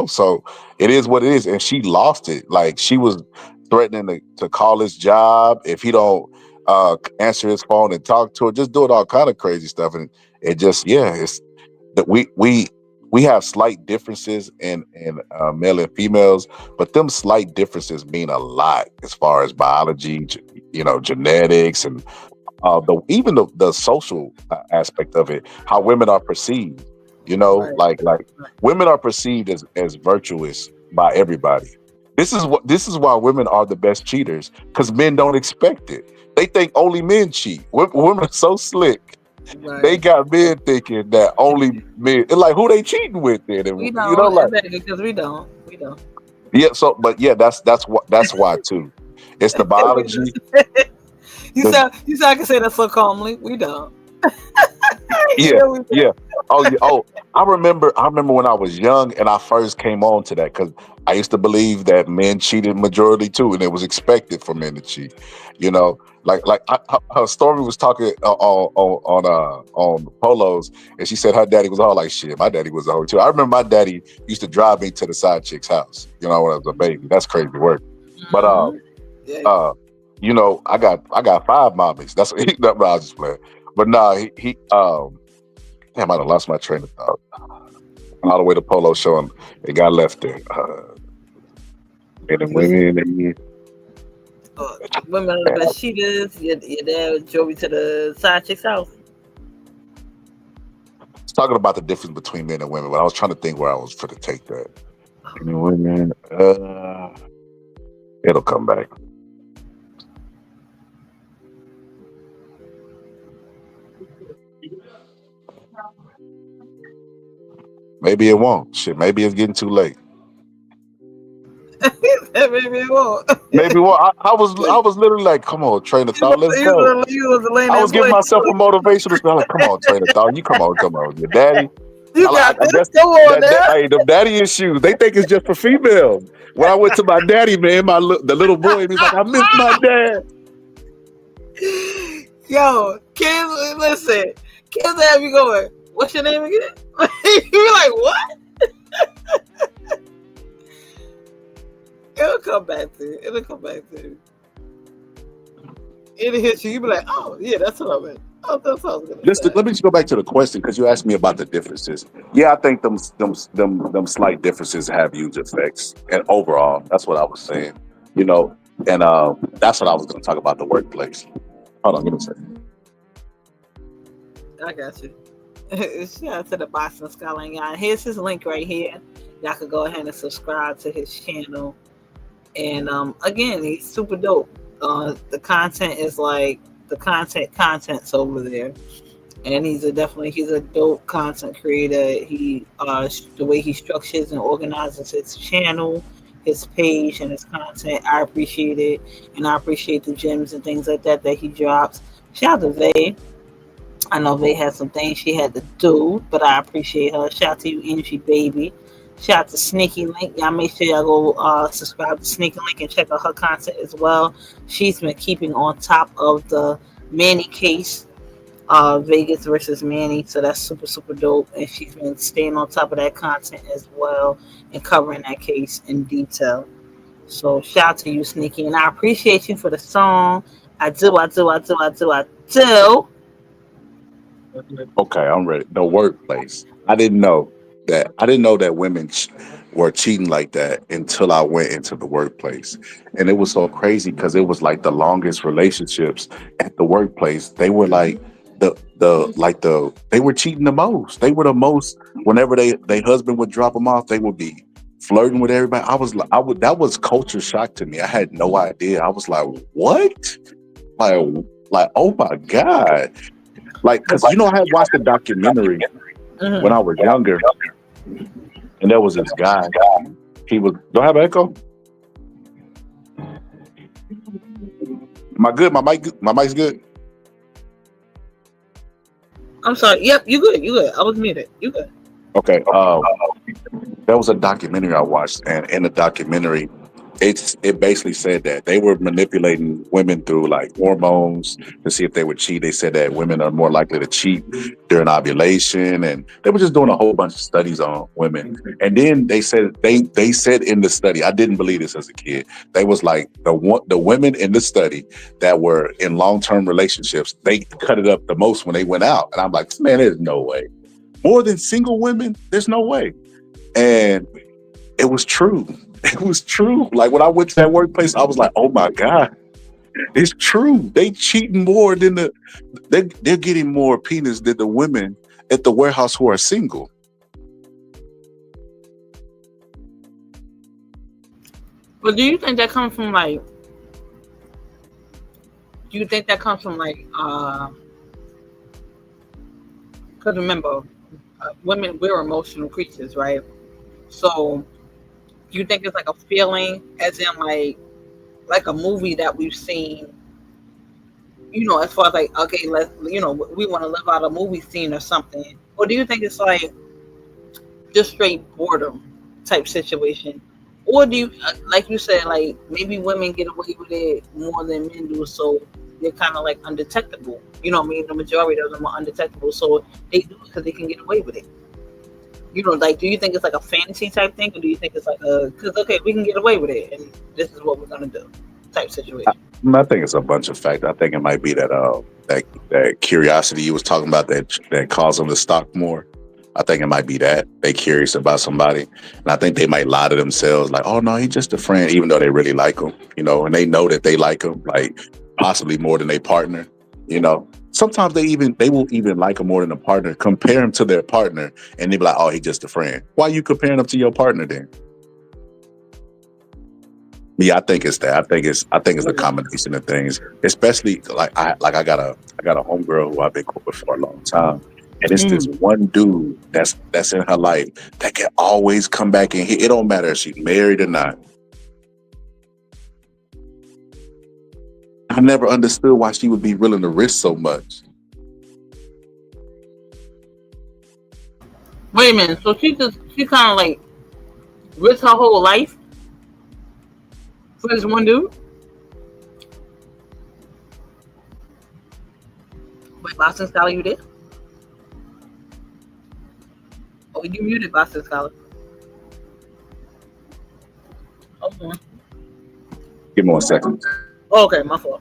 so it is what it is. And she lost it. Like, she was threatening to call his job if he don't answer his phone and talk to her, just doing all kind of crazy stuff. And it just, it's that we have slight differences in male and females, but them slight differences mean a lot as far as biology, genetics, and even the social aspect of it, how women are perceived. Like women are perceived as virtuous by everybody. This is why women are the best cheaters, because men don't expect it. They think only men cheat. Women are so slick. Right. They got men thinking that only men. It's like, who they cheating with then? We don't, because we don't. Yeah. So, but yeah, that's why too. It's the biology. You sound I can say that so calmly. We don't. Yeah. Oh, I remember when I was young and I first came on to that, because I used to believe that men cheated majority too, and it was expected for men to cheat. Her story was talking on Polos, and she said her daddy was all like, shit, my daddy was a hoe too. I remember my daddy used to drive me to the side chick's house, when I was a baby. That's crazy work. But I got 5 mommies. That's what I was just playing. But nah, he damn, I done lost my train of thought. All the way to Polo show, and it got left there. Men and women. Women are the best cheaters. Your dad drove you to the side chick's house. I was talking about the difference between men and women, but I was trying to think where I was for to take that. Men and women. It'll come back. Maybe it won't. Shit, maybe it's getting too late. Maybe it won't. Maybe it won't. I was literally like, come on, train of thought, let's go. I was giving myself a motivational spell. Like, come on, train of thought. You come on. Your daddy. You got this. Go on there. Hey, the daddy issues. They think it's just for females. When I went to my daddy, man, the little boy, he's like, I miss my dad. Yo, kids, listen. Kids have you going, what's your name again? You're like, what? It'll come back to you. It'll hit you. You be like, oh, yeah, that's what I meant. That's what I was gonna Just say. let me just go back to the question because you asked me about the differences. Yeah, I think them slight differences have huge effects, and overall, that's what I was saying. You know, and that's what I was going to talk about the workplace. Hold on, give me a second. I got you. Shout out to the Boston Skyline guy. Here's his link right here. Y'all could go ahead and subscribe to his channel. And again, he's super dope. The content is like the content's over there. And he's a dope content creator. He the way he structures and organizes his channel, his page, and his content, I appreciate it, and I appreciate the gems and things like that he drops. Shout out to Vay. I know Vay had some things she had to do, but I appreciate her. Shout out to you, Energy Baby. Shout out to Sneaky Link. Y'all make sure y'all go subscribe to Sneaky Link and check out her content as well. She's been keeping on top of the Manny case. Vegas versus Manny, so that's super, super dope. And she's been staying on top of that content as well and covering that case in detail. So shout out to you, Sneaky, and I appreciate you for the song. I do. Okay, I'm ready. The workplace. I didn't know that women were cheating like that until I went into the workplace, and it was so crazy because it was like the longest relationships at the workplace. They were like they were cheating the most. They were the most. Whenever their husband would drop them off, they would be flirting with everybody. That was culture shock to me. I had no idea. I was like, what? Like oh my God. Like, because I had watched a documentary when I was younger, and there was this guy. He was. Do I have an echo? Am I good? My mic's good. I'm sorry. Yep, you good. I was muted. You good. Okay. There was a documentary I watched, and in the documentary, it basically said that they were manipulating women through like hormones to see if they would cheat. They said that women are more likely to cheat during ovulation, and they were just doing a whole bunch of studies on women. And then they said they said in the study, I didn't believe this as a kid. They was like the women in the study that were in long-term relationships, they cut it up the most when they went out. And I'm like, man, there's no way. More than single women, there's no way. And it was true. It was true. Like when I went to that workplace, I was like, oh my God, it's true. They cheating more than they're getting more penis than the women at the warehouse who are single. But do you think that comes from like because remember, women, we're emotional creatures, right? So do you think it's like a feeling, as in like a movie that we've seen, as far as like, okay, we want to live out a movie scene or something? Or do you think it's like just straight boredom type situation? Or do you, like you said, like maybe women get away with it more than men do, so they're kind of like undetectable? You know what I mean? The majority of them are undetectable, so they do it because they can get away with it. Like, do you think it's like a fantasy type thing, or do you think it's like because okay, we can get away with it, and this is what we're gonna do type situation? I think it's a bunch of factors. I think it might be that curiosity you was talking about that caused them to stalk more. I think it might be that they curious about somebody, and I think they might lie to themselves like, "Oh no, he's just a friend," even though they really like him, and they know that they like him, like possibly more than their partner. Sometimes they will even like him more than a partner. Compare him to their partner, and they be like, "Oh, he's just a friend." Why are you comparing him to your partner then? Yeah, I think it's that. I think it's a combination of things. Especially like I got a homegirl who I've been cool with for a long time, and it's this one dude that's in her life that can always come back and hit. It don't matter if she's married or not. I never understood why she would be willing to risk so much. Wait a minute. So she kind of like risked her whole life for this one dude? Wait, Boston Scholar, you there? Oh, you muted, Boston Scholar. Okay. Give me 1 second. Okay, my fault.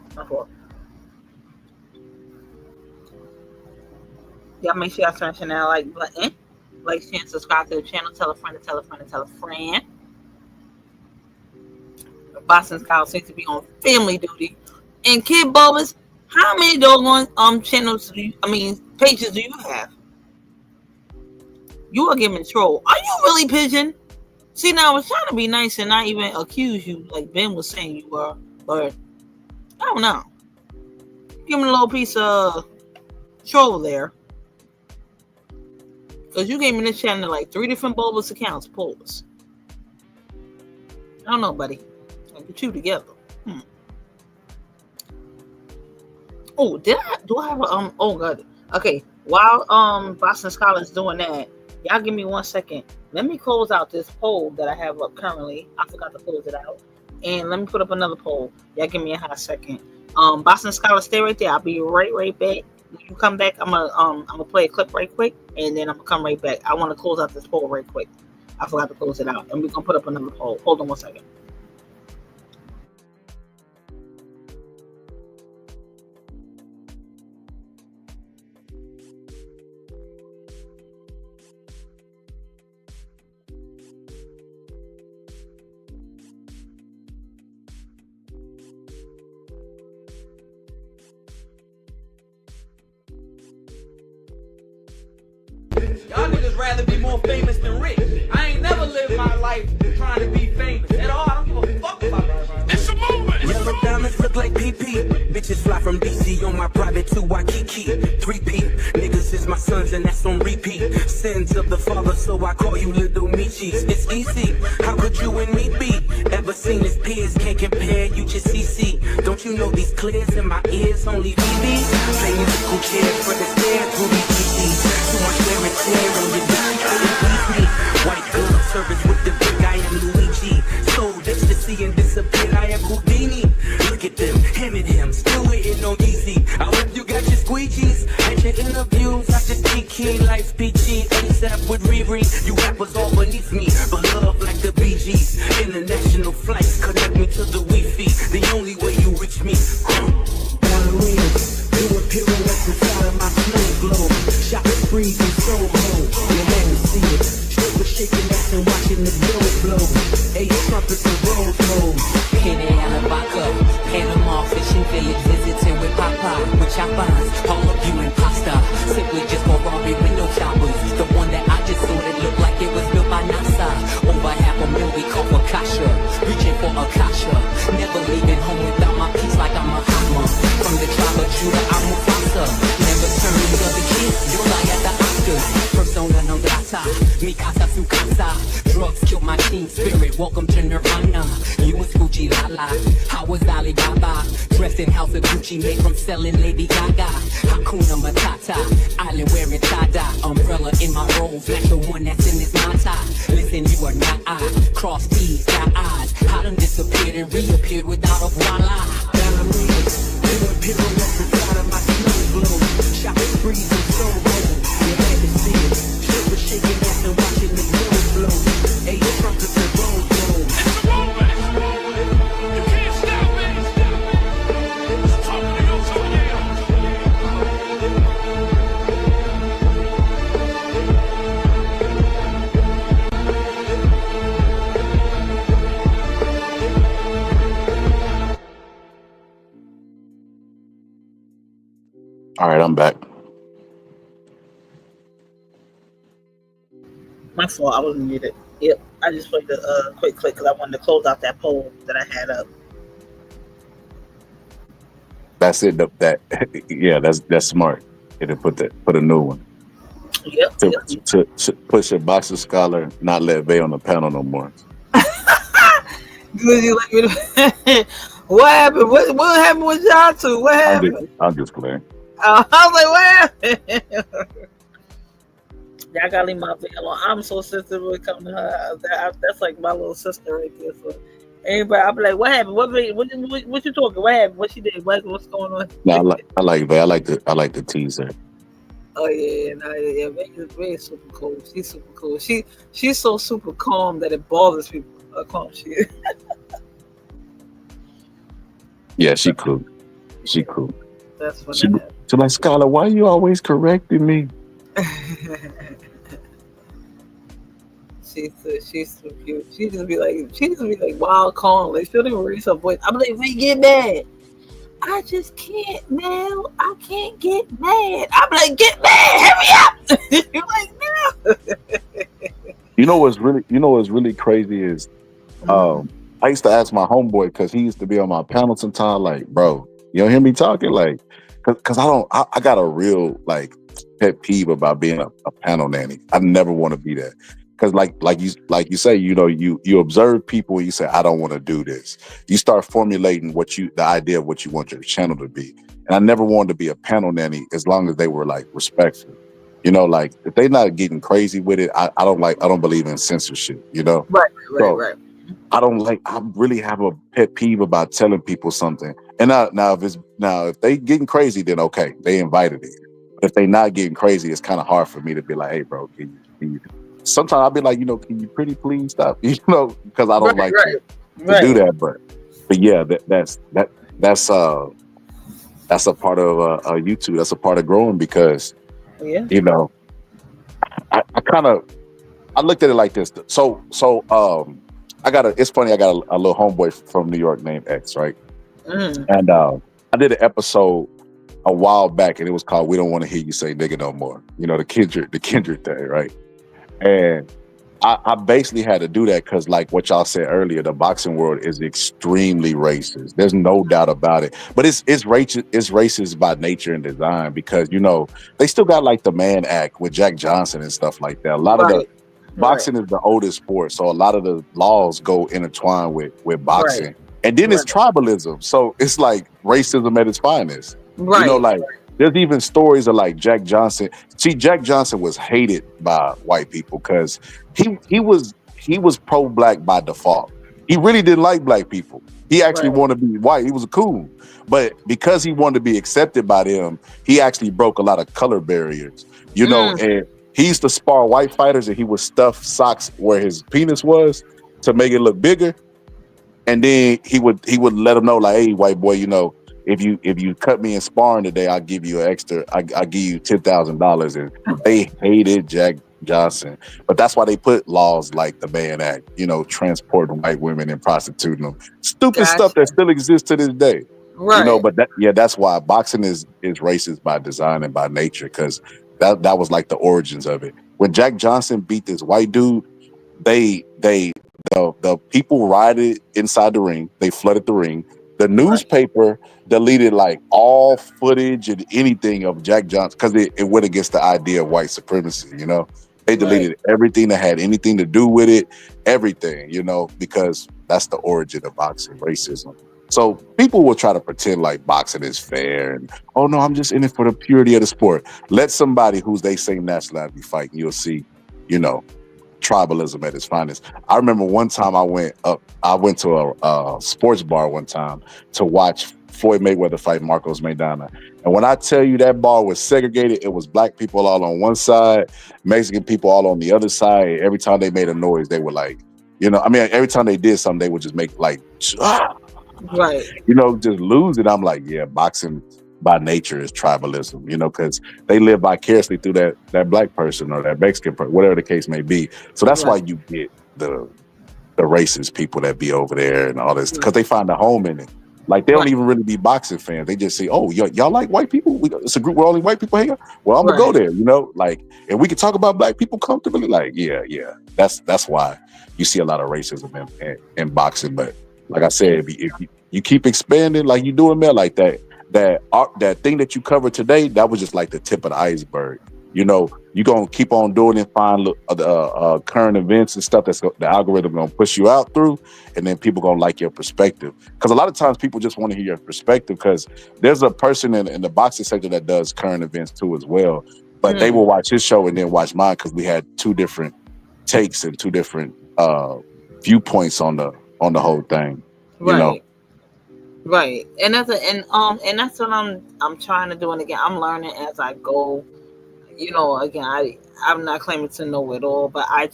Y'all make sure y'all turn that like button. Like, share, and subscribe to the channel. Tell a friend to tell a friend to tell a friend. Boston Scholars seems to be on family duty. And Kid Bulbous, how many doggone channels pages do you have? You are giving troll. Are you really pigeon? See, now I was trying to be nice and not even accuse you like Ben was saying you were, but I don't know. Give me a little piece of troll there. Because you gave me this channel like 3 different Bulbous accounts. Pause. I don't know, buddy. I'll get you together. Oh, do I have a oh god. Okay. While Boston Scholars doing that, y'all give me 1 second. Let me close out this poll that I have up currently. I forgot to close it out. And let me put up another poll. Y'all give me a hot second. Boston Scholars, stay right there. I'll be right back. When you come back, I'm gonna play a clip right quick, and then I'm gonna come right back. I want to close out this poll right quick. I forgot to close it out, and we're gonna put up another poll. Hold on 1 second. Y'all niggas rather be more famous than rich. I ain't never lived my life trying to be famous at all. I don't give a fuck about that. It's a movement. Yellow diamonds look like PP. Bitches fly from DC on my private to Waikiki. 3P. Niggas is my sons and that's on repeat. Sins of the father, so I call you little Michis. It's easy. How could you and me be? Ever seen his peers? Can't compare. You just CC. Don't you know these clears in my ears? Only VVs. Playing musical chairs for the stairs. Who be GGs? Too much wear and tear on your back. It me. White girl service with the big. I am Luigi. So ecstasy and disappear. I am Houdini. Look at them, him and him, still waiting on easy. I hope you got your squeegees and your interviews. I just key life's peachy. ASAP with Riri. You rappers all beneath me, but love like the Bee Gees. International flights connect me to the Wi-Fi. The only way you reach me. Ballerinas doing pirouettes inside of my snow globe. Shot sprees and Soho. You had to see it. Strippers shaking ass and watching the blow blow. 8 trumpets and rose rolls. Kenny Alabaka, Panama fishing village visiting with Papa, with choppers, all of you imposter. Simply just Ferrari window choppers. The one that I just saw that looked like it was built by NASA. Over $500,000 we call for Kasha, reaching for Akasha. Never leaving home without my peace like I'm a Hama. From the tribe of Judah, I'm Mufasa. Never turn the other kids, you're like at the Oscars. Persona non grata, mi casa su casa. Drugs kill my team spirit, welcome to Nirvana. You was Fuji Lala, I was Alibaba. Dressed in house of Gucci, made from selling Lady Gaga. Hakuna Matata, island wearing tie-dye. Umbrella in my robes, like the one that's in this mata. Listen, you are not I, cross T's, got eyes. I done disappeared and reappeared without a voila. Ballerinas, doing pirouettes inside of my snow globe. Shopping breeze and so low, you had to see it. Strippers shaking ass and watching the blow blow. 8 trumpets and rose rolls. It's a movement. You can't stop me. Talk to you, so All right, I'm back. My fault. I wasn't muted. Yep. I just played the quick click because I wanted to close out that poll that I had up. That's it. That yeah, that's smart. It put a new one. Yep. To push a Boston Scholar, not let Vay on the panel no more. What happened? What happened with y'all two? What happened? I'm just playing. I was like, what happened? Y'all gotta leave my Vay alone. I'm so sensitive when it comes to her. That's like my little sister right there. So anybody, I'll be like, what happened? What you talking? What happened? What she did? What's going on? No, I like Vay. I like the teaser. Oh yeah, Vay is super cool. She's super cool. She's so super calm that it bothers people how calm she is. Yeah, she cool. She cool. That's what she like, Scholar, why are you always correcting me? She's so cute. She just be like wild calling. Like she'll even raise her voice. I'm like, we get mad. I just can't, man. I can't get mad. I'm like, get mad, hurry up. You're like, no. You know what's really crazy is I used to ask my homeboy because he used to be on my panel sometime, like, bro, you don't hear me talking? Like, cause I got a real like pet peeve about being a panel nanny. I never want to be that. Cause like you say, you know, you observe people and you say, I don't want to do this. You start formulating the idea of what you want your channel to be. And I never wanted to be a panel nanny as long as they were like respectful. You know, like if they're not getting crazy with it, I don't believe in censorship, you know? Right. I really have a pet peeve about telling people something. And now if they getting crazy, then okay, they invited it. But if they not getting crazy, it's kind of hard for me to be like, hey bro, can you sometimes I'll be like, you know, can you pretty please stop? You know, because I don't like to do that. But yeah, that's a part of YouTube. That's a part of growing because you know, I looked at it like this. So it's funny. I got a little homeboy from New York named X, right? And I did an episode a while back, and it was called "We Don't Want to Hear You Say Nigga No More." You know, the Kendrick thing, right? And I basically had to do that because, like what y'all said earlier, the boxing world is extremely racist. There's no doubt about it. But it's racist by nature and design because, you know, they still got like the Mann Act with Jack Johnson and stuff like that. A lot of the boxing is the oldest sport, so a lot of the laws go intertwined with boxing. And then it's tribalism, so it's like racism at its finest. You know, like there's even stories of like Jack Johnson. See, Jack Johnson was hated by white people because he was pro-black by default. He really didn't like black people. He actually wanted to be white. He was a coon. But because he wanted to be accepted by them, he actually broke a lot of color barriers. You know, and he used to spar white fighters and he would stuff socks where his penis was to make it look bigger. And then he would let them know, like, hey, white boy, you know, if you cut me in sparring today, I'll give you I'll give you $10,000. And they hated Jack Johnson. But that's why they put laws like the Mann Act, you know, transporting white women and prostituting them. Stupid stuff that still exists to this day. You know, but that's why boxing is racist by design and by nature, because that was like the origins of it. When Jack Johnson beat this white dude, the people rioted inside the ring. They flooded the ring. The newspaper deleted like all footage and anything of Jack Johnson because it went against the idea of white supremacy, you know? They deleted everything that had anything to do with it, everything, you know, because that's the origin of boxing, racism. So people will try to pretend like boxing is fair and, oh no, I'm just in it for the purity of the sport. Let somebody who's they same nationality be fighting. You'll see, you know, tribalism at its finest. I remember one time I went to a sports bar one time to watch Floyd Mayweather fight Marcos Maidana. And when I tell you that bar was segregated, it was black people all on one side, Mexican people all on the other side. Every time they made a noise, they were like, you know, I mean, every time they did something, they would just make like, you know, just lose it. I'm like, yeah, boxing by nature is tribalism, you know, because they live vicariously through that black person or that Mexican person, whatever the case may be. So that's why you get the racist people that be over there and all this, because they find a home in it. Like they don't even really be boxing fans. They just say, "Oh, y'all like white people? It's a group where only white people hang out. Well, I'm gonna go there." You know, like, and we can talk about black people comfortably. Like, yeah. That's why you see a lot of racism in boxing. But like I said, if you keep expanding like you doing, man, like that thing that you covered today, that was just like the tip of the iceberg. You know, you're gonna keep on doing it, find current events and stuff that's the algorithm gonna push you out through, and then people gonna like your perspective. Because a lot of times people just want to hear your perspective, because there's a person in the boxing sector that does current events too as well. But they will watch his show and then watch mine, because we had two different takes and two different viewpoints on the whole thing. You know? Right. And that's what I'm trying to do. And again, I'm learning as I go. You know, again, I'm not claiming to know it all, but I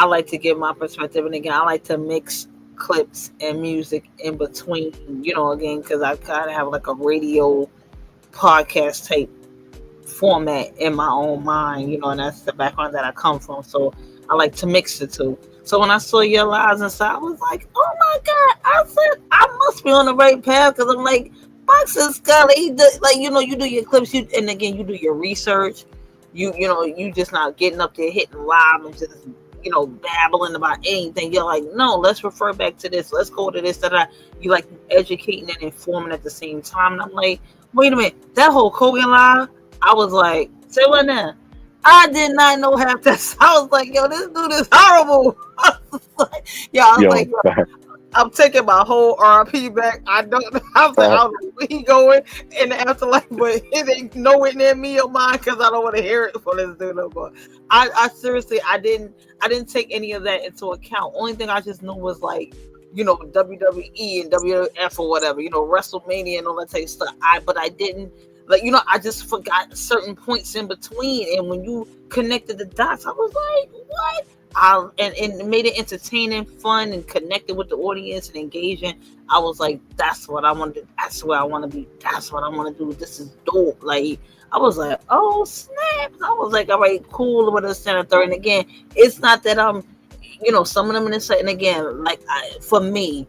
like to give my perspective. And again, I like to mix clips and music in between, you know, again, because I kind of have like a radio podcast type format in my own mind, and that's the background that I come from. So I like to mix the two. So when I saw Your Lies Inside, I was like, oh my God, I said, I must be on the right path, because I'm like, Boxer Scully, he does, you do your clips, and again, you do your research. You just not getting up there hitting live and just, babbling about anything. You're like, no, let's refer back to this. Let's go to this, that. You like educating and informing at the same time. And I'm like, wait a minute, that whole Kogan live, I was like, say what now? I did not know half that. I was like, yo, this dude is horrible. I was like, I'm taking my whole RP back. I don't know where he going in the afterlife, but it ain't nowhere near me or mine, because I don't want to hear it from this dude no more. I seriously, I didn't take any of that into account. Only thing I just knew was like, WWE and WWF or whatever, WrestleMania and all that type of stuff. But I didn't. I just forgot certain points in between, and when you connected the dots, I was like, "What?" And made it entertaining, fun, and connected with the audience and engaging. I was like, "That's what I want to do. That's where I want to be. That's what I want to do. This is dope." Like, I was like, "Oh snaps!" I was like, "All right, cool." With a center third, and again, it's not that I'm, some of them in this set, and again, for me,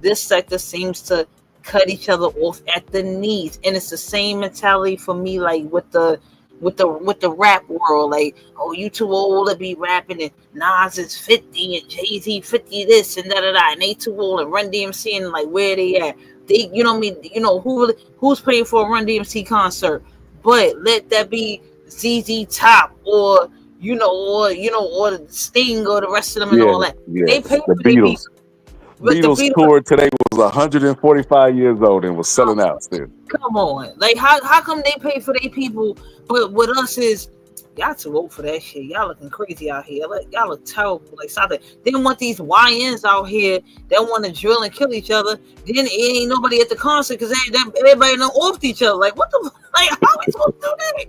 this sector seems to cut each other off at the knees, and it's the same mentality for me, like with the rap world, like, oh, you too old to be rapping, and Nas is 50 and Jay-Z 50 this and da da da, and they too old, and Run DMC, and like, where they at? They, who's paying for a Run DMC concert? But let that be ZZ Top or the Sting or the rest of them and all that. They pay for the Beatles. Beatles tour today was 145 years old and was selling out still. Come on, like how come they pay for their people, but with us is y'all too old for that shit. Y'all looking crazy out here. Like, y'all look terrible. Like, something. They don't want these YNs out here that want to drill and kill each other. Then ain't nobody at the concert because everybody done offed each other. Like, what the? Like, how we supposed to do that?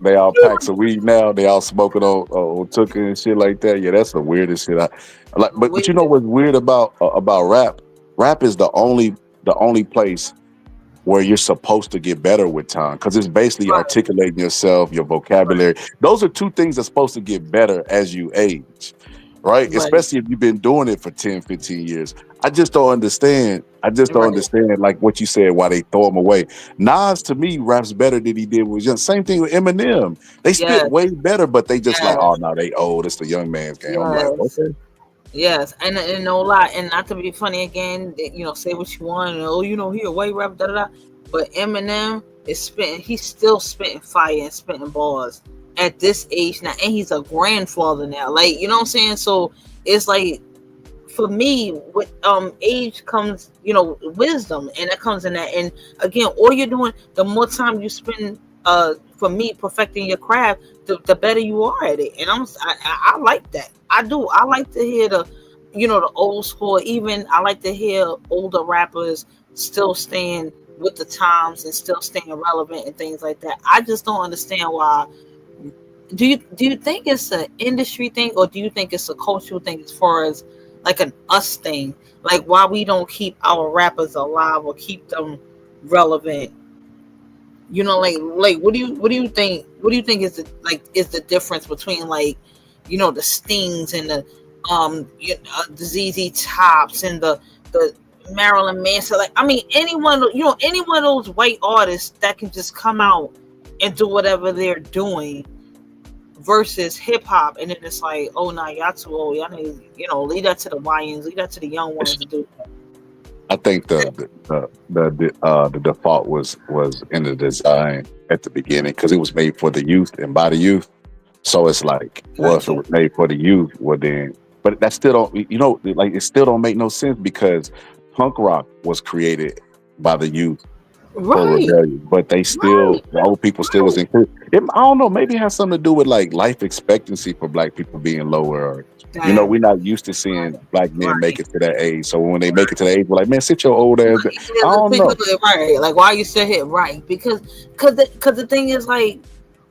They all packs of weed now. They all smoking on tucker and shit like that. Yeah, that's the weirdest shit. But you know what's weird about rap? Rap is the only place where you're supposed to get better with time, because it's basically articulating yourself, your vocabulary. Those are two things that's supposed to get better as you age, right? Especially if you've been doing it for 10, 15 years. I just don't understand. Understand, like what you said, why they throw him away. Nas, to me, raps better than he did with young. Same thing with Eminem. They spit way better, but they just like, oh, no, they old. It's the young man's game. I'm like, okay. Yes, and no lie, and not to be funny again, say what you want, and he a white rapper, da da da. But Eminem is spitting, he's still spitting fire and spitting bars at this age now, and he's a grandfather now. Like, you know what I'm saying? So it's like, for me, with age comes, wisdom, and that comes in that. And again, all you're doing, the more time you spend, for me, perfecting your craft, the better you are at it. And I like that. I do. I like to hear the old school. Even I like to hear older rappers still staying with the times and still staying relevant and things like that. I just don't understand why. Do you think it's an industry thing, or do you think it's a cultural thing as far as like an us thing? Like, why we don't keep our rappers alive or keep them relevant? Like what do you think? What do you think is the difference between like, the Stings and the the ZZ Tops and the Marilyn Manson? Like, I mean, any one of those white artists that can just come out and do whatever they're doing, versus hip hop, and then it's like, oh, nah, y'all too old. Y'all need, leave that to the YNs, leave that to the young ones to do. I think the default was in the design at the beginning, because it was made for the youth and by the youth. So it's like, well, if it was made for the youth, well then, but that still don't, it still don't make no sense, because punk rock was created by the youth for rebellion, but they still, the old people still was included. I don't know, maybe it has something to do with like life expectancy for black people being lower, or we're not used to seeing black men make it to that age. So when they make it to that age, we're like, man, sit your old ass. I don't know. Right. Like, why you sit here? Right. Because the thing is, like,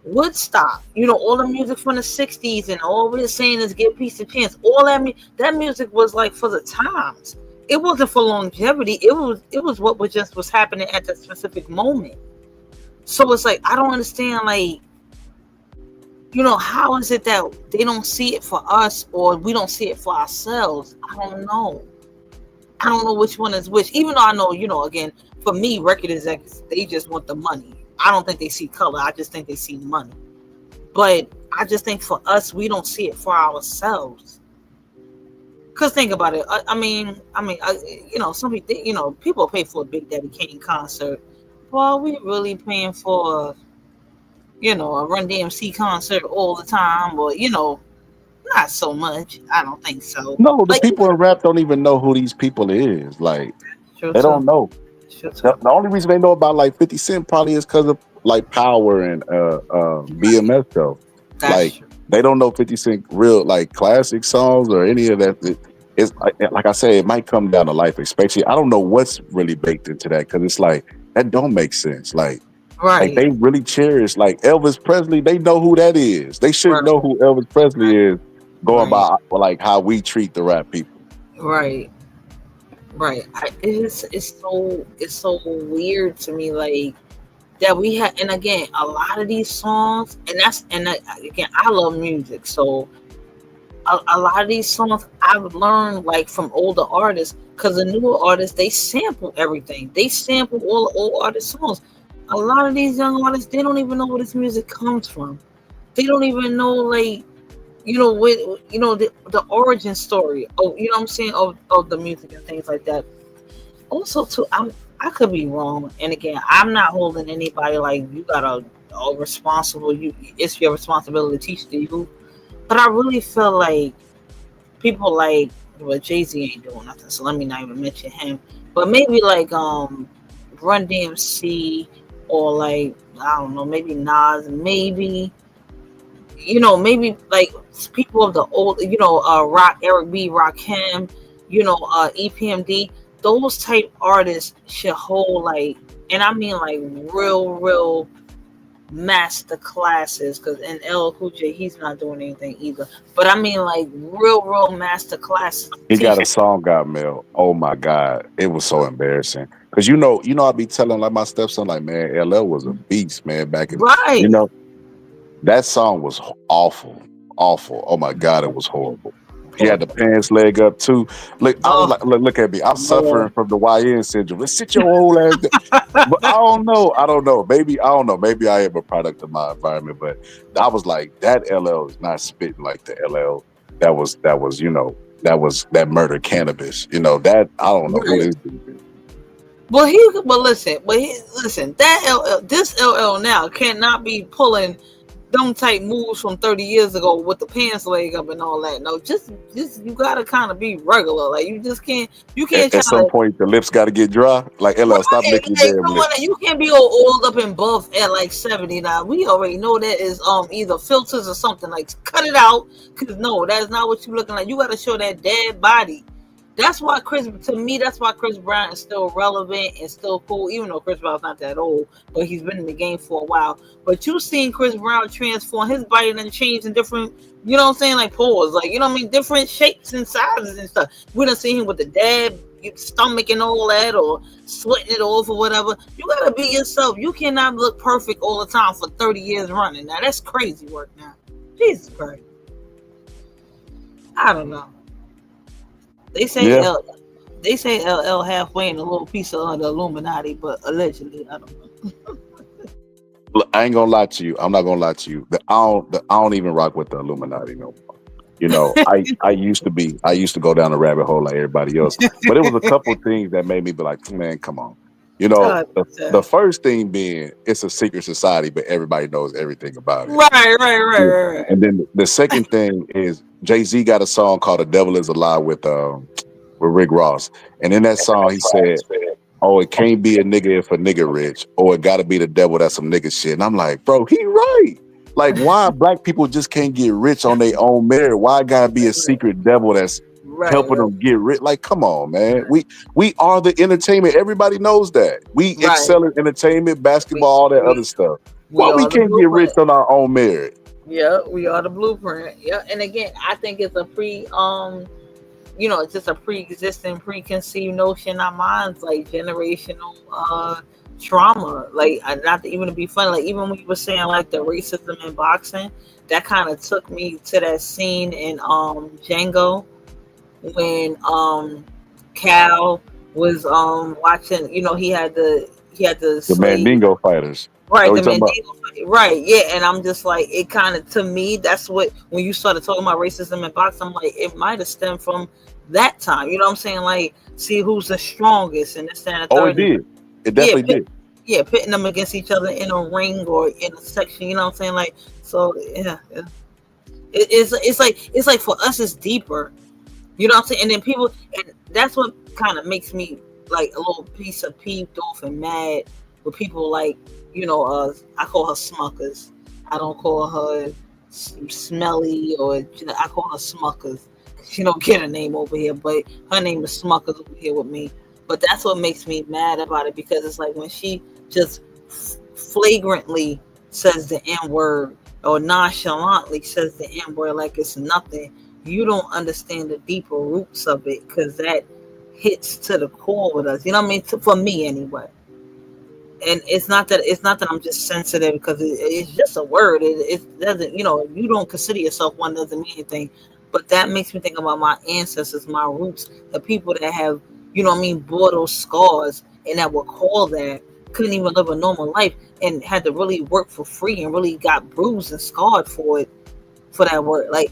Woodstock, all the music from the 60s, and all we're saying is give peace a chance. All that music was like for the times. It wasn't for longevity. It was what was happening at that specific moment. So it's like I don't understand, like, how is it that they don't see it for us or we don't see it for ourselves? I don't know. I don't know which one is which. Even though I know, again, for me, record executives, they just want the money. I don't think they see color. I just think they see money. But I just think for us, we don't see it for ourselves. Cause think about it. Some people, people pay for a Big Daddy Kane concert. Well, we really paying for, a Run DMC concert all the time, or not so much. I don't think so. No, the Like, people in rap don't even know who these people is. Like, sure they don't know. Sure The only reason they know about like 50 Cent probably is because of like Power and BMS though. That's Like true. they don't know 50 Cent real like classic songs or any of that. It's like I say, it might come down to life expectancy. I don't know what's really baked into that because it's like that don't make sense. Like they really cherish like Elvis Presley. They know who that is. They should know who Elvis Presley is. Going by like how we treat the rap people. Right. It's so weird to me, like that we have. And again, a lot of these songs, again, I love music, so a lot of these songs I've learned like from older artists, because the newer artists, they sample everything. They sample all the old artist songs. A lot of these young artists, they don't even know where this music comes from. They don't even know, like, the origin story of, what I'm saying, of the music and things like that. Also, too, I could be wrong, and again, I'm not holding anybody like you got a responsible. It's your responsibility to teach the youth. But I really feel like people like, well, Jay-Z ain't doing nothing, so let me not even mention him. But maybe like Run DMC, or like, I don't know, maybe Nas, maybe maybe like people of the old, Rock, Eric B, Rakim, EPMD, those type artists should hold like, and I mean like real master classes, because in LL Cool J, he's not doing anything either. But I mean like real master classes. He got a song got Mel. Oh my God. It was so embarrassing. Cause I be telling like my stepson, like, man, LL was a beast, man, back in that song was awful. Oh my God, it was horrible. He had the pants leg up too. Look, I was like, look at me. I'm suffering from the YN syndrome. Let's sit your old ass down. But I don't know. Maybe I am a product of my environment. But I was like, that LL is not spitting like the LL that was that murder cannabis. That I don't know who this is. Listen, this LL now cannot be pulling them type moves from 30 years ago with the pants leg up and all that. No, just you gotta kind of be regular. Like you can't. At some point, the lips got to get dry. Like LL, stop licking your damn lips. You can't be all oiled up and buff at like 70 now. We already know that is either filters or something. Like cut it out, because no, that's not what you looking like. You got to show that dead body. That's why Chris Brown is still relevant and still cool, even though Chris Brown's not that old, but he's been in the game for a while. But you've seen Chris Brown transform his body and change in different, like pores, like, different shapes and sizes and stuff. We done seen him with the dad stomach and all that, or sweating it off or whatever. You gotta be yourself. You cannot look perfect all the time for 30 years running. Now that's crazy work now. Jesus Christ. I don't know. They say LL halfway in a little piece of the Illuminati, but allegedly, I don't know. Look, I ain't gonna lie to you. I'm not gonna lie to you. I don't even rock with the Illuminati no more. I used to go down the rabbit hole like everybody else, but it was a couple things that made me be like, man, come on. The first thing being, it's a secret society, but everybody knows everything about it. Right. And then the second thing is Jay-Z got a song called "The Devil Is a Lie" with Rick Ross, and in that song he said, "Oh, it can't be a nigga if a nigga rich, or it got to be the devil that's some nigga shit." And I'm like, bro, he right. Like, why black people just can't get rich on their own merit? Why gotta be a secret devil that's helping them get rich? Like, come on, man. We are the entertainment. Everybody knows that. We excel in entertainment, basketball, all that other stuff. Why we can't get rich on our own merit? Yeah, we are the blueprint. Yeah, and again, I think it's a it's just a pre-existing, preconceived notion in our minds, like generational trauma. Like, not to even to be funny, like even when you were saying like the racism in boxing, that kind of took me to that scene in Django when Cal was watching. You know, he had the slave, Mandingo fighters. right? The Talking about? Mandingo fight, right? Yeah, and I'm just like, it kind of, to me, that's what, when you started talking about racism in boxing, I'm like, it might have stemmed from that time. You know what I'm saying? Like, see who's the strongest and this and the Oh, third. it did. It definitely did. Yeah, pitting them against each other in a ring or in a section. You know what I'm saying? Like, so yeah. It's like for us, it's deeper. You know what I'm saying? And then people, and that's what kind of makes me like a little piece of peeved off and mad with people like, you know, I call her Smuckers. I don't call her Smelly, or I call her Smuckers. She don't get a name over here, but her name is Smuckers over here with me. But that's what makes me mad about it, because it's like when she just flagrantly says the N-word or nonchalantly says the N-word like it's nothing, you don't understand the deeper roots of it, because that hits to the core with us. You know what I mean? For me anyway. And it's not that I'm just sensitive, because it's just a word. It doesn't, you know, you don't consider yourself one, doesn't mean anything. But that makes me think about my ancestors, my roots, the people that have, you know what I mean, bore those scars and that were called that, couldn't even live a normal life and had to really work for free and really got bruised and scarred for it, for that word. Like,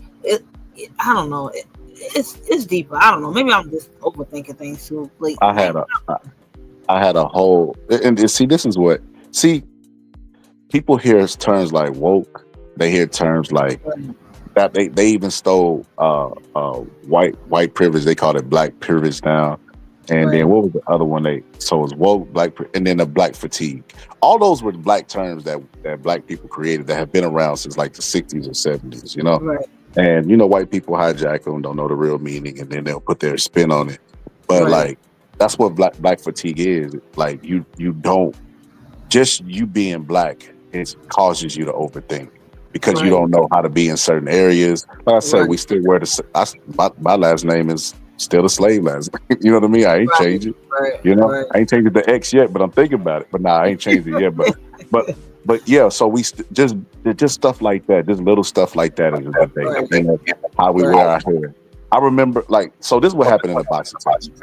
I don't know. It's deeper. I don't know. Maybe I'm just overthinking things too. Like, I had a whole, and see, this is what, see, people hear terms like woke. They hear terms like that. They even stole white privilege. They called it black privilege now. And then what was the other one? So it was woke, black, and then the black fatigue. All those were black terms that black people created that have been around since like the 60s or 70s, you know? Right. And, you know, white people hijack them, don't know the real meaning, and then they'll put their spin on it. But like, that's what black fatigue is. Like, you don't, just you being black, it causes you to overthink because you don't know how to be in certain areas. Like I said, we still wear my last name is still a slave last name. You know what I mean? I ain't changed it. You know, I ain't changed it to X yet, but I'm thinking about it. But nah, I ain't changed it yet. But yeah, so we just stuff like that, just little stuff like that is the thing. How we wear our hair. I remember, like, so this is what happened in the boxing section.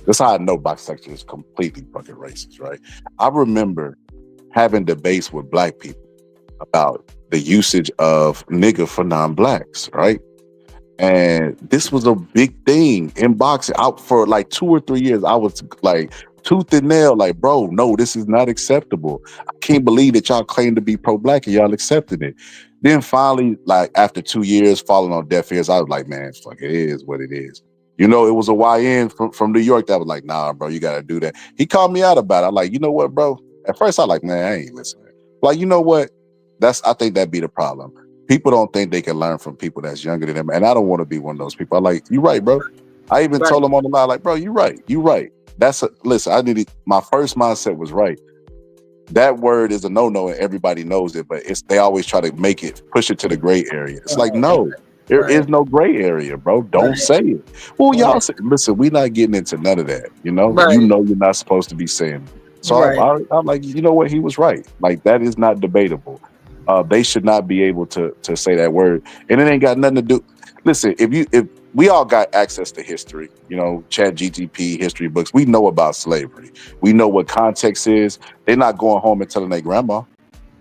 This is how I know boxing section is completely fucking racist, right? I remember having debates with black people about the usage of nigga for non-blacks, right? And this was a big thing in boxing. Out for like 2 or 3 years, I was like tooth and nail, like, bro, no, this is not acceptable. I can't believe that y'all claim to be pro-black and y'all accepting it. Then finally, like after 2 years, falling on deaf ears, I was like, man, fuck, it is what it is. You know, it was a YN from New York that was like, nah, bro, you got to do that. He called me out about it. I'm like, you know what, bro? At first, I was like, man, I ain't listening. Like, you know what? I think that'd be the problem. People don't think they can learn from people that's younger than them. And I don't want to be one of those people. I'm like, you right, bro. I even told him on the line, like, bro, you right. Listen, my first mindset was right. That word is a no-no and everybody knows it, but they always try to push it to the gray area. It's like, no, there is no gray area, bro. Don't say it. Well, y'all say, listen, we're not getting into none of that. You know, you know you're not supposed to be saying it. So I'm like, you know what? He was right. Like, that is not debatable. They should not be able to say that word. And it ain't got nothing to do. Listen, if we all got access to history, you know, Chat GTP, history books, we know about slavery. We know what context is. They're not going home and telling their grandma.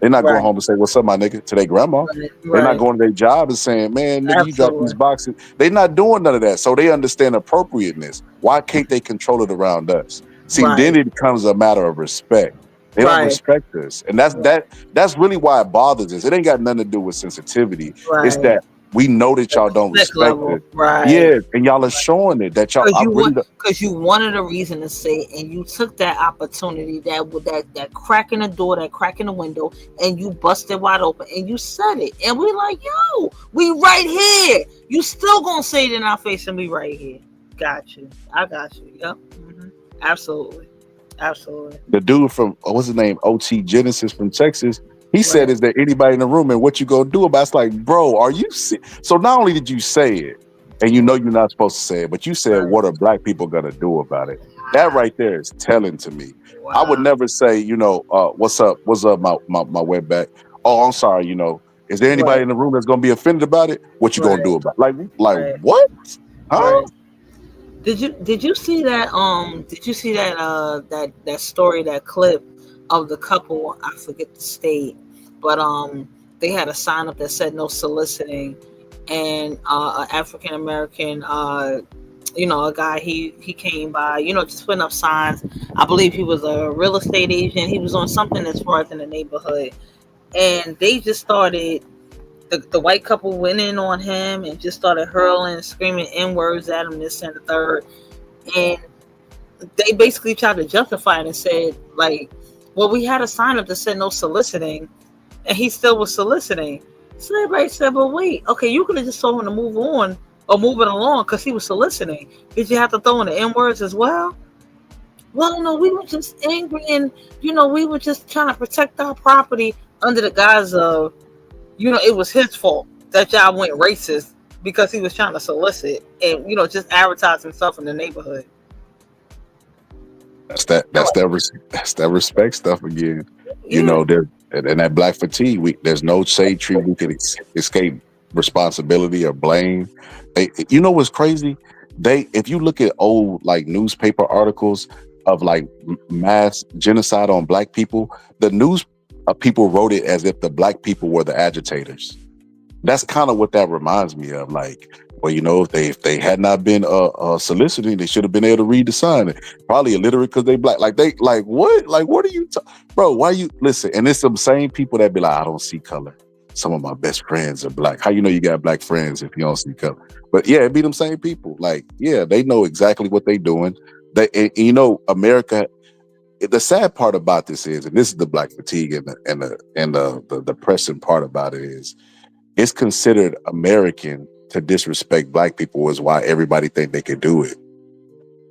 They're not going home and say, what's up, my nigga, to their grandma. They're not going to their job and saying, man, nigga, you dropped these boxes. They're not doing none of that. So they understand appropriateness. Why can't they control it around us? See, then it becomes a matter of respect. They don't respect us. And that's really why it bothers us. It ain't got nothing to do with sensitivity. It's that we know that y'all don't respect it. Yeah, and y'all are showing it that y'all because you wanted a reason to say it, and you took that opportunity, that crack in the door, that crack in the window, and you busted wide open and you said it. And we like, yo, we right here. You still gonna say it in our face and we right here. Got you. I got you. Yep. Mm-hmm. Absolutely. The dude from, what's his name? OT Genesis from Texas. He said, is there anybody in the room and what you gonna do about it? It's like, bro, are you so not only did you say it, and you know you're not supposed to say it, but you said, what are black people gonna do about it? That right there is telling to me. I would never say, what's up, my web back. Oh, I'm sorry, is there anybody Right. in the room that's gonna be offended about it? What you gonna do about it? Like Right. what? Huh? Right. Did you see that that story, that clip of the couple? I forget the state, but they had a sign up that said no soliciting, and an African American a guy, he came by, just putting up signs. I believe he was a real estate agent. He was on something as far as in the neighborhood, and they just started. The white couple went in on him and just started hurling and screaming N-words at him, this and the third. And they basically tried to justify it and said, like, well, we had a sign up that said no soliciting, and he still was soliciting. So everybody said, well, wait, okay, you could have just told him to move on or move it along because he was soliciting. Did you have to throw in the N-words as well? Well, no, we were just angry, and, we were just trying to protect our property under the guise of, it was his fault that y'all went racist because he was trying to solicit and, just advertise himself in the neighborhood. That's that respect stuff again. Yeah. There and that black fatigue. There's no shade tree we can escape responsibility or blame. What's crazy? If you look at old like newspaper articles of like mass genocide on black people, the news people wrote it as if the black people were the agitators. That's kind of what that reminds me of. Like, well, if they had not been soliciting, they should have been able to read the sign. Probably illiterate because they black. Like what? Like what are you, bro? Why you listen? And it's some same people that be like, I don't see color. Some of my best friends are black. How you got black friends if you don't see color? But yeah, it be them same people. Like, yeah, they know exactly what they doing. America. The sad part about this is, and this is the black fatigue and the depressing part about it is, it's considered American to disrespect black people, is why everybody think they can do it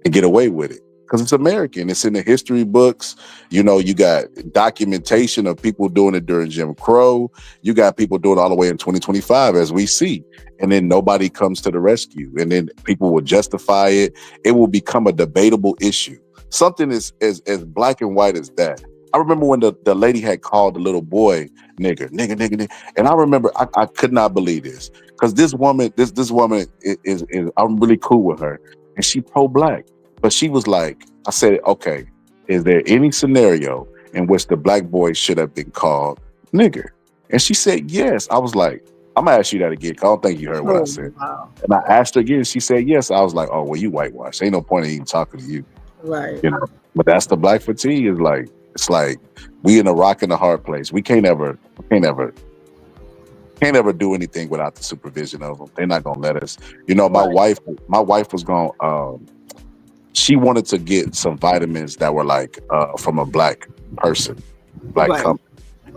and get away with it. Because it's American. It's in the history books. You got documentation of people doing it during Jim Crow. You got people doing it all the way in 2025, as we see. And then nobody comes to the rescue. And then people will justify it. It will become a debatable issue. Something as black and white as that. I remember when the lady had called the little boy nigger. And I remember I could not believe this. Because this woman is I'm really cool with her. And she pro-black. But she was like, I said, okay, is there any scenario in which the black boy should have been called nigger? And she said, yes. I was like, I'm going to ask you that again, because I don't think you heard what I said. Wow. And I asked her again. She said, yes. I was like, oh, well, you whitewashed. Ain't no point in even talking to you. Right. But that's the black fatigue. Is like, it's like we in a rock and a hard place. We can't ever do anything without the supervision of them. They're not going to let us. My wife was going she wanted to get some vitamins that were like from a black person, black company.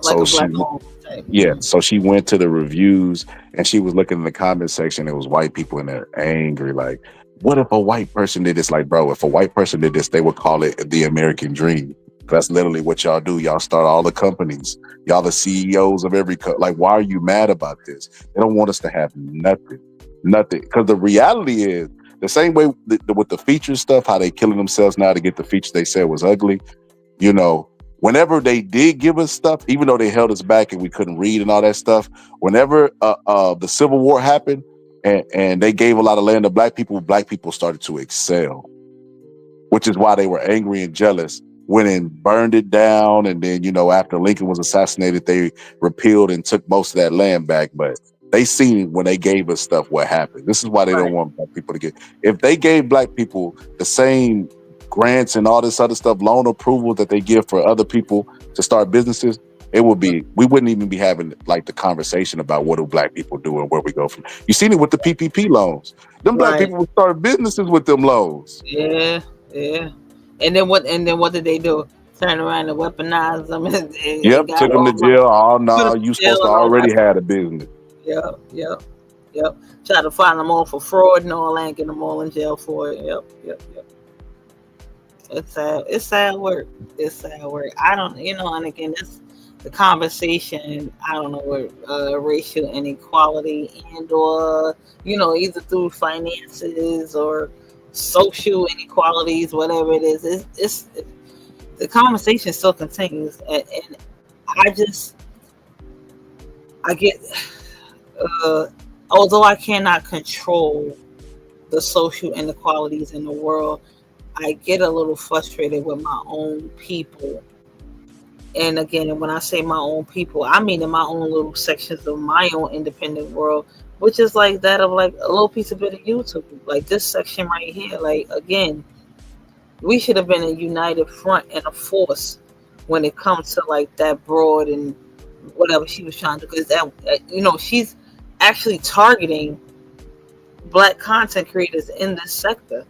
Like so she went to the reviews and she was looking in the comment section. It was white people in there angry, like, what if a white person did this? Like, bro, if a white person did this, they would call it the American dream. That's literally what y'all do. Y'all start all the companies. Y'all the CEOs of every like, why are you mad about this? They don't want us to have nothing. Because the reality is, the same way with the feature stuff, how they killing themselves now to get the feature they said was ugly. Whenever they did give us stuff, even though they held us back and we couldn't read and all that stuff, whenever the Civil War happened and they gave a lot of land to black people started to excel, which is why they were angry and jealous, went and burned it down. And then, after Lincoln was assassinated, they repealed and took most of that land back. But they seen when they gave us stuff what happened. This is why they don't want black people to get. If they gave black people the same grants and all this other stuff, loan approval that they give for other people to start businesses, we wouldn't even be having like the conversation about what do black people do and where we go from. You seen it with the PPP loans. Them black people would start businesses with them loans. Yeah. And then what did they do? Turn around and weaponize them. And took them to jail. Oh no, you supposed to already had a business. Yep. Try to find them all for fraud and all that, get them all in jail for it. Yep. It's sad work. I don't, and again, this the conversation. I don't know what racial inequality and or either through finances or social inequalities, whatever it is, it's the conversation still continues, and I get, although I cannot control the social inequalities in the world, I get a little frustrated with my own people. And again, when I say my own people, I mean in my own little sections of my own independent world, which is like that of like a little piece of bit of YouTube, like this section right here. Like again, we should have been a united front and a force when it comes to like that broad and whatever she was trying to, because that she's actually targeting Black content creators in this sector.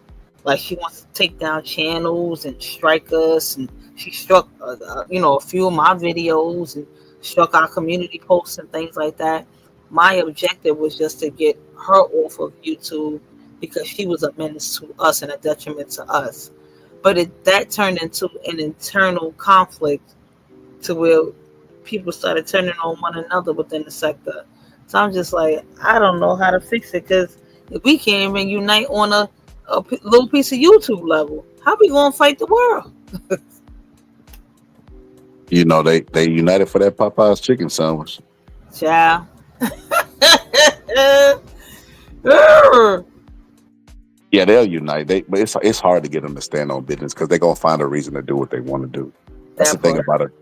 Like she wants to take down channels and strike us, and she struck a few of my videos and struck our community posts and things like that. My objective was just to get her off of YouTube because she was a menace to us and a detriment to us. But that turned into an internal conflict to where people started turning on one another within the sector. So I'm just like, I don't know how to fix it, because if we can't even unite on a little piece of YouTube level, how we gonna fight the world? They united for that Popeye's chicken sandwich. Child. Yeah, they'll unite. But it's hard to get them to stand on business because they're gonna find a reason to do what they want to do. That's the thing about it.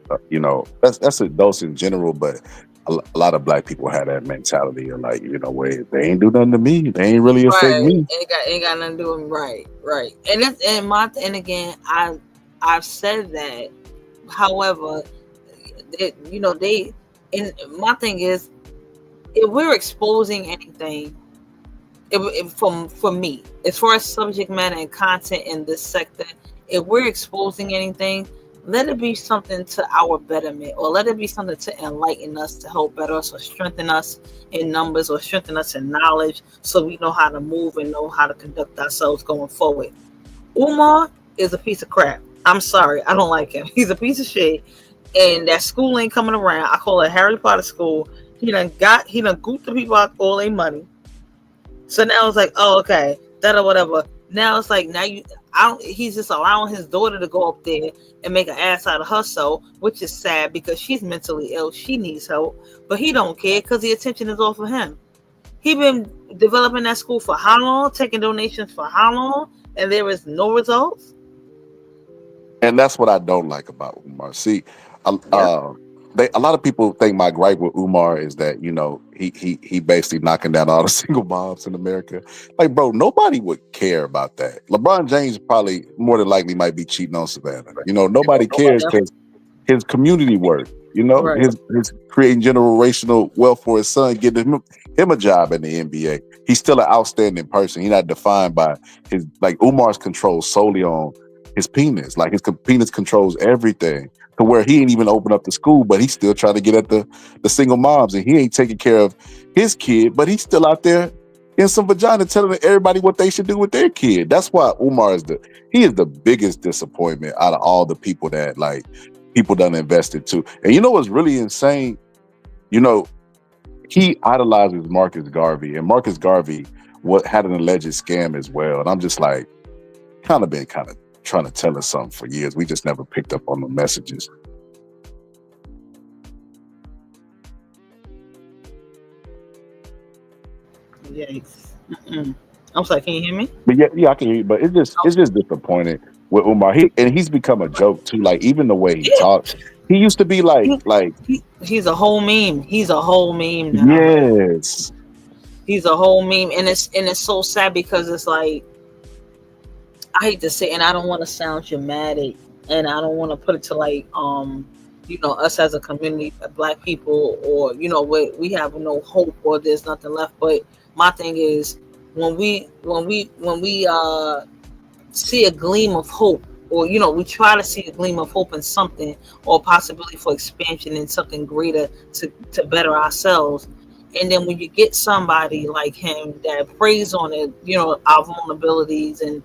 That's adults in general, but a lot of Black people have that mentality of like, where they ain't do nothing to me, they ain't really affect me. Ain't got nothing to do with me. Right. And again, I've said that. However, my thing is, if we're exposing anything, for me, as far as subject matter and content in this sector, if we're exposing anything, let it be something to our betterment, or let it be something to enlighten us, to help better us, or strengthen us in numbers, or strengthen us in knowledge, so we know how to move and know how to conduct ourselves going forward. Umar is a piece of crap. I'm sorry, I don't like him. He's a piece of shit, and that school ain't coming around. I call it Harry Potter school. He done gooped the people out all their money. So now it's like, oh, okay, that or whatever. Now it's like, he's just allowing his daughter to go up there and make an ass out of herself, which is sad because she's mentally ill. She needs help, but he don't care because the attention is off of him. He been developing that school for how long? Taking donations for how long? And there is no results. And that's what I don't like about Umar. See, a lot of people think my gripe with Umar is that he basically knocking down all the single moms in America. Like, bro, nobody would care about that. LeBron James probably more than likely might be cheating on Savannah. Nobody cares because his community work. His creating generational wealth for his son, getting him a job in the NBA. He's still an outstanding person. He's not defined by his, like, Umar's control solely on his penis. Like, his penis controls everything, to where he ain't even open up the school, but he's still trying to get at the single moms, and he ain't taking care of his kid, but he's still out there in some vagina telling everybody what they should do with their kid. That's why Umar is the biggest disappointment out of all the people that, like, people done invested to. And you know what's really insane? He idolizes Marcus Garvey, and Marcus Garvey had an alleged scam as well. And I'm just like, been trying to tell us something for years. We just never picked up on the messages. Yikes. I'm sorry, can you hear me? But yeah, I can hear you. But it's just disappointing with Umar. He's become a joke too. Like, even the way he talks. He used to be like he's a whole meme. He's a whole meme now. Yes. He's a whole meme, and it's so sad because it's like, I hate to say, and I don't want to sound dramatic, and I don't want to put it to like, us as a community of Black people, or we have no hope, or there's nothing left. But my thing is, when we see a gleam of hope, or we try to see a gleam of hope in something, or possibility for expansion in something greater to better ourselves. And then when you get somebody like him that preys on it, our vulnerabilities, and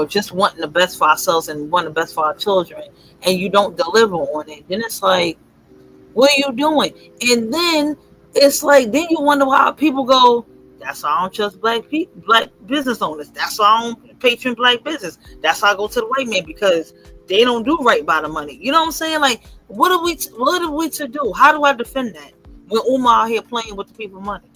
just wanting the best for ourselves and wanting the best for our children, and you don't deliver on it, then it's like, what are you doing? And then it's like, then you wonder why people go, that's why I don't trust Black business owners. That's why I don't patron black business. That's how I go to the white man, because they don't do right by the money. You know what I'm saying? Like, what are we to do? How do I defend that when Umar out here playing with the people's money?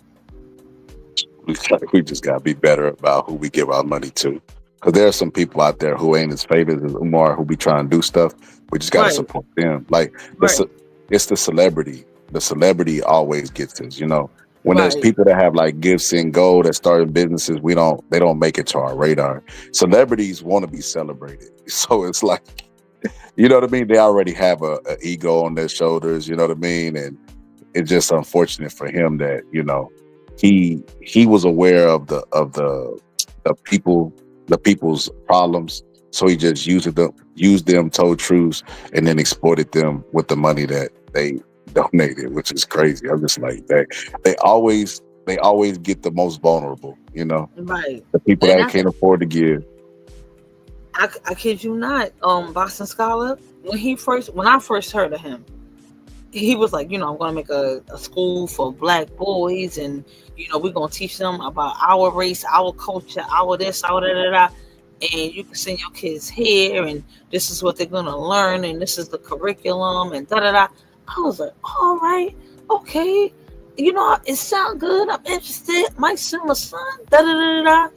We just gotta be better about who we give our money to. Because there are some people out there who ain't as famous as Umar who be trying to do stuff. We just gotta support them. Like it's the celebrity. The celebrity always gets us, you know. When there's people that have like gifts and gold that started businesses, they don't make it to our radar. Celebrities want to be celebrated. So it's like, you know what I mean? They already have a ego on their shoulders, you know what I mean? And it's just unfortunate for him that, you know, he was aware of the people's problems. So he just used them, told truths, and then exploited them with the money that they donated, which is crazy. I'm just like, they always get the most vulnerable, you know, right? The people that can't afford to give. I kid you not. Boston Scholar, when I first heard of him, he was like, you know, I'm gonna make a school for black boys, and you know, we're gonna teach them about our race, our culture, our this, our da. And you can send your kids here, and this is what they're gonna learn, and this is the curriculum, and da. I was like, all right, okay, you know, it sounds good. I'm interested. Might send my son. Da.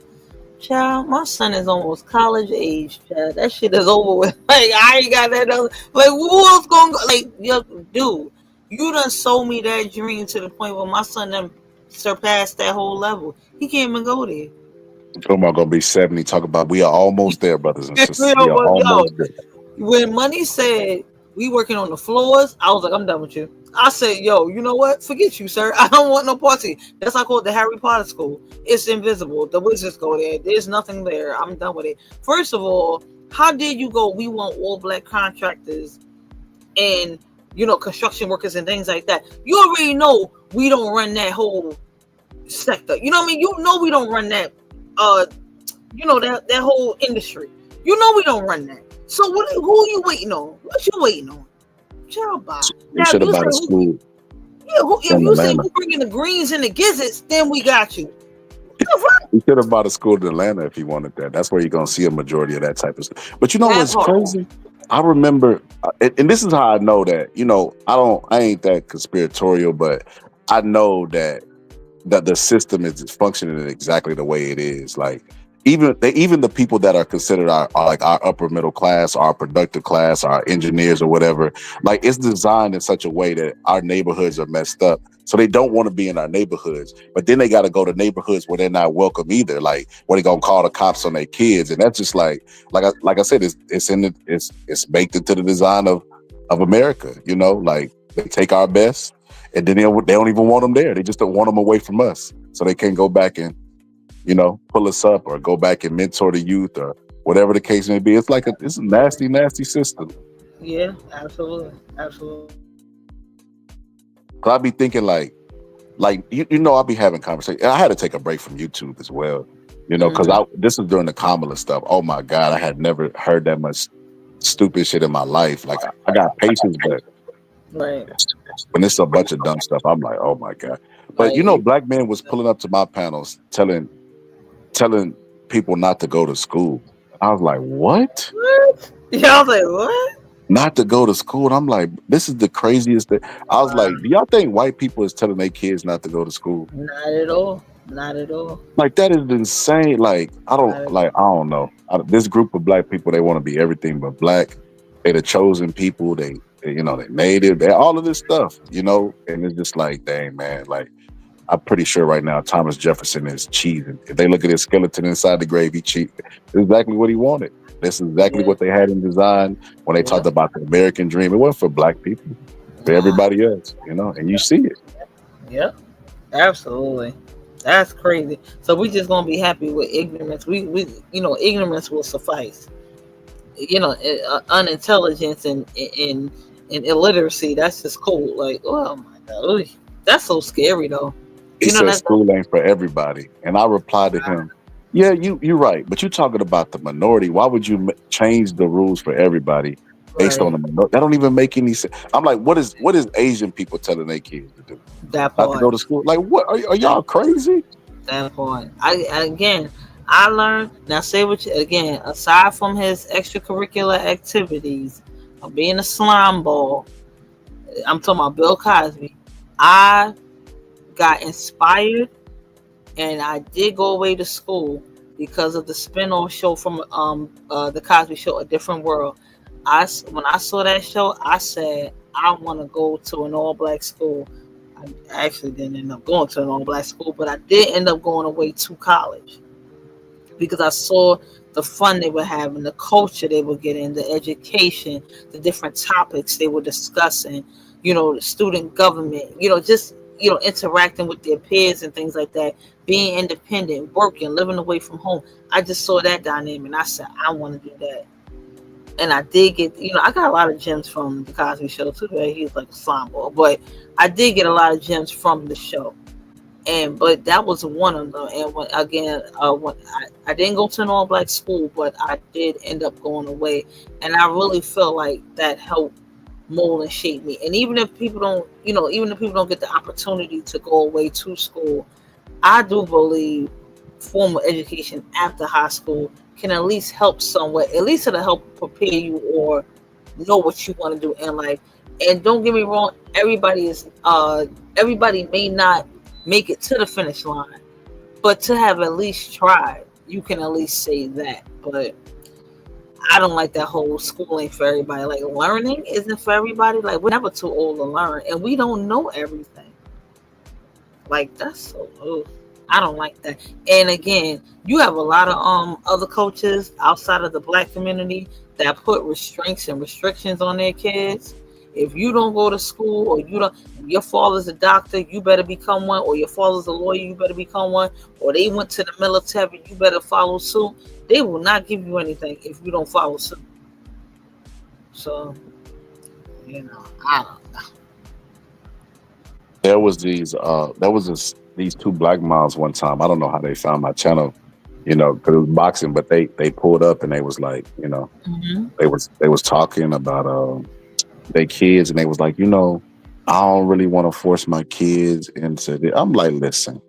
Child, my son is almost college age. Child, that shit is over with. Like, I ain't got that other. Like, who else gonna go? Like, yo, dude, you done sold me that dream to the point where my son done surpassed that whole level. He can't even go there. Omar gonna be 70. Talk about we are almost there, brothers and sisters. We are almost there. When Money said we working on the floors, I was like, I'm done with you. I said, yo, you know what? Forget you, sir. I don't want no party. That's why I call it the Harry Potter school. It's invisible. The wizards go there. There's nothing there. I'm done with it. First of all, how did you go, we want all black contractors and, you know, construction workers and things like that? You already know we don't run that whole sector. You know what I mean? You know we don't run that, you know, that whole industry. You know we don't run that. So who are you waiting on? What you waiting on? Child, bye. You should have bought a school. Yeah, if you say we're bringing the greens and the gizzards, then we got you. You should have bought a school in Atlanta if you wanted that. That's where you're gonna see a majority of that type of stuff. But you know what's crazy? I remember, and this is how I know that, you know, I ain't that conspiratorial, but I know that the system is functioning exactly the way it is. Like, even the people that are considered our upper middle class, our productive class, our engineers or whatever, like, it's designed in such a way that our neighborhoods are messed up. So they don't want to be in our neighborhoods, but then they got to go to neighborhoods where they're not welcome either. Like, where they gonna call the cops on their kids, and that's just like I said, it's baked into the design of America. You know, like, they take our best, and then they don't even want them there. They just don't want them away from us, so they can't go back and, you know, pull us up or go back and mentor the youth or whatever the case may be. It's like it's a nasty, nasty system. Yeah, absolutely. Cause I be thinking like you know, I'll be having conversations. I had to take a break from YouTube as well, you know, because this was during the Kamala stuff. Oh my God, I had never heard that much stupid shit in my life. Like, I got patience, but when it's a bunch of dumb stuff, I'm like, oh my God. But you know, black men was pulling up to my panels telling people not to go to school. I was like, what? Yeah, I was like, what? Not to go to school. And I'm like, this is the craziest thing. I was like, do y'all think white people is telling their kids not to go to school? Not at all. Not at all. Like, that is insane. Like, I don't know. This group of black people, they want to be everything but black. They the chosen people. They you know, they native. They all of this stuff, you know. And it's just like, dang, man. Like, I'm pretty sure right now Thomas Jefferson is cheating. If they look at his skeleton inside the grave, he cheated. It's exactly what he wanted. This is exactly what they had in design when they talked about the American dream. It wasn't for black people, for everybody else, you know, and you see it. Yep, absolutely. That's crazy. So we just gonna be happy with ignorance. We you know, ignorance will suffice. You know, unintelligence and illiteracy, that's just cool. Like, oh my God, that's so scary though. He said school ain't for everybody, and I replied to him, yeah, you're right, but you're talking about the minority. Why would you change the rules for everybody based on the minority? That don't even make any sense. I'm like, what is Asian people telling their kids to do? Not to go to school? Like, what are y'all crazy? That point. I I learned, now say what you, again, aside from his extracurricular activities of being a slime ball, I'm talking about Bill Cosby. I got inspired and I did go away to school because of the spin-off show from the Cosby Show, A Different World. When I saw that show, I said I want to go to an all-black school. I actually didn't end up going to an all-black school, but I did end up going away to college because I saw the fun they were having, the culture they were getting, the education, the different topics they were discussing, the student government, just interacting with their peers and things like that, being independent, working, living away from home. I just saw that dynamic and I said, I want to do that. And I did get, I got a lot of gems from the Cosby Show too. Right? He's like a slime ball, but I did get a lot of gems from the show. But that was one of them. And when I didn't go to an all-black school, but I did end up going away. And I really felt like that helped mold and shape me. And even if people don't get the opportunity to go away to school, I do believe formal education after high school can at least help somewhat. At least it'll help prepare you or know what you want to do in life. And don't get me wrong, everybody may not make it to the finish line, but to have at least tried, you can at least say that. But I don't like that whole school ain't for everybody. Like, learning isn't for everybody. Like, we're never too old to learn, and we don't know everything. Like, that's so ugh. I don't like that. And again, you have a lot of other coaches outside of the black community that put restrictions on their kids. If you don't go to school, or your father's a doctor, you better become one, or your father's a lawyer, you better become one, or they went to the military, you better follow suit. They will not give you anything if you don't follow suit. So, I don't know. There was these two black moms one time. I don't know how they found my channel, because it was boxing, but they pulled up and they was like, they was talking about their kids, and they was like, I don't really want to force my kids into this. I'm like, listen,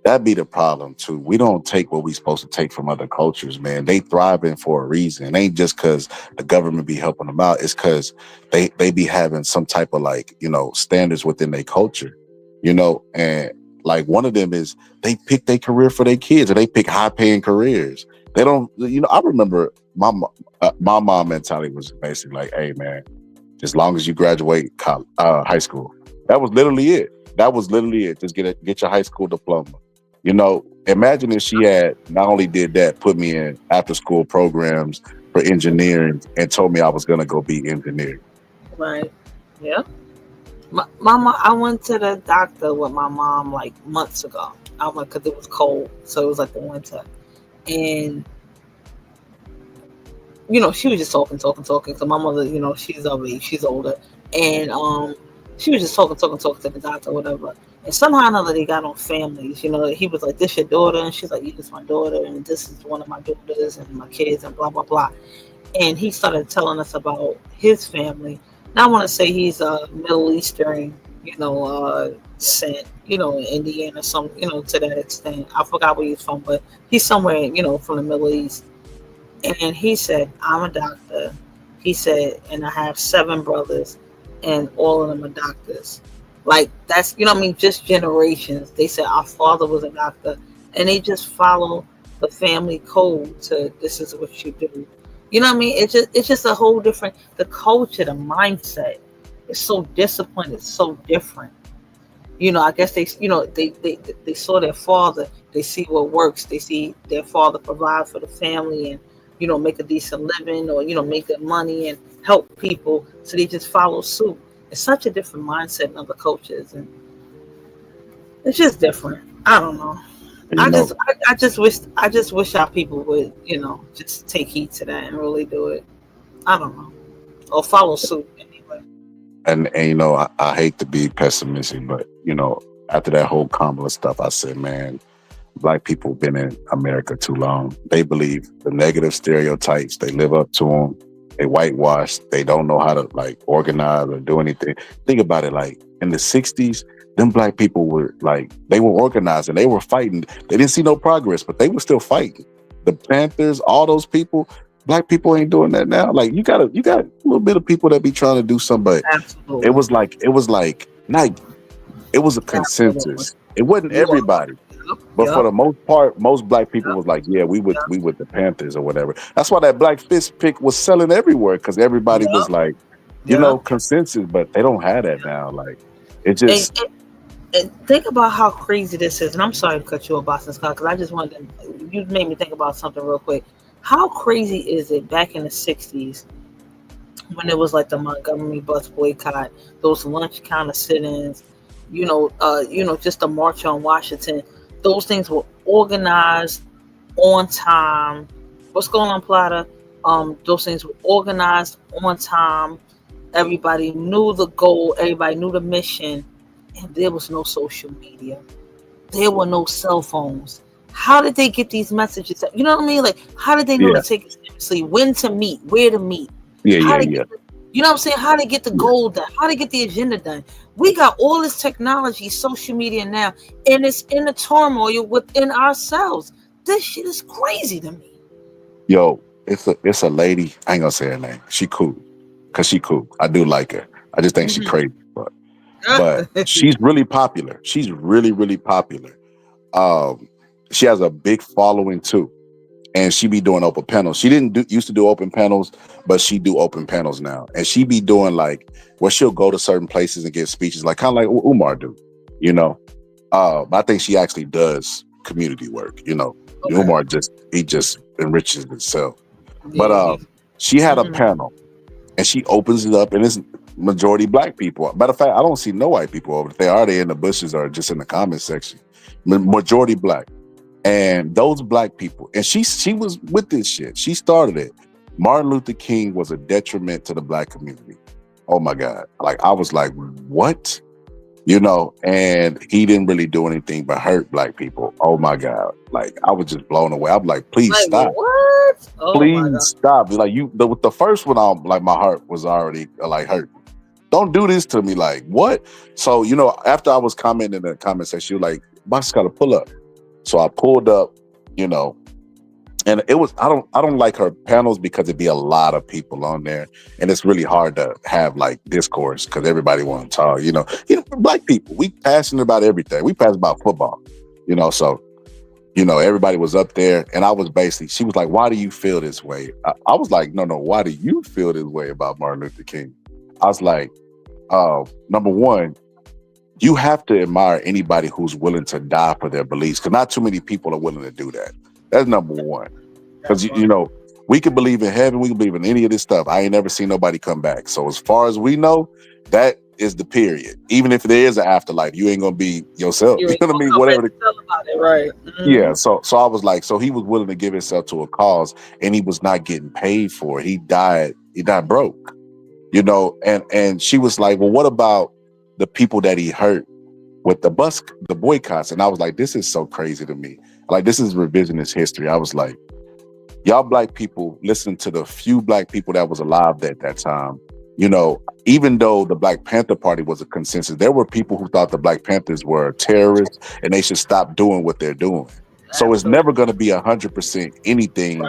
that'd be the problem too. We don't take what we supposed to take from other cultures, man. They thriving for a reason. It ain't just because the government be helping them out. It's because they be having some type of standards within their culture, and like one of them is they pick their career for their kids, and they pick high paying careers. They don't, I remember my mom mentality was basically like, hey man, as long as you graduate high school. That was literally it. Just get your high school diploma. Imagine if she had not only did that, put me in after school programs for engineering and told me I was going to go be engineer. Right. Yeah. I went to the doctor with my mom like months ago. I went because it was cold. So it was like the winter. And she was just talking. So my mother, she's of age, she's older. And she was just talking to the doctor, whatever. And somehow or another, they got on families. He was like, this your daughter? And she's like, yeah, this is my daughter. And this is one of my daughters and my kids and blah, blah, blah. And he started telling us about his family. Now, I want to say he's a Middle Eastern, descent, in Indiana, to that extent. I forgot where he's from, but he's somewhere, from the Middle East. And he said, I'm a doctor. He said, and I have 7 brothers, and all of them are doctors. Like, that's, just generations. They said our father was a doctor, and they just follow the family code to this is what you do. It's just a whole different, the culture, the mindset. It's so disciplined. It's so different. I guess they saw their father. They see what works. They see their father provide for the family and, make a decent living or, make good money and help people. So they just follow suit. It's such a different mindset in other cultures. And it's just different. I don't know. I just wish our people would, just take heed to that and really do it. I don't know. Or follow suit anyway. And I hate to be pessimistic, but, after that whole Kamala stuff, I said, man, Black people been in America too long. They believe the negative stereotypes. They live up to them. They whitewash. They don't know how to organize or do anything. Think about it. in the 60s, them black people were like, they were organizing, they were fighting. They didn't see no progress, but they were still fighting. The Panthers, all those people, black people ain't doing that now. Like you got a little bit of people that be trying to do something, but Absolutely. it was a consensus. It wasn't everybody. But for the most part, most black people was like, yeah, we with the Panthers or whatever. That's why that Black Fist pick was selling everywhere, because everybody was like, you know, consensus, but they don't have that now. Like it just and think about how crazy this is. And I'm sorry to cut you off, Boston Scott, because I just wanted to, you made me think about something real quick. How crazy is it back in the 60s when it was like the Montgomery bus boycott, those lunch counter sit-ins, just the March on Washington. Those things were organized on time. What's going on, Plata? Those things were organized on time. Everybody knew the goal. Everybody knew the mission. And there was no social media. There were no cell phones. How did they get these messages? You know what I mean? Like, how did they know to take it seriously? When to meet? Where to meet? You know what I'm saying? How to get the goal done? How to get the agenda done? We got all this technology, social media now, and it's in the turmoil within ourselves. This shit is crazy to me. Yo, it's a lady. I ain't gonna say her name. She cool, cause she cool. I do like her. I just think she crazy, but she's really popular. She's really, really popular. She has a big following too. And she be doing open panels. She used to do open panels, but she do open panels now. And she be doing like, where she'll go to certain places and give speeches, like kind of like Umar do, you know. I think she actually does community work, you know. Okay. Umar just enriches himself. But she had a panel, and she opens it up, and it's majority black people. Matter of fact, I don't see no white people over there. Are they in the bushes or just in the comment section? Majority black. And those black people, and she was with this shit. She started it. Martin Luther King was a detriment to the black community. Oh my God. Like, I was like, what? You know, and he didn't really do anything but hurt black people. Oh my God. Like, I was just blown away. I'm like, please stop. What? Oh, please stop. Like, the first one, like, my heart was already like hurt. Don't do this to me. Like, what? So, you know, after I was commenting in the comment section, she was like, Box got to pull up. So I pulled up, you know, and it was, I don't like her panels because it'd be a lot of people on there, and it's really hard to have like discourse because everybody want to talk, you know, black people, we passionate about everything. We passionate about football, you know, so, you know, everybody was up there, and I was basically, she was like, why do you feel this way? I was like, no, why do you feel this way about Martin Luther King? I was like, number one, you have to admire anybody who's willing to die for their beliefs, because not too many people are willing to do that. That's number one. Because, you know, we can believe in heaven, we can believe in any of this stuff. I ain't never seen nobody come back. So as far as we know, that is the period. Even if there is an afterlife, you ain't gonna be yourself. You know what I mean? Whatever. About it, right? Mm-hmm. Yeah. So I was like, so he was willing to give himself to a cause, and he was not getting paid for it. He died broke. You know, and she was like, well, what about the people that he hurt with the boycotts? And I was like, this is so crazy to me. Like, this is revisionist history. I was like, y'all black people, listen to the few black people that was alive at that time. You know, even though the Black Panther Party was a consensus, there were people who thought the Black Panthers were terrorists and they should stop doing what they're doing. So it's never going to be 100% anything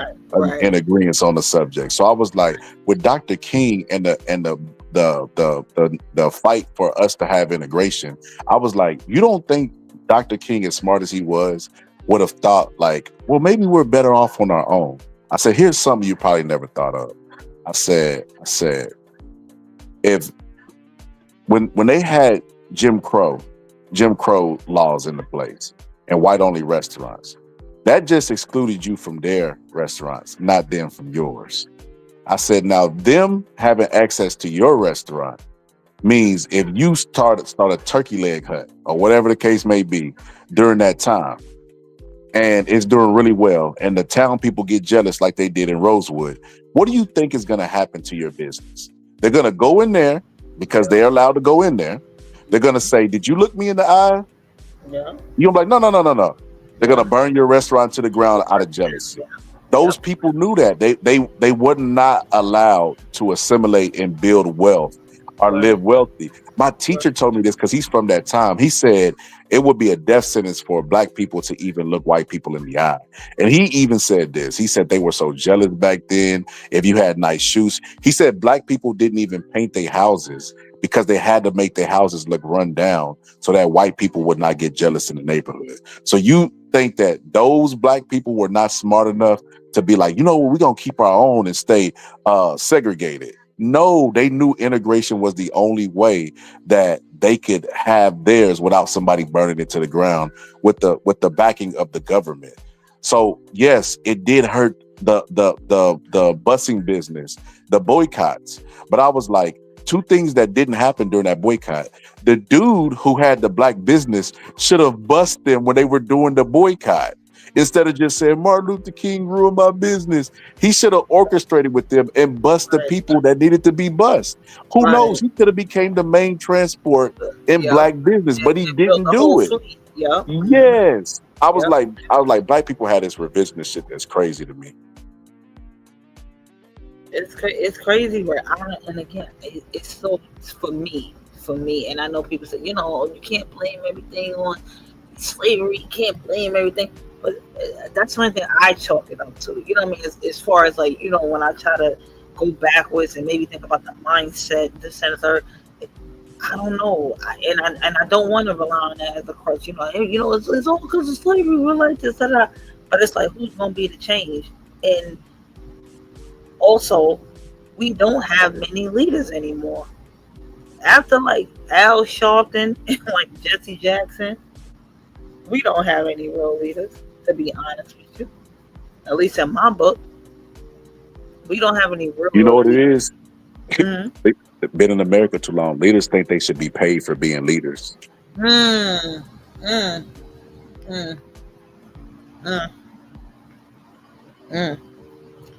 in agreement on the subject. So I was like, with Dr. King and the fight for us to have integration, I was like, you don't think Dr. King, as smart as he was, would have thought like, well, maybe we're better off on our own. I said, here's something you probably never thought of. I said, if when they had Jim Crow laws into place and white-only restaurants, that just excluded you from their restaurants, not them from yours. I said, now them having access to your restaurant means if you start a turkey leg hut or whatever the case may be during that time, and it's doing really well, and the town people get jealous like they did in Rosewood, what do you think is going to happen to your business? They're going to go in there because they're allowed to go in there. They're going to say, did you look me in the eye? Yeah. You're like, no. They're going to burn your restaurant to the ground out of jealousy. Those people knew that. They were not allowed to assimilate and build wealth or live wealthy. My teacher told me this because he's from that time. He said it would be a death sentence for black people to even look white people in the eye. And he even said this. He said they were so jealous back then. If you had nice shoes, he said black people didn't even paint their houses because they had to make their houses look run down so that white people would not get jealous in the neighborhood. So you think that those black people were not smart enough to be like, you know, we're going to keep our own and stay segregated. No, they knew integration was the only way that they could have theirs without somebody burning it to the ground with the backing of the government. So yes, it did hurt the busing business, the boycotts. But I was like, two things that didn't happen during that boycott. The dude who had the black business should have bust them when they were doing the boycott. Instead of just saying, Martin Luther King ruined my business, he should have orchestrated with them and bust the people that needed to be bust. Who knows? He could have became the main transport in black business, but he didn't do it. Yes. I was like, black people had this revisionist shit that's crazy to me. It's crazy where and again, it's so for me, and I know people say, you know, you can't blame everything on slavery, you can't blame everything. But that's one thing I chalk it up to. You know what I mean? As far as like, you know, when I try to go backwards and maybe think about the mindset, this and the third, I don't know. And I don't want to rely on that as a crutch. You know, it's all because of slavery. We're like this, that. But it's like, who's going to be the change? And also, we don't have many leaders anymore. After like Al Sharpton and like Jesse Jackson, we don't have any real leaders, to be honest with you. At least in my book, we don't have any real. You know what it is? Mm-hmm. They've been in America too long. Leaders think they should be paid for being leaders.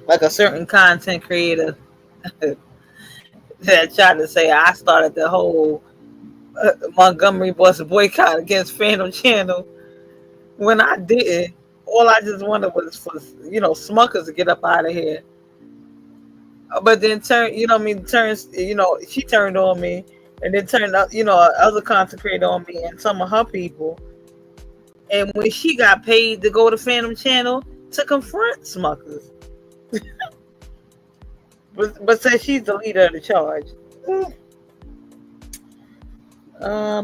Like a certain content creator that tried to say I started the whole Montgomery bus boycott against Phantom Channel. When I didn't, all I just wanted was for, you know, Smuckers to get up out of here. But then she turned on me, and then turned out, you know, other content creator on me and some of her people. And when she got paid to go to Phantom Channel to confront Smuckers, but said she's the leader of the charge.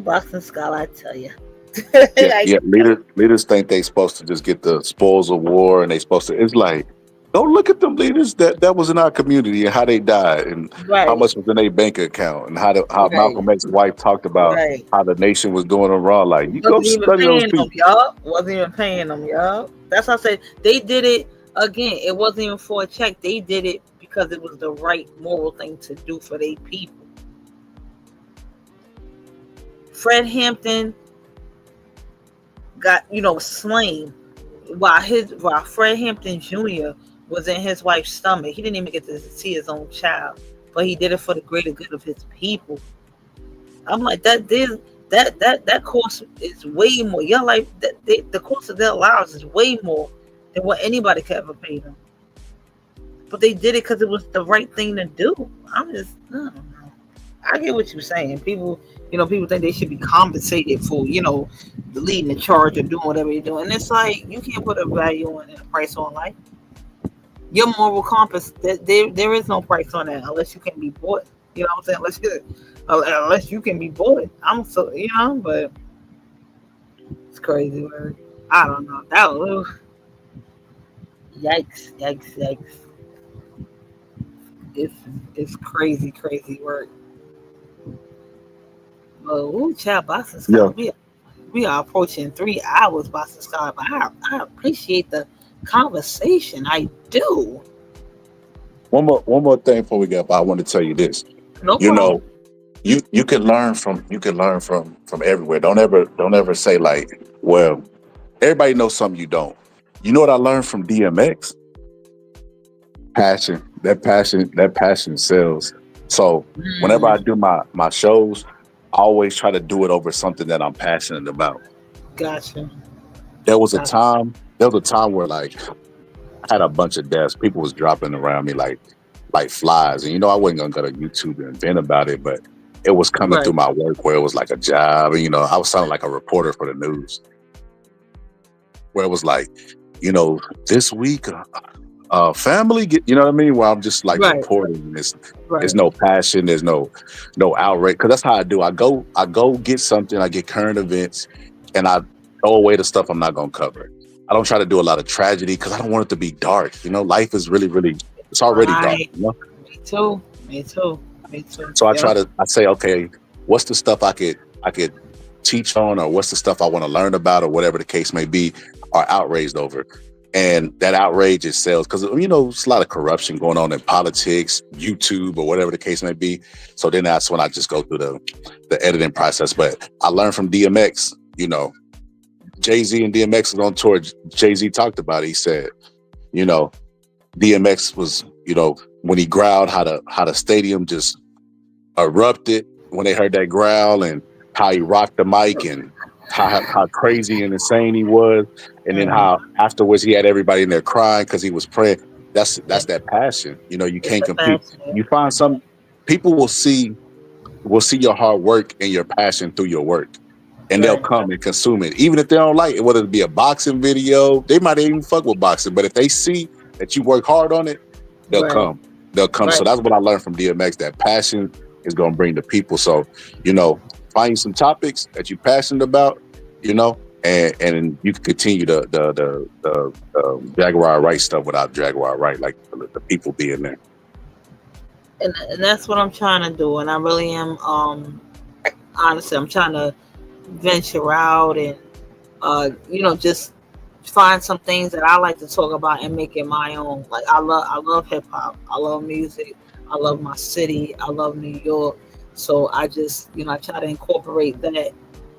Boston Scholar, I tell you. Leaders think they supposed to just get the spoils of war, and they supposed to. It's like, don't look at them leaders that was in our community and how they died and how much was in their bank account and how Malcolm X's wife talked about how the nation was doing them wrong. Like, you go study those people. Wasn't even paying them, y'all. That's how I said they did it again. It wasn't even for a check. They did it because it was the right moral thing to do for their people. Fred Hampton got, you know, slain while Fred Hampton Jr. was in his wife's stomach. He didn't even get to see his own child, but he did it for the greater good of his people. I'm like, that cost is way more. Your life, the cost of their lives is way more than what anybody could ever pay them. But they did it because it was the right thing to do. I don't know. I get what you're saying. People think they should be compensated for, you know, leading the charge or doing whatever you're doing. And it's like, you can't put a value on and a price on life. Your moral compass, there is no price on that unless you can be bought. You know what I'm saying? Unless you can be bought. But it's crazy, man. I don't know. That was yikes. It's crazy work. Well, child, Boston Scholar, we are approaching 3 hours, Boston Scholar, but I appreciate the conversation. I do. One more thing before we get up, I want to tell you this. No you problem. know, you can learn from everywhere. Don't ever say like, well, everybody knows something you don't. You know what I learned from DMX? Passion. That passion sells. So whenever I do my shows, I always try to do it over something that I'm passionate about. Gotcha. There was a time where like I had a bunch of deaths. People was dropping around me like flies. And you know, I wasn't gonna go to YouTube and vent about it, but it was coming Right. through my work where it was like a job, and I was sounding like a reporter for the news, where it was like, this week, family get, you know what I mean? Where I'm just like Right. reporting. There's Right. no passion. There's no outrage. Because that's how I do. I go get something. I get current events, and I throw away the stuff I'm not gonna cover. I don't try to do a lot of tragedy because I don't want it to be dark. Life is really, really, it's already dark. Right. Me too. Me too. Me too. So I Yeah. I say, okay, what's the stuff I could teach on, or what's the stuff I want to learn about, or whatever the case may be, are outraged over. And that outrage is sales because, there's a lot of corruption going on in politics, YouTube, or whatever the case may be. So then that's when I just go through the editing process. But I learned from DMX, Jay-Z and DMX was on tour. Jay-Z talked about it. He said, DMX was, when he growled, how the stadium just erupted when they heard that growl, and how he rocked the mic, and how crazy and insane he was, and then how afterwards he had everybody in there crying because he was praying. That's that passion. You can't compete. You find some people will see your hard work and your passion through your work, and they'll come and consume it, even if they don't like it. Whether it be a boxing video, they might even fuck with boxing, but if they see that you work hard on it, they'll come. They'll come. So that's what I learned from DMX. That passion is going to bring the people. So find some topics that you're passionate about, and you can continue the Jaguar Wright stuff without Jaguar Wright, like the people being there. And that's what I'm trying to do. And I really am, honestly, I'm trying to venture out and, just find some things that I like to talk about and make it my own. Like I love hip hop. I love music. I love my city. I love New York. So I just, I try to incorporate that,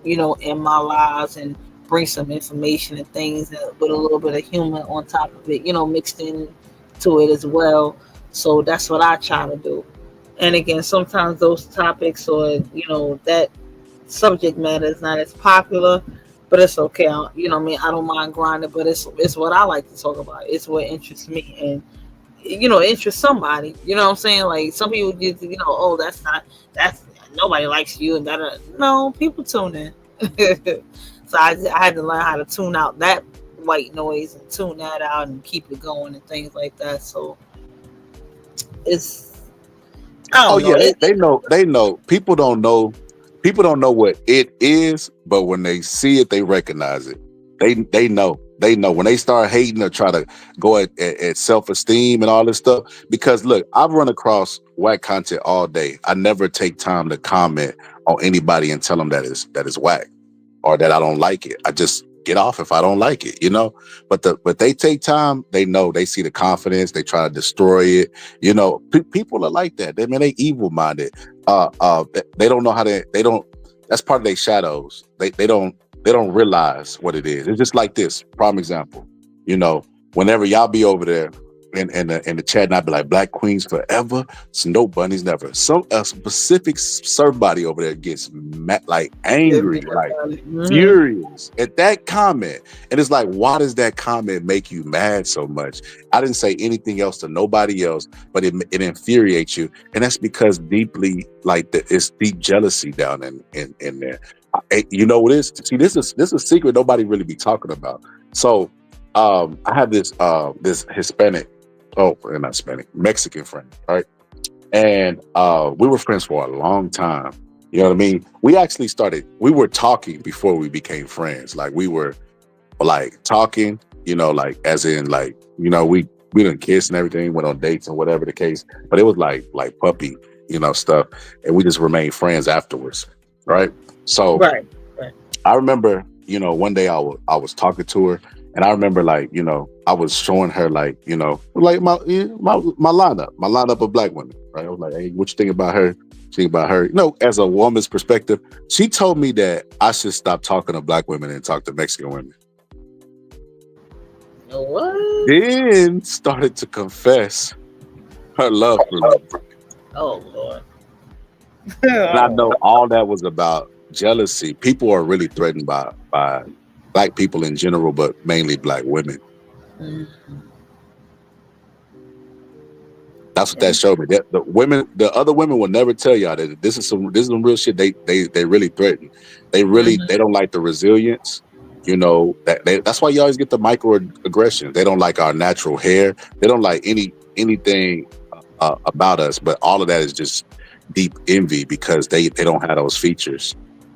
in my lives and bring some information and things with a little bit of humor on top of it, mixed into it as well. So that's what I try to do. And again, sometimes those topics or, that subject matter is not as popular, but it's okay. I don't mind grinding, but it's what I like to talk about. It's what interests me, and interest somebody. You know what I'm saying? Like some people just, oh, that's nobody likes you, and that. No, people tune in. So I had to learn how to tune out that white noise and tune that out and keep it going and things like that. So it's. They know. People don't know. People don't know what it is, but when they see it, they recognize it. They know. They know when they start hating or try to go at self-esteem and all this stuff. Because look, I've run across whack content all day. I never take time to comment on anybody and tell them that is whack or that I don't like it. I just get off if I don't like it, But they take time. They know. They see the confidence. They try to destroy it. People are like that. They evil minded. They don't know how to. They don't. That's part of their shadows. They don't realize what it is. It's just like this. Prime example. Whenever y'all be over there in the chat, and I'd be like, Black Queens forever, Snow Bunnies never. A specific somebody over there gets mad, like angry, like furious at that comment. And it's like, why does that comment make you mad so much? I didn't say anything else to nobody else, but it infuriates you. And that's because deeply, it's deep jealousy down in there. You know what it is? See, this is a secret nobody really be talking about. So I have this Hispanic, not Hispanic, Mexican friend, right? And we were friends for a long time. You know what I mean? We were talking before we became friends. Like we were talking, as in we didn't kiss and everything, went on dates and whatever the case, but it was like puppy, stuff. And we just remained friends afterwards. Right. So right. I remember, one day I was talking to her, and I remember I was showing her my lineup of Black women. Right. I was like, hey, what you think about her? Think about her. As a woman's perspective, she told me that I should stop talking to Black women and talk to Mexican women. What? Then started to confess her love for me. Oh Lord. And I know all that was about jealousy. People are really threatened by Black people in general, but mainly Black women. Mm-hmm. That's what that showed me. That the other women will never tell y'all that this is some real shit. They really threaten. They really they don't like the resilience. You know that's why you always get the microaggressions. They don't like our natural hair. They don't like anything about us. But all of that is just deep envy because they don't have those features.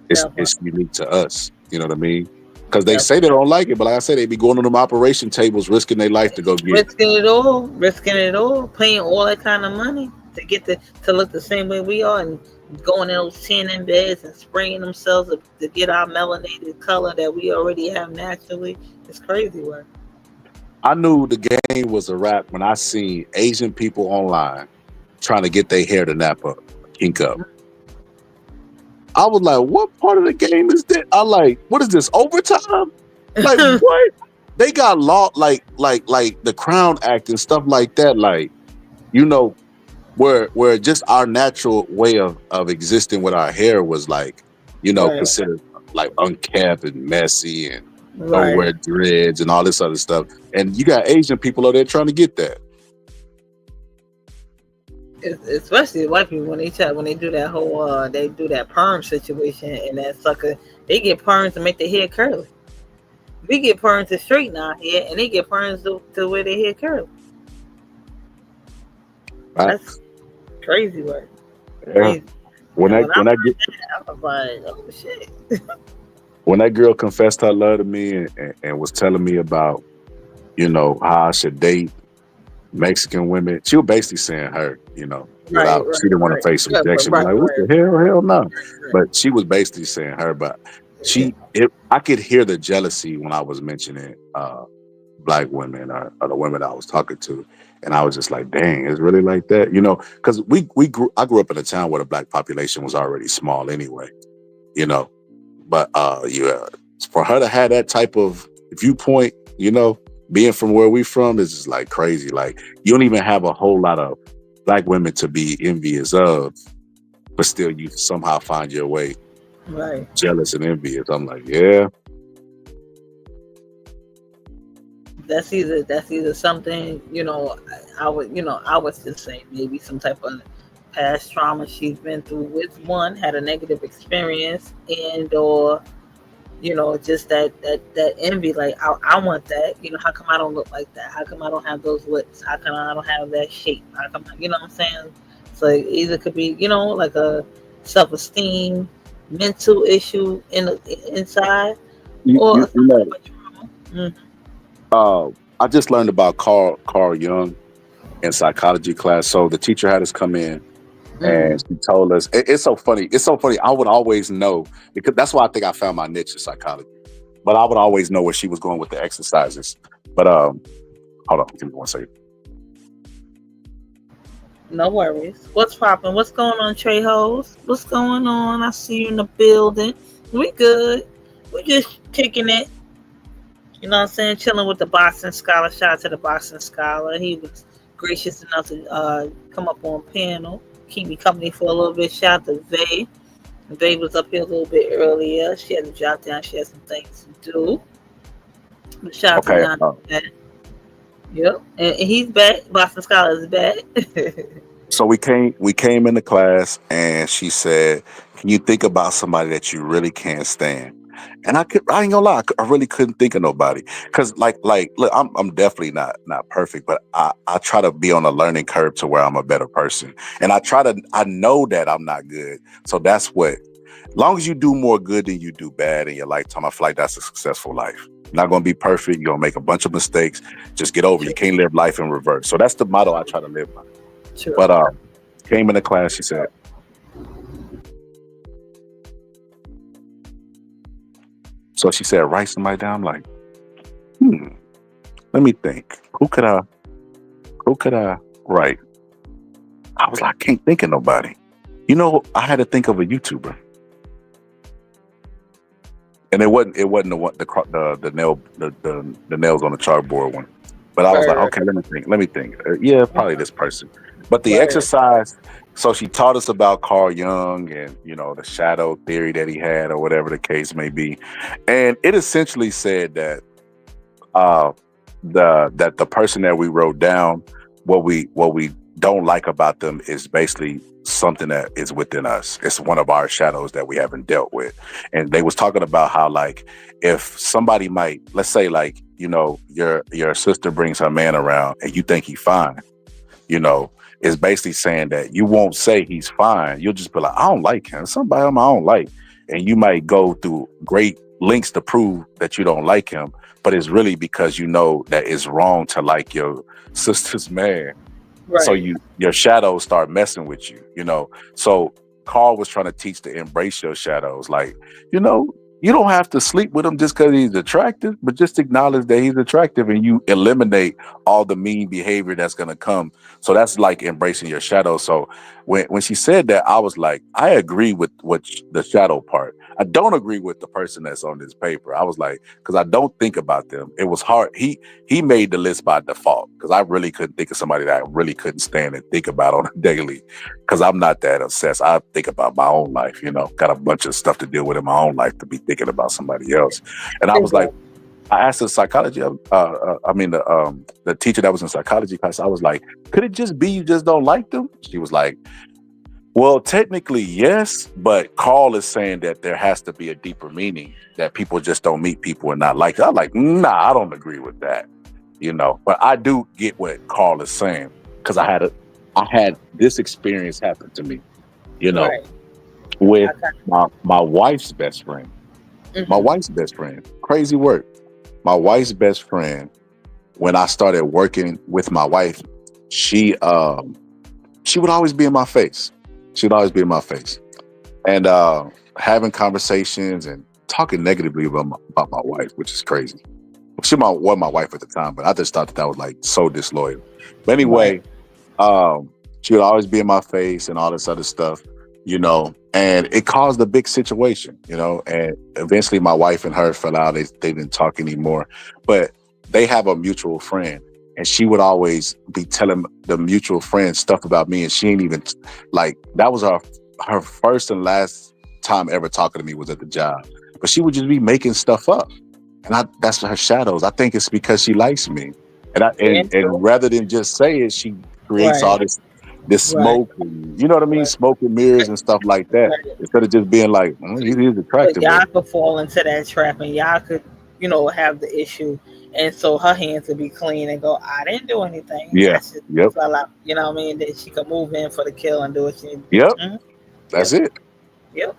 It's unique to us. You know what I mean? Because they say they don't like it, but like I said, they be going to them operation tables, risking their life to go get risking it all, paying all that kind of money to get to look the same way we are, and going in those tanning beds and spraying themselves to get our melanated color that we already have naturally. It's crazy work. I knew the game was a wrap when I seen Asian people online trying to get their hair to nap up, kink up. I was like, what part of the game is that? I like, what is this, overtime? Like, what? They got law, like the Crown Act and stuff like that. Like, you know, where just our natural way of existing with our hair was like, you know, considered like unkempt and messy and don't wear dreads and all this other stuff. And you got Asian people out there trying to get that. Especially white people when they do that whole they do that perm situation, and that sucker, they get perms to make their hair curly. We get perms to straighten our hair, and they get perms to wear their hair curly. That's crazy work. Crazy. When I was like, oh shit. When that girl confessed her love to me and was telling me about, you know, how I should date Mexican women, she was basically saying her, you know, she didn't want to face some rejection. Like, what the hell no. But she was basically saying her, but I could hear the jealousy when I was mentioning black women or the women I was talking to. And I was just like, dang, it's really like that, you know, because I grew up in a town where the black population was already small anyway, you know, but for her to have that type of viewpoint, you know, being from where we from is just like crazy. Like, you don't even have a whole lot of black women to be envious of, but still you somehow find your way jealous and envious. I'm like, yeah. That's either something, you know, I would just say maybe some type of past trauma she's been through with one, had a negative experience, and or, you know, just that envy, like I want that, you know, how come I don't look like that? How come I don't have those lips? How come I don't have that shape? How come, you know what I'm saying? So it either could be, you know, like a self-esteem, mental issue inside, or I just learned about Carl Jung in psychology class. So the teacher had us come in and she told us, it's so funny. I would always know, because that's why I think I found my niche in psychology. But I would always know where she was going with the exercises. But hold on, give me 1 second. No worries. What's popping? What's going on, Trey-Hos? What's going on? I see you in the building. We good. We just kicking it. You know what I'm saying? Chilling with the Boston Scholar. Shout out to the Boston Scholar. He was gracious enough to come up on panel, keep me company for a little bit. Shout out to Vay. Vay was up here a little bit earlier. She had to drop down. She had some things to do. But shout out to John. Yep. And he's back. Boston Scholar is back. So we came into class and she said, can you think about somebody that you really can't stand? And I ain't gonna lie, I really couldn't think of nobody. Cause like, look, I'm definitely not perfect, but I try to be on a learning curve to where I'm a better person. And I know that I'm not good. So that's what, as long as you do more good than you do bad in your lifetime, I feel like that's a successful life. You're not gonna be perfect. You're gonna make a bunch of mistakes. Just get over it. You can't live life in reverse. So that's the motto I try to live by. Sure. But came into class, she said, so she said, write somebody down. I'm like, let me think. Who could I write? I was like, I can't think of nobody. You know, I had to think of a YouTuber. And it wasn't the nails on the chalkboard one. But I was like, okay, let me think. Yeah, probably this person. But the exercise, so she taught us about Carl Jung and, you know, the shadow theory that he had or whatever the case may be. And it essentially said that that the person that we wrote down, what we don't like about them is basically something that is within us. It's one of our shadows that we haven't dealt with. And they was talking about how, like, if somebody might, let's say, like, you know, your sister brings her man around and you think he's fine, you know, is basically saying that you won't say he's fine. You'll just be like, I don't like him. Somebody I don't like. And you might go through great lengths to prove that you don't like him, but it's really because you know that it's wrong to like your sister's man. Right. So your shadows start messing with you, you know. So Carl was trying to teach to embrace your shadows. Like, you know, you don't have to sleep with him just because he's attractive, but just acknowledge that he's attractive and you eliminate all the mean behavior that's going to come. So that's like embracing your shadow. So when she said that, I was like, I agree with the shadow part. I don't agree with the person that's on this paper. I was like, because I don't think about them. It was hard. He made the list by default because I really couldn't think of somebody that I really couldn't stand and think about on a daily, because I'm not that obsessed. I think about my own life, you know, got a bunch of stuff to deal with in my own life to be thinking about somebody else. And I was like, I asked the psychology, the teacher that was in psychology class, I was like, could it just be you just don't like them? She was like, well, technically, yes, but Carl is saying that there has to be a deeper meaning, that people just don't meet people and not like it. I'm like, nah, I don't agree with that, you know. But I do get what Carl is saying, because I had this experience happen to me, you know, with my wife's best friend. Mm-hmm. My wife's best friend, crazy work. My wife's best friend, when I started working with my wife, she would always be in my face. She would always be in my face, and having conversations and talking negatively about my wife, which is crazy. She wasn't my wife at the time, but I just thought that was like so disloyal. But anyway, she would always be in my face and all this other stuff, you know, and it caused a big situation, you know, and eventually my wife and her fell out. They didn't talk anymore, but they have a mutual friend. And she would always be telling the mutual friend stuff about me. And she ain't even, like, that was her first and last time ever talking to me was at the job. But she would just be making stuff up. And that's her shadows. I think it's because she likes me. And rather than just say it, she creates all this smoke, and, you know what I mean? Smoke and mirrors and stuff like that. Instead of just being like, he's attractive. But y'all could fall into that trap and y'all could, you know, have the issue. And so her hands would be clean and go, I didn't do anything. Yeah. Yep. You know what I mean? That she could move in for the kill and do what she. Yep. Mm-hmm. That's it. Yep.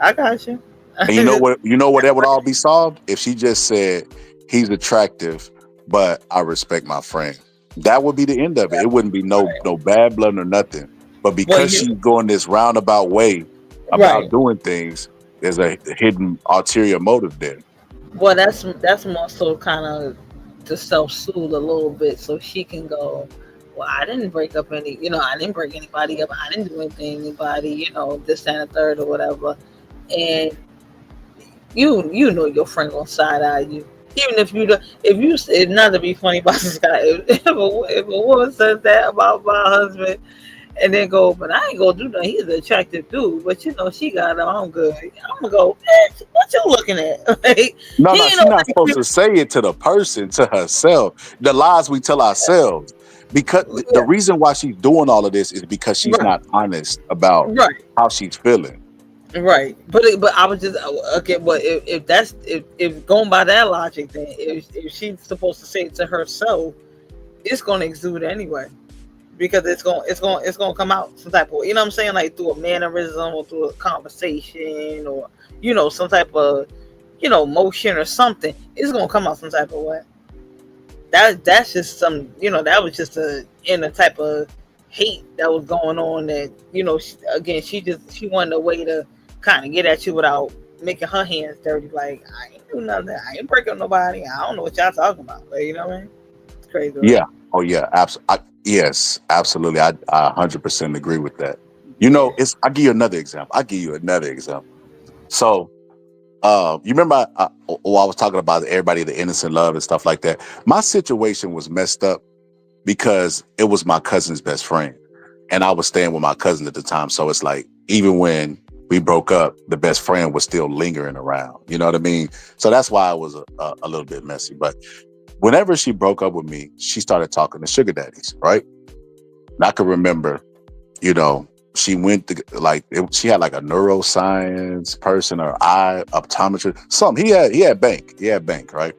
I got you. And you know what that would all be solved? If she just said, he's attractive, but I respect my friend. That would be the end of it. It wouldn't be no bad blood or nothing. But because she's going this roundabout way about doing things, there's a hidden ulterior motive there. Well, that's more so kind of to self-soothe a little bit, so she can go, well, I didn't break up I didn't break anybody up. I didn't do anything to anybody, you know, this and the third or whatever. And you know your friend gonna side eye you. Even if not to be funny about this guy, if a woman says that about my husband and then go, but I ain't gonna do that. He's an attractive dude, but you know, she got him, I'm good. I'm gonna go, bitch, what you looking at? Like, no, she's not supposed to say it to the person, to herself. The lies we tell ourselves. Because the reason why she's doing all of this is because she's not honest about how she's feeling. Right, but I was just okay. But if going by that logic, then if she's supposed to say it to herself, it's going to exude anyway, because it's going to come out some type of, you know what I'm saying, like through a mannerism or through a conversation or, you know, some type of, you know, motion or something. It's going to come out some type of way. That's just some, you know, that was just a inner type of hate that was going on. That, you know, she wanted a way to kind of get at you without making her hands dirty. Like, I ain't do nothing. I ain't breaking nobody. I don't know what y'all talking about. Like, you know what I mean? It's crazy. Right? Yeah. Oh yeah. Yes, absolutely. I 100% agree with that. You know, I'll give you another example. So, you remember I was talking about everybody, the innocent love and stuff like that. My situation was messed up because it was my cousin's best friend, and I was staying with my cousin at the time. So it's like, even when we broke up, the best friend was still lingering around. You know what I mean? So that's why I was a little bit messy. But whenever she broke up with me, she started talking to sugar daddies, right? And I can remember, she went to she had like a neuroscience person or eye optometrist, something. He had bank, right?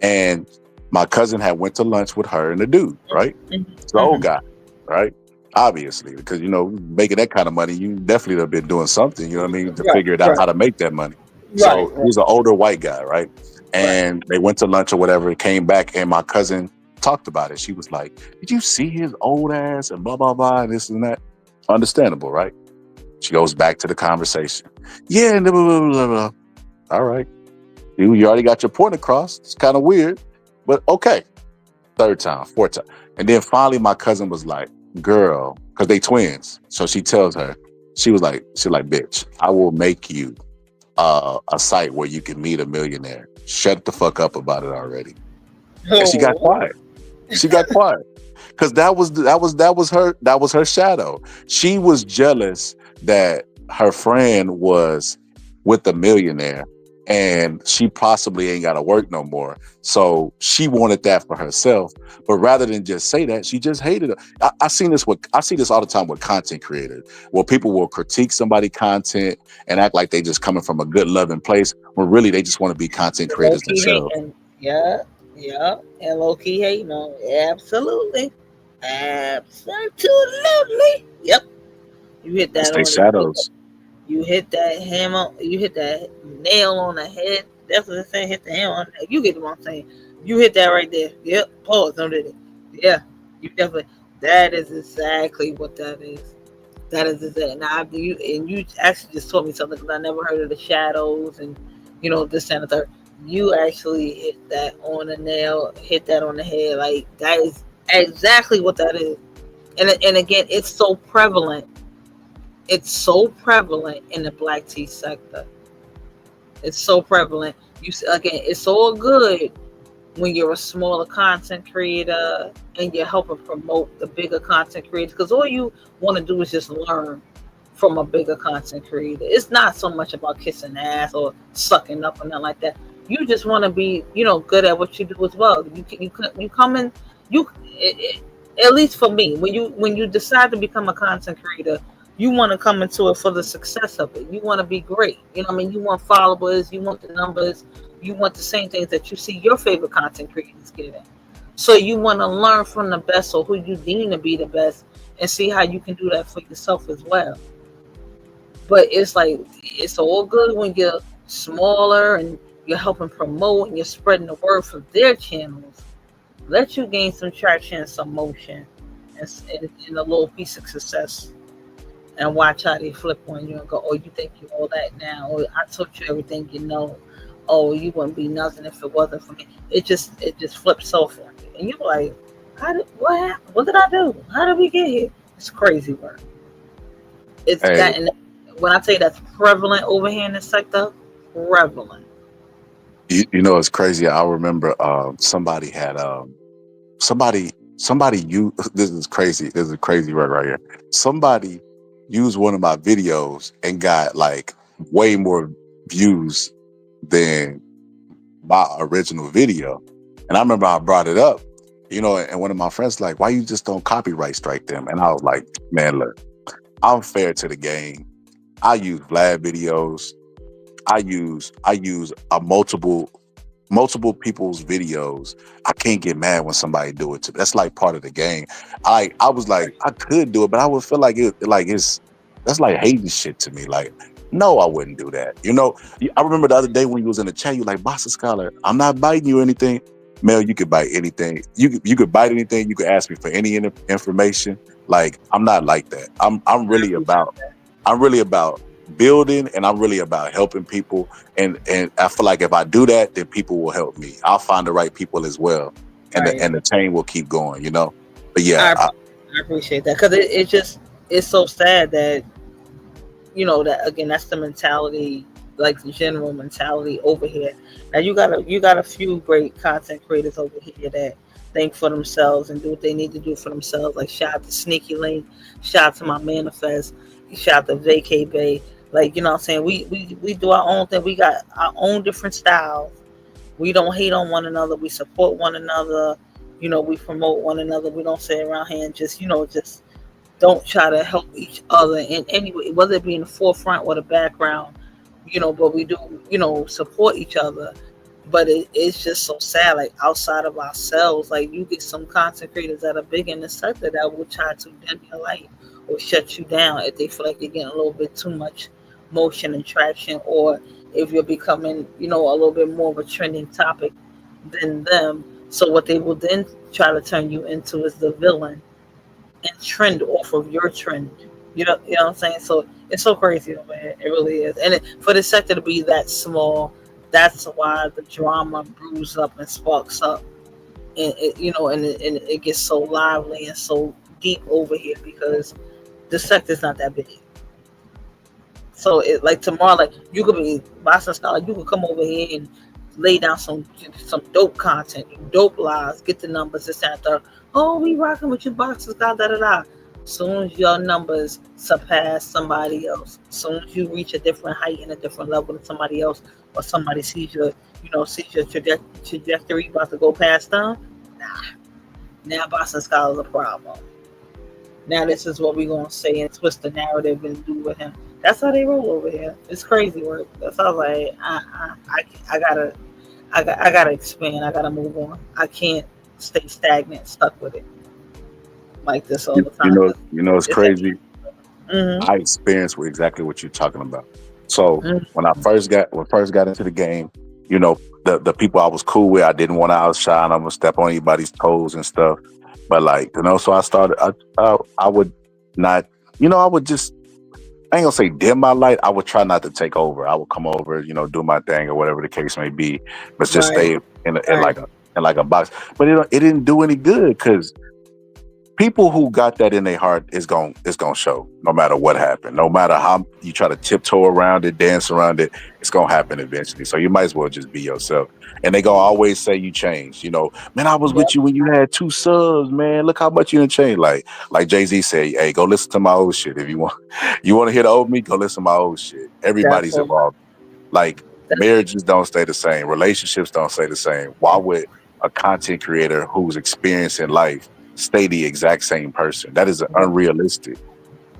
And my cousin had went to lunch with her and the dude, right? It's the old guy, right? Obviously, because making that kind of money, you definitely have been doing something, you know what I mean, to figure it out how to make that money. So he's an older white guy, right? And they went to lunch or whatever, came back, and my cousin talked about it. She was like, "Did you see his old ass and blah blah blah and this and that?" Understandable, right? She goes back to the conversation. Yeah, and blah blah blah blah. All right, you already got your point across. It's kind of weird, but okay. Third time, fourth time, and then finally, my cousin was like, "Girl," because they twins. So she tells her, she was like, "Bitch, I will make you a site where you can meet a millionaire. Shut the fuck up about it already." And she got quiet. She got quiet because that was her shadow. She was jealous that her friend was with a millionaire and she possibly ain't got to work no more. So she wanted that for herself. But rather than just say that, she just hated it. I see this all the time with content creators, where people will critique somebody's content and act like they just coming from a good loving place, when really they just want to be content creators themselves. Yeah, and low key hating on. Absolutely. Yep. You hit that. Stay shadows. You hit that hammer. You hit that nail on the head. Definitely saying hit the hammer on the head. You get what I'm saying. You hit that right there. Yep. Pause. Don't do it. Yeah. You definitely. That is exactly what that is. That is exactly. Now you actually just told me something, because I never heard of the shadows and this and the third. You actually hit that on the nail. Hit that on the head. Like, that is exactly what that is. And again, it's so prevalent. It's so prevalent in the black tea sector. It's so prevalent. It's all good when you're a smaller content creator and you're helping promote the bigger content creators, because all you want to do is just learn from a bigger content creator. It's not so much about kissing ass or sucking up or nothing like that. You just want to be, good at what you do as well. You come in. At least for me, when you decide to become a content creator, you want to come into it for the success of it. You want to be great. You want followers. You want the numbers. You want the same things that you see your favorite content creators getting. So you want to learn from the best, or who you deem to be the best, and see how you can do that for yourself as well. But it's like, it's all good when you're smaller and you're helping promote and you're spreading the word for their channels. Let you gain some traction and some motion and a little piece of success. And watch how they flip on you and go, "Oh, you think you all that now? Or I taught you everything you know. Oh, you wouldn't be nothing if it wasn't for me." It just flips over on you. And you're like, what happened? What did I do? How did we get here? It's crazy work. And when I say that's prevalent over here in the sector, prevalent. It's crazy. I remember somebody had this is crazy. This is a crazy word right here. Somebody used one of my videos and got like way more views than my original video. And I remember I brought it up, and one of my friends like, "Why you just don't copyright strike them?" And I was like, "Man, look, I'm fair to the game. I use Vlad videos. I use a multiple people's videos. I can't get mad when somebody do it to me. That's like part of the game." I was like, I could do it, but I would feel like that's like hating shit to me. Like, no, I wouldn't do that. I remember the other day when you was in the chat, you like, "Bossa Scholar, I'm not biting you or anything." Mel, you could bite anything. You could bite anything. You could ask me for any information. Like, I'm not like that. I'm really about building, and I'm really about helping people. And I feel like if I do that, then people will help me. I'll find the right people as well, and the chain will keep going. But yeah, I appreciate that, because it's so sad that that, again, that's the mentality, like the general mentality over here. Now you got a few great content creators over here that think for themselves and do what they need to do for themselves. Like, shout out to Sneaky Link, shout out to my Manifest, shout out to Vacay Bay. Like, what I'm saying, we do our own thing. We got our own different styles. We don't hate on one another. We support one another. We promote one another. We don't sit around here and just don't try to help each other in any way, whether it be in the forefront or the background, but we do, support each other. But it's just so sad, like outside of ourselves, like you get some content creators that are big in the sector that will try to dim your light or shut you down if they feel like you're getting a little bit too much motion and traction, or if you're becoming, a little bit more of a trending topic than them. So what they will then try to turn you into is the villain and trend off of your trend. You know what I'm saying? So it's so crazy, man. It really is. And for the sector to be that small, that's why the drama brews up and sparks up, and it gets so lively and so deep over here because the sector's not that big. So it like tomorrow, like you could be Boston Scholar, you could come over here and lay down some dope content, dope lives, get the numbers, this and that. Oh, we rocking with you, Boston Scholar, da da da. Soon as your numbers surpass somebody else, soon as you reach a different height and a different level than somebody else, or somebody sees your trajectory about to go past them, now Boston Scholar's a problem. Now this is what we're gonna say and twist the narrative and do with him. That's how they roll over here. It's crazy work. That's how I gotta expand. I gotta move on. I can't stay stagnant, stuck with it like this all the time. It's crazy. I experienced exactly what you're talking about. So when I first got into the game, the people I was cool with, I didn't want to outshine them or step on anybody's toes and stuff. But so I started. I would not, I would just. I ain't gonna say dim my light. I would try not to take over. I would come over, do my thing or whatever the case may be, but just stay in like a box. But it didn't do any good because people who got that in their heart is gonna show no matter what happened. No matter how you try to tiptoe around it, dance around it, it's gonna happen eventually. So you might as well just be yourself. And they gonna always say you changed. Man, I was with you when you had 2 subs, man. Look how much you done changed. Like Jay-Z said, hey, go listen to my old shit. If you want to hear the old me, go listen to my old shit. Everybody's involved. Marriages don't stay the same. Relationships don't stay the same. Why would a content creator who's experiencing life stay the exact same person? That is unrealistic.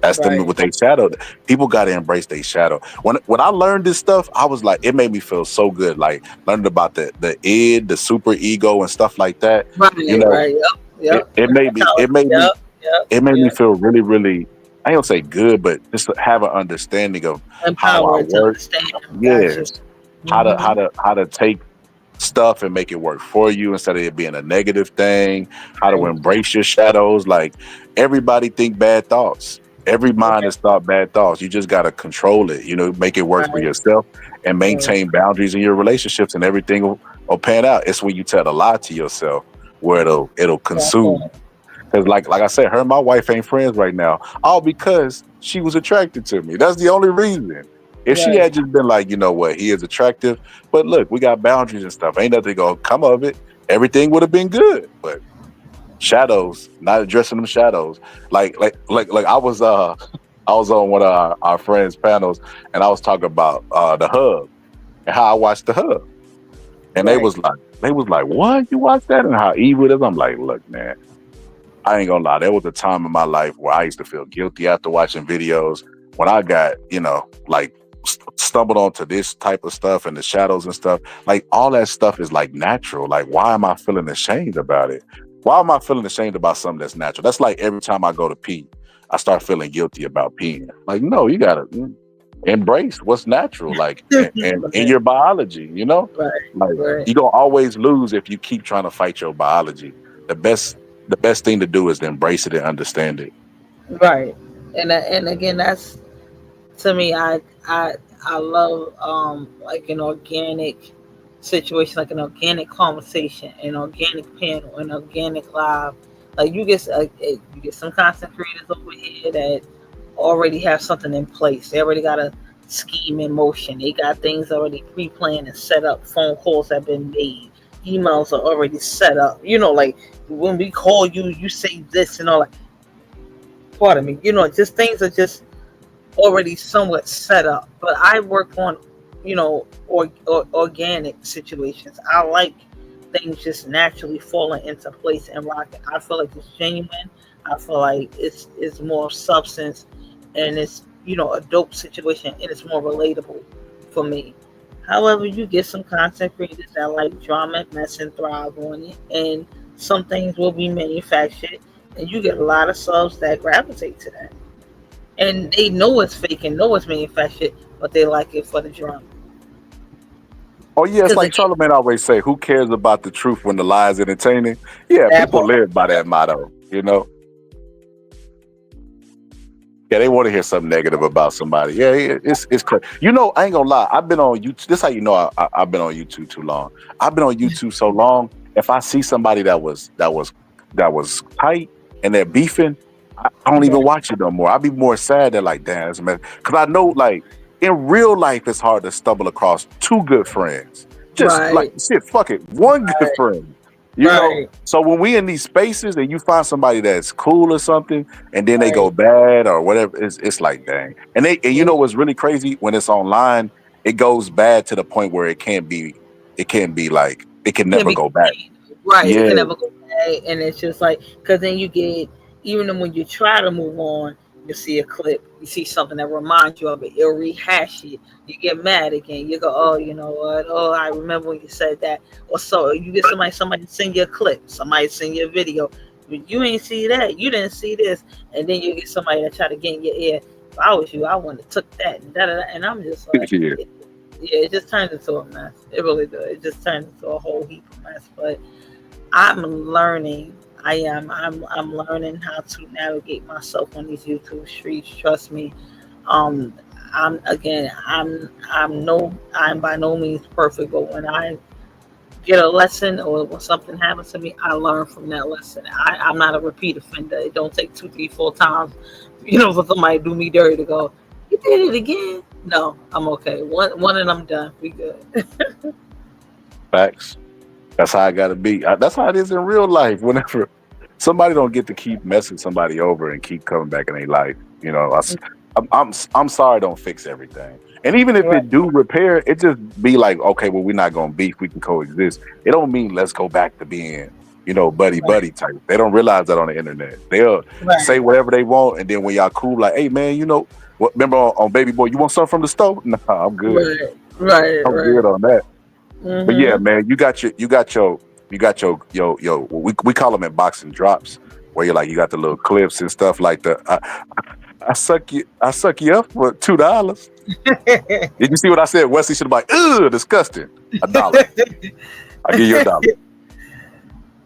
That's them with their shadow. People got to embrace their shadow. When I learned this stuff, I was like, it made me feel so good. Like learning about the id, the super ego, and stuff like that. It made me feel really, really. I ain't gonna say good, but just to have an understanding of how I work. Yes, how to take stuff and make it work for you instead of it being a negative thing. How to embrace your shadows. Like everybody think bad thoughts. Every mind has thought bad thoughts. You just gotta control it. Make it work for yourself and maintain boundaries in your relationships, and everything will pan out. It's when you tell a lie to yourself where it'll consume. Because like I said, her and my wife ain't friends right now, all because she was attracted to me. That's the only reason. If she had just been like, he is attractive, but look, we got boundaries and stuff. Ain't nothing gonna come of it. Everything would have been good. But shadows, not addressing them shadows. Like I was on one of our friends' panels, and I was talking about the hub and how I watched the hub, and they was like, what? You watch that? And how evil it is? I'm like, look, man, I ain't gonna lie. There was a time in my life where I used to feel guilty after watching videos. When I got, stumbled onto this type of stuff and the shadows and stuff, like all that stuff is like natural. Like, why am I feeling ashamed about it? Why am I feeling ashamed about something that's natural? That's like every time I go to pee, I start feeling guilty about peeing. Like, no, you gotta embrace what's natural, like and in your biology, You're gonna always lose if you keep trying to fight your biology. The best thing to do is to embrace it and understand it. Right. And again, that's, to me, I love like an organic situation, like an organic conversation, an organic panel, an organic live. Like you get some content creators over here that already have something in place. They already got a scheme in motion. They got things already pre-planned and set up. Phone calls have been made. Emails are already set up. Like when we call you, you say this and all that. Pardon me. Just things are just already somewhat set up. But I work on, organic situations. I like things just naturally falling into place and rocking. I feel like it's genuine. I feel like it's more substance, and it's a dope situation, and it's more relatable for me. However, you get some content creators that like drama, mess, and thrive on it, and some things will be manufactured, and you get a lot of subs that gravitate to that, and they know it's fake and know it's manufactured, but they like it for the drama. Oh yeah, it's like Charlamagne always say, who cares about the truth when the lie is entertaining? Yeah, people live by that motto, Yeah, they want to hear something negative about somebody. Yeah, it's crazy. I ain't gonna lie. I've been on YouTube. This is how you know I've been on YouTube too long. I've been on YouTube so long. If I see somebody that was tight and they're beefing, I don't even watch it no more. I'd be more sad that like, damn, it's a mess. Because I know like in real life it's hard to stumble across two good friends. Just like shit, fuck it, one good friend. You know, so when we in these spaces and you find somebody that's cool or something, and then they go bad or whatever, it's like dang. And you know what's really crazy when it's online, it goes bad to the point where it can never go back. Right, it can never go back, and it's just like because then you get even when you try to move on, you see a clip, you see something that reminds you of it, it'll rehash it. You get mad again. You go, oh, you know what? Oh, I remember when you said that. Or so you get somebody send you a clip, somebody send you a video. You ain't see that. You didn't see this, and then you get somebody that try to get in your ear. If I was you, I wouldn't have took that and and I'm just like, it just turns into a mess. It really does. It just turns into a whole heap of mess. But I'm learning. I'm learning how to navigate myself on these YouTube streets. Trust me. I'm by no means perfect, but when I get a lesson or when something happens to me, I learn from that lesson. I'm not a repeat offender. It don't take 2, 3, 4 times, for somebody to do me dirty to go, you did it again. No, I'm okay. One and I'm done. We good. Facts. That's how I gotta be. That's how it is in real life. Whenever somebody don't get to keep messing somebody over and keep coming back in their life, I'm sorry, don't fix everything. And even if it do repair, it just be like, okay, well, we're not gonna beef. We can coexist. It don't mean let's go back to being, buddy type. They don't realize that on the internet. They'll say whatever they want, and then when y'all cool, like, hey man, what? Remember on Baby Boy, you want something from the store? Nah, I'm good. Right. I'm good on that. Mm-hmm. But yeah, man, you got your we call them unboxing drops, where you're like you got the little clips and stuff like that. I suck you up for $2. Did you see what I said? Wesley should have been like, ugh, disgusting. $1. I'll give you $1.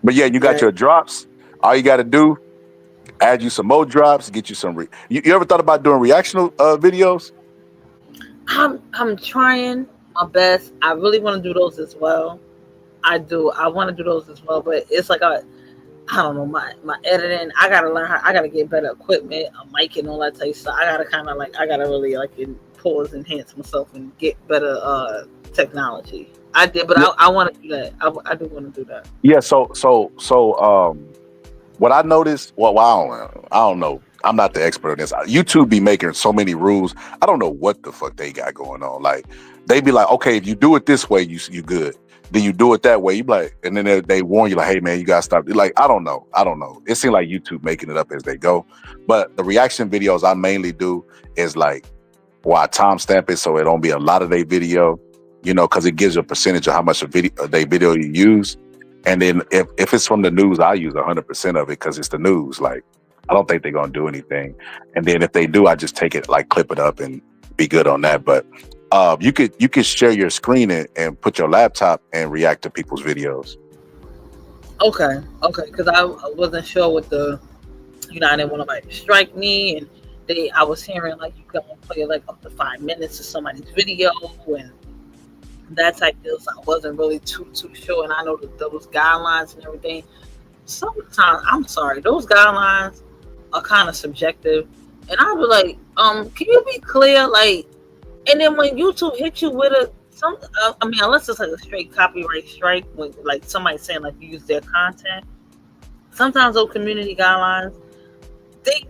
But yeah, you got your drops. All you got to do, add you some more drops, get you some. You ever thought about doing reactional videos? I'm trying my best. I really want to do those as well. I do. I want to do those as well, but it's like I don't know, my editing. I gotta learn how. I gotta get better equipment, a mic and all that type of stuff. I gotta really pause, enhance myself, and get better technology. I did, but I want to do that. I do want to do that. Yeah. So what I noticed. Well, I don't know. I'm not the expert on this. YouTube be making so many rules. I don't know what the fuck they got going on. Like they be like, okay, if you do it this way, you good. Then you do it that way, you be like, and then they warn you like, hey man, you gotta stop. Like, I don't know. It seems like YouTube making it up as they go. But the reaction videos I mainly do is like, I timestamp it so it don't be a lot of their video, because it gives you a percentage of how much of their video you use. And then if it's from the news, I use 100% of it because it's the news. Like, I don't think they're gonna do anything. And then if they do, I just take it, like clip it up and be good on that. But you could share your screen and put your laptop and react to people's videos. Okay, because I wasn't sure what I didn't want nobody to strike me, and I was hearing like you can play like up to 5 minutes of somebody's video and that type of deal. So I wasn't really too sure, and I know that those guidelines and everything. Sometimes I'm sorry, those guidelines are kind of subjective, and I was like, can you be clear, like? And then when YouTube hits you with unless it's like a straight copyright strike, when like somebody saying like you use their content, sometimes those community guidelines, they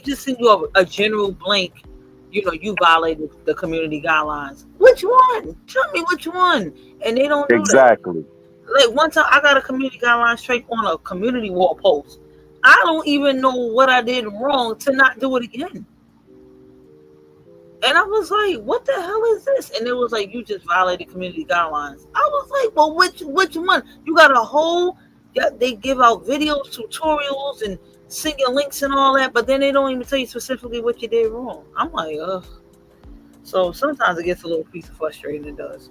just send you a general blank, you violated the community guidelines. Which one? Tell me which one. And they don't do exactly. That. like one time I got a community guideline straight on a community wall post. I don't even know what I did wrong to not do it again. And I was like, what the hell is this? And it was like, you just violated community guidelines. I was like, well, which one? You got a whole, they give out videos, tutorials, and send you links and all that, but then they don't even tell you specifically what you did wrong. I'm like, ugh. So sometimes it gets a little piece of frustrating, it does.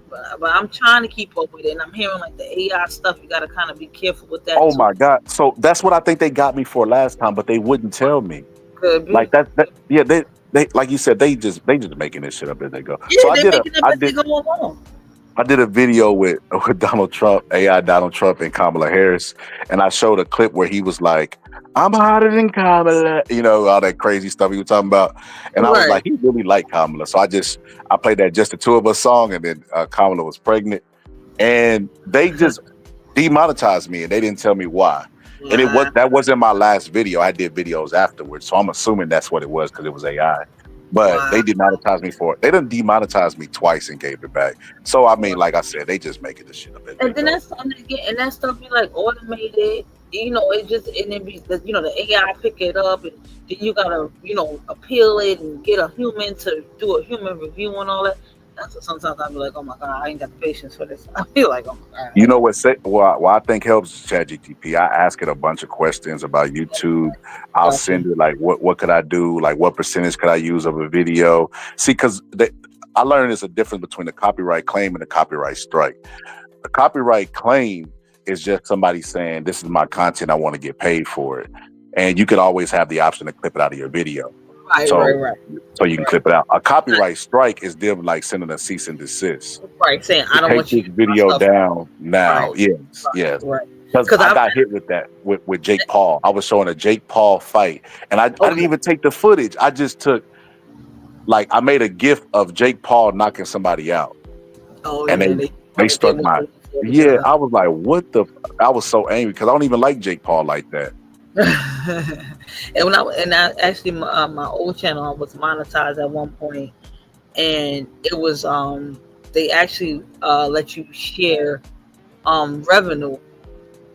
But I'm trying to keep up with it, and I'm hearing like the AI stuff. You got to kind of be careful with that. Oh too. my God! So that's what I think they got me for last time, but they wouldn't tell me. Could be. Like that yeah, they like you said, they just making this shit up as they go. Yeah, so I did a video with Donald Trump, AI Donald Trump, and Kamala Harris, and I showed a clip where he was like, "I'm hotter than Kamala," you know, all that crazy stuff he was talking about, and I was like, he really liked Kamala, so I played that Just the Two of Us song, and then Kamala was pregnant, and they just demonetized me, and they didn't tell me why. And that wasn't my last video. I did videos afterwards, so I'm assuming that's what it was because it was AI. But they demonetized me for it. They didn't demonetize me twice and gave it back. So I mean, like I said, they just making this shit up. And then that's something again, and that stuff be like automated. You know, it just and it be the AI pick it up, and then you gotta appeal it and get a human to do a human review and all that. That's what sometimes I be like, oh my God, I ain't got the patience for this. I feel like, oh my God. You know what I think helps ChatGPT? I ask it a bunch of questions about YouTube. I'll send it like, what could I do? Like, what percentage could I use of a video? See, because I learned there's a difference between a copyright claim and a copyright strike. A copyright claim is just somebody saying, this is my content, I want to get paid for it. And you could always have the option to clip it out of your video. Right. So you can clip it out. A copyright strike is them like sending a cease and desist. Right, saying I don't want you to take this video down now. Right. Yes. Right. Because I got hit with that with Jake Paul. I was showing a Jake Paul fight, and I didn't even take the footage. I just took I made a GIF of Jake Paul knocking somebody out. Oh, and they struck my. Yeah, I was like, what the? I was so angry because I don't even like Jake Paul like that. and I actually my old channel, I was monetized at one point, and it was they actually let you share revenue,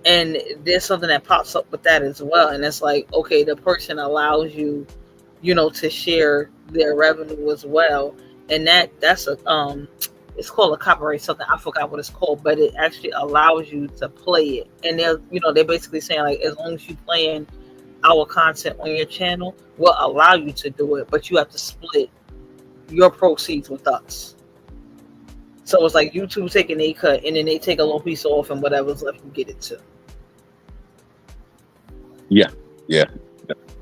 and there's something that pops up with that as well, and it's like, okay, the person allows you to share their revenue as well, and that's a it's called a copyright something. I forgot what it's called, but it actually allows you to play it. And they're basically saying like, as long as you're playing our content on your channel, we'll allow you to do it, but you have to split your proceeds with us. So it's like YouTube taking a cut, and then they take a little piece off, and whatever's left, you get it too. Yeah.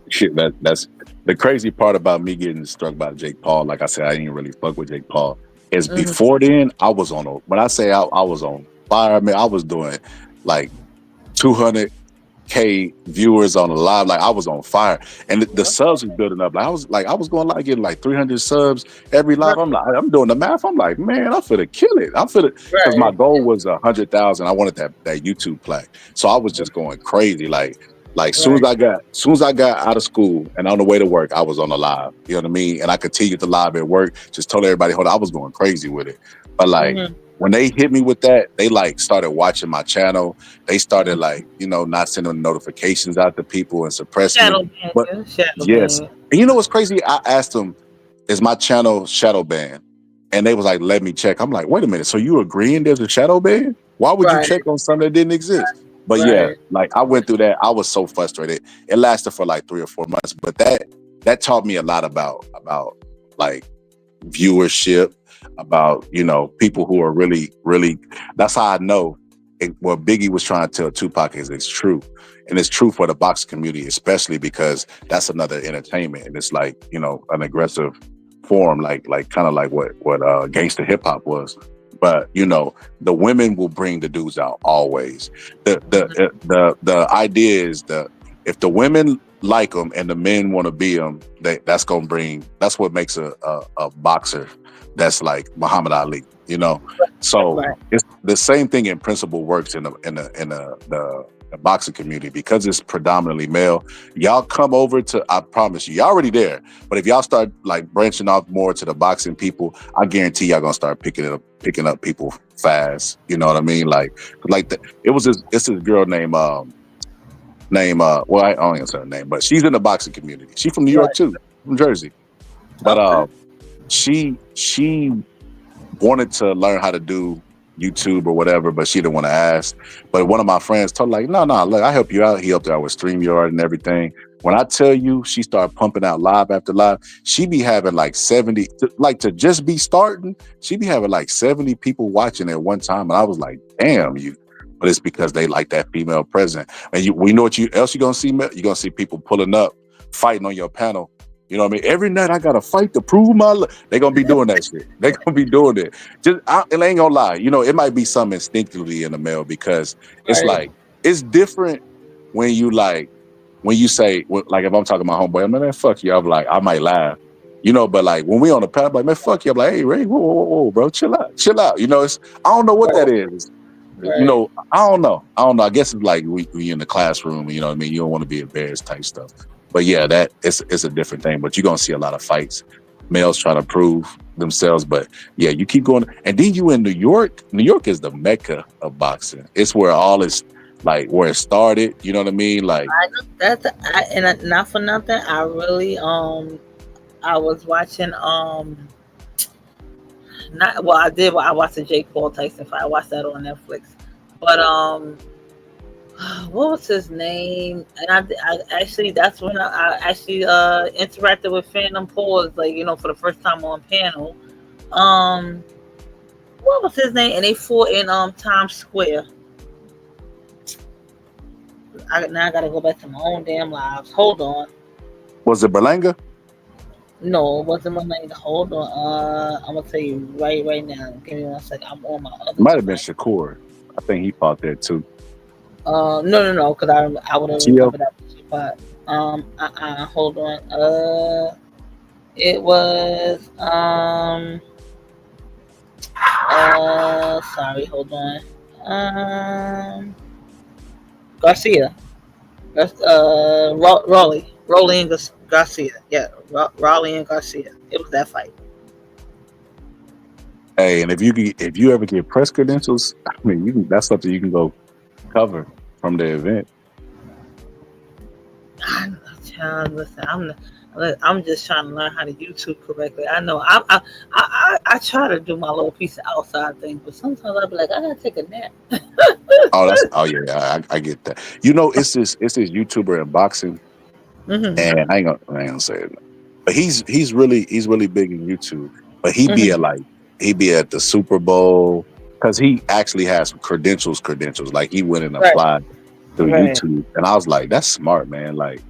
Shit, that's the crazy part about me getting struck by Jake Paul. Like I said, I didn't really fuck with Jake Paul. Is before then, I was when I say I was on fire, man, I was doing like 200K viewers on the live. Like I was on fire, and the subs was building up. I was going like getting like 300 subs every live. I'm doing the math. I'm like, man, I'm finna kill it. Because my goal was 100,000. I wanted that YouTube plaque, so I was just going crazy. Like soon as I got out of school and on the way to work, I was on the live. You know what I mean? And I continued to live at work. Just told everybody, hold on, I was going crazy with it. But when they hit me with that, they started watching my channel. They started not sending notifications out to people and suppressing it. But yes. And you know what's crazy? I asked them, is my channel shadow banned? And they was like, let me check. I'm like, wait a minute. So you agreeing there's a shadow ban? Why would you check on something that didn't exist? But yeah, I went through that. I was so frustrated. It lasted for like 3 or 4 months, but that taught me a lot about viewership, about people who are really, really. That's how I know what Biggie was trying to tell Tupac is it's true, and it's true for the boxing community, especially because that's another entertainment, and it's like an aggressive form, like kind of like what gangsta hip hop was. But the women will bring the dudes out always. The idea is if the women like them and the men want to be them, that's what makes a boxer that's like Muhammad Ali, you know. So it's the same thing in principle works in the boxing community because it's predominantly male. Y'all come over to, I promise y'all already there, but if y'all start like branching off more to the boxing people, I guarantee y'all gonna start picking up people fast. You know what I mean? It's this girl named well, I don't even say her name, but she's in the boxing community. She's from New York too, from Jersey. But she wanted to learn how to do YouTube or whatever, but she didn't want to ask. But one of my friends told her, like, no, look, I help you out. He helped her out with StreamYard and everything. When I tell you she started pumping out live after live, she be having like 70, like to just be starting, she be having like 70 people watching at one time. And I was like, damn you. But it's because they like that female presence. And we know what else you're going to see? You're going to see people pulling up, fighting on your panel. You know what I mean? Every night I got to fight to prove my They're going to be doing that shit. They're going to be doing it. It ain't going to lie. You know, it might be something instinctively in the male because it's like, it's different when you say, like if I'm talking to my homeboy, I'm like, man, fuck you. I'm like, I might laugh. You know, but like when we on the panel, I'm like, man, fuck you. I'm like, hey, Ray, whoa, bro, chill out. You know, I don't know what that is. You know, I don't know. I guess it's like we in the classroom, you know what I mean? You don't want to be embarrassed type stuff. But yeah, it's a different thing. But you're going to see a lot of fights. Males trying to prove themselves. But yeah, you keep going. And then you in New York. New York is the mecca of boxing. It's where all is, like, where it started. You know what I mean? Like, not for nothing. I really, I was watching, I watched the Jake Paul Tyson fight. I watched that on Netflix. But, what was his name? And I actually, that's when I actually interacted with Phantom Pause, like, you know, for the first time on panel. What was his name? And they fought in Times Square. Now I gotta go back to my own damn lives. Hold on. Was it Berlanga? No, it wasn't Berlanga. Hold on. I'm gonna tell you right now. Give me 1 second. I'm on my other. It might have been Shakur. I think he fought there too. No, because I would have remembered that spot. Hold on. It was sorry, hold on. Garcia. That's Raleigh and Garcia. Yeah, Raleigh and Garcia. It was that fight. Hey, and if you ever get press credentials, I mean, that's something you can go cover from the event. Listen, I'm just trying to learn how to YouTube correctly. I know I try to do my little piece of outside thing, but sometimes I'll be like, I gotta take a nap. I get that. You know, it's this YouTuber in boxing, and I ain't gonna say it, but he's really big in YouTube. But he be at the Super Bowl because he actually has some credentials. Like he went and applied through YouTube, and I was like, that's smart, man. Like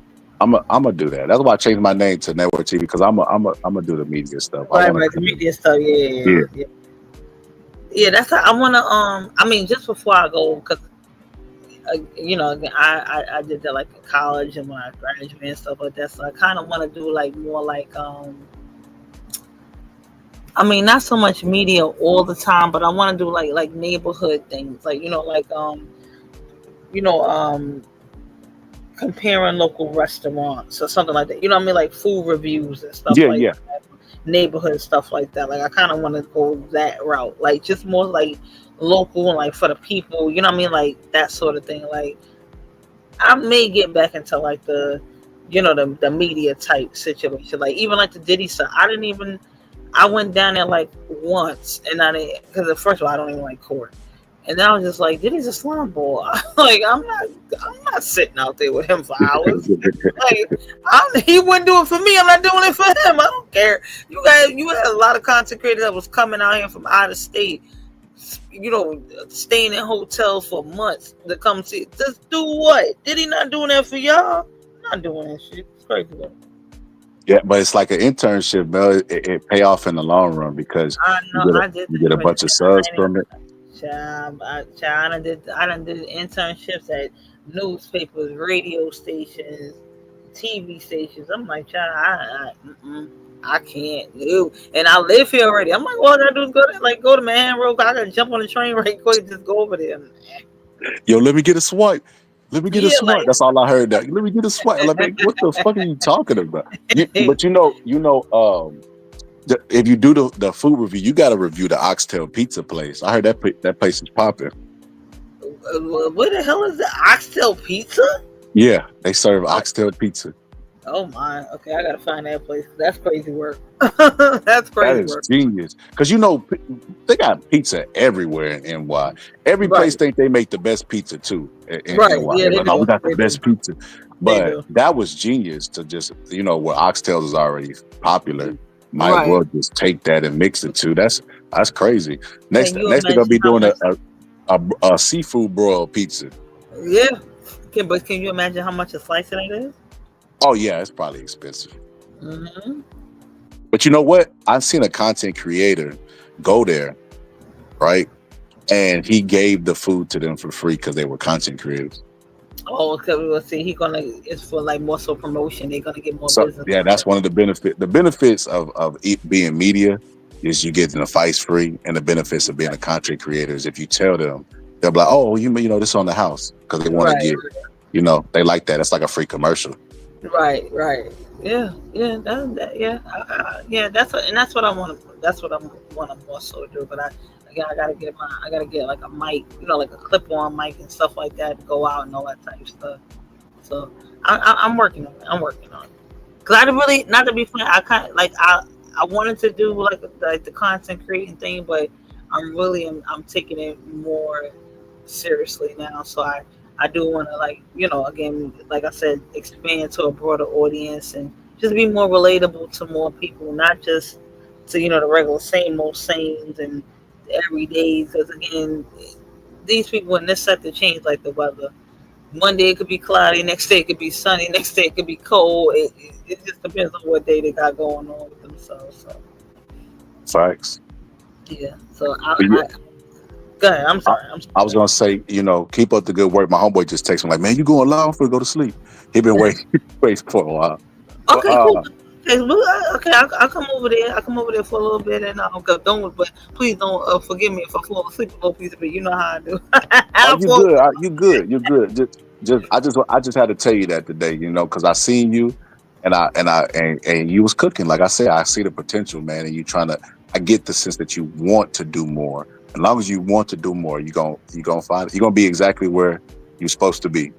I'm gonna do that. That's why I changed my name to Network TV because I'm gonna do the media stuff. The media stuff. Yeah. That's how I wanna. I mean, just before I go, because you know, again, I did that like in college and when I graduated and stuff like that. So I kind of want to do like more like I mean, not so much media all the time, but I want to do like neighborhood things, like comparing local restaurants or something like that. You know what I mean? Like food reviews and stuff like that. Neighborhood stuff like that. Like I kind of want to go that route. Like just more like local and like for the people. You know what I mean? Like that sort of thing. Like I may get back into like the media type situation. Like even like the Diddy stuff. I went down there like once and I didn't, because first of all I don't even like court. And then I was just like, Diddy's a slum boy. Like I'm not sitting out there with him for hours. Like he wouldn't do it for me. I'm not doing it for him. I don't care. You had a lot of content creators that was coming out here from out of state, you know, staying in hotels for months to come see. Just do what? Diddy not doing that for y'all? Not doing that shit. It's crazy though. Yeah, but it's like an internship, though. It pay off in the long run because you get a bunch of subs from it. I done did internships at newspapers, radio stations, TV stations. I'm like, child, I can't. Ew. And I live here already. I'm like, all I gotta do is go to Manhattan Road. I gotta jump on the train right quick, just go over there. Yo, let me get a swipe. Let me get a Yeah, swipe. like That's all I heard. That let me get a swipe. Like, man, what the fuck are you talking about? But if you do the food review, you got to review the Oxtail Pizza place. I heard that place is popping. what the hell is the Oxtail Pizza? Yeah, they serve Oxtail Pizza. Oh my. Okay, I gotta find that place. That's crazy work. That's crazy That is work. genius. Because they got pizza everywhere in NY. Every Right. place think they make the best pizza too in Right. NY. Yeah, They're they like, no, do. we got the They best do. pizza. They But do. that was genius to just, where Oxtails is already popular. Might Right. well just take that and mix it too. That's crazy. Next Can you they're gonna be imagine how doing much? a seafood broiled pizza. Yeah. But can you imagine how much a slice of that is? Oh yeah, it's probably expensive. Mm-hmm. But you know what? I've seen a content creator go there, right? And he gave the food to them for free because they were content creators. Oh, okay. We'll see. It's for like more so promotion. They're gonna get more So business. yeah, that's one of the benefits. The benefits of being media is you get the fights free, and the benefits of being a content creator is if you tell them, they'll be like, oh, this on the house, because they want to Right. get, they like that. It's like a free commercial. Right. Yeah. Yeah. Yeah. Yeah. That's what I want to. That's what I want to more so do. But I gotta get like a mic, like a clip-on mic and stuff like that to go out and all that type of stuff. So I'm working on it. Cause I really, not to be funny, I wanted to do like the content creating thing, but I'm taking it more seriously now. So I do want to again, like I said, expand to a broader audience and just be more relatable to more people, not just to the regular same old sayings and everydays. Because again, these people when this set to change like the weather. One day it could be cloudy, next day it could be sunny, next day it could be cold. It just depends on what day they got going on with themselves. So Facts. yeah. So Go ahead. I'm sorry. I was gonna say, keep up the good work. My homeboy just texted me like, "Man, you going live? I'm gonna go to sleep." He been waiting for a while. Okay, cool. Okay, I'll come over there. I'll come over there for a little bit, and but please don't forgive me if I fall asleep a little piece of it. You know how I do. You good. You're good. I just had to tell you that today, because I seen you, and you was cooking. Like I said, I see the potential, man, and you trying to. I get the sense that you want to do more. As long as you want to do more, you're gonna find you're gonna be exactly where you're supposed to be.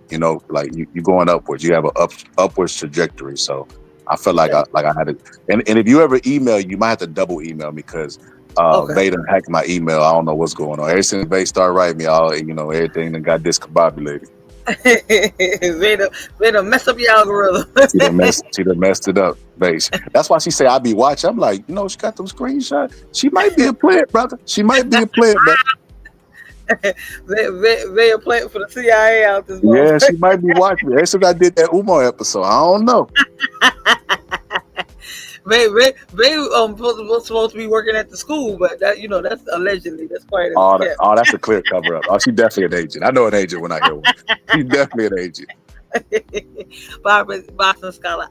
Like you're going upwards. You have an upwards trajectory. So I felt like I had it. And if you ever email, you might have to double email me because Vader hacked my email. I don't know what's going on. Ever since Vader started writing me, everything that got discombobulated. Vader mess up your algorithm. She done messed it up, base. That's why she say I be watching. I'm like, she got them screenshots. She might be a player, brother. She might be a player, brother. They a player for the CIA out this moment. Yeah, she might be watching. Ever since I did that Umar episode, I don't know. Ray supposed to be working at the school, but that that's allegedly. That's quite that's a clear cover up. Oh, she's definitely an agent. I know an agent when I hear one. She's definitely an agent. Boston Scholar,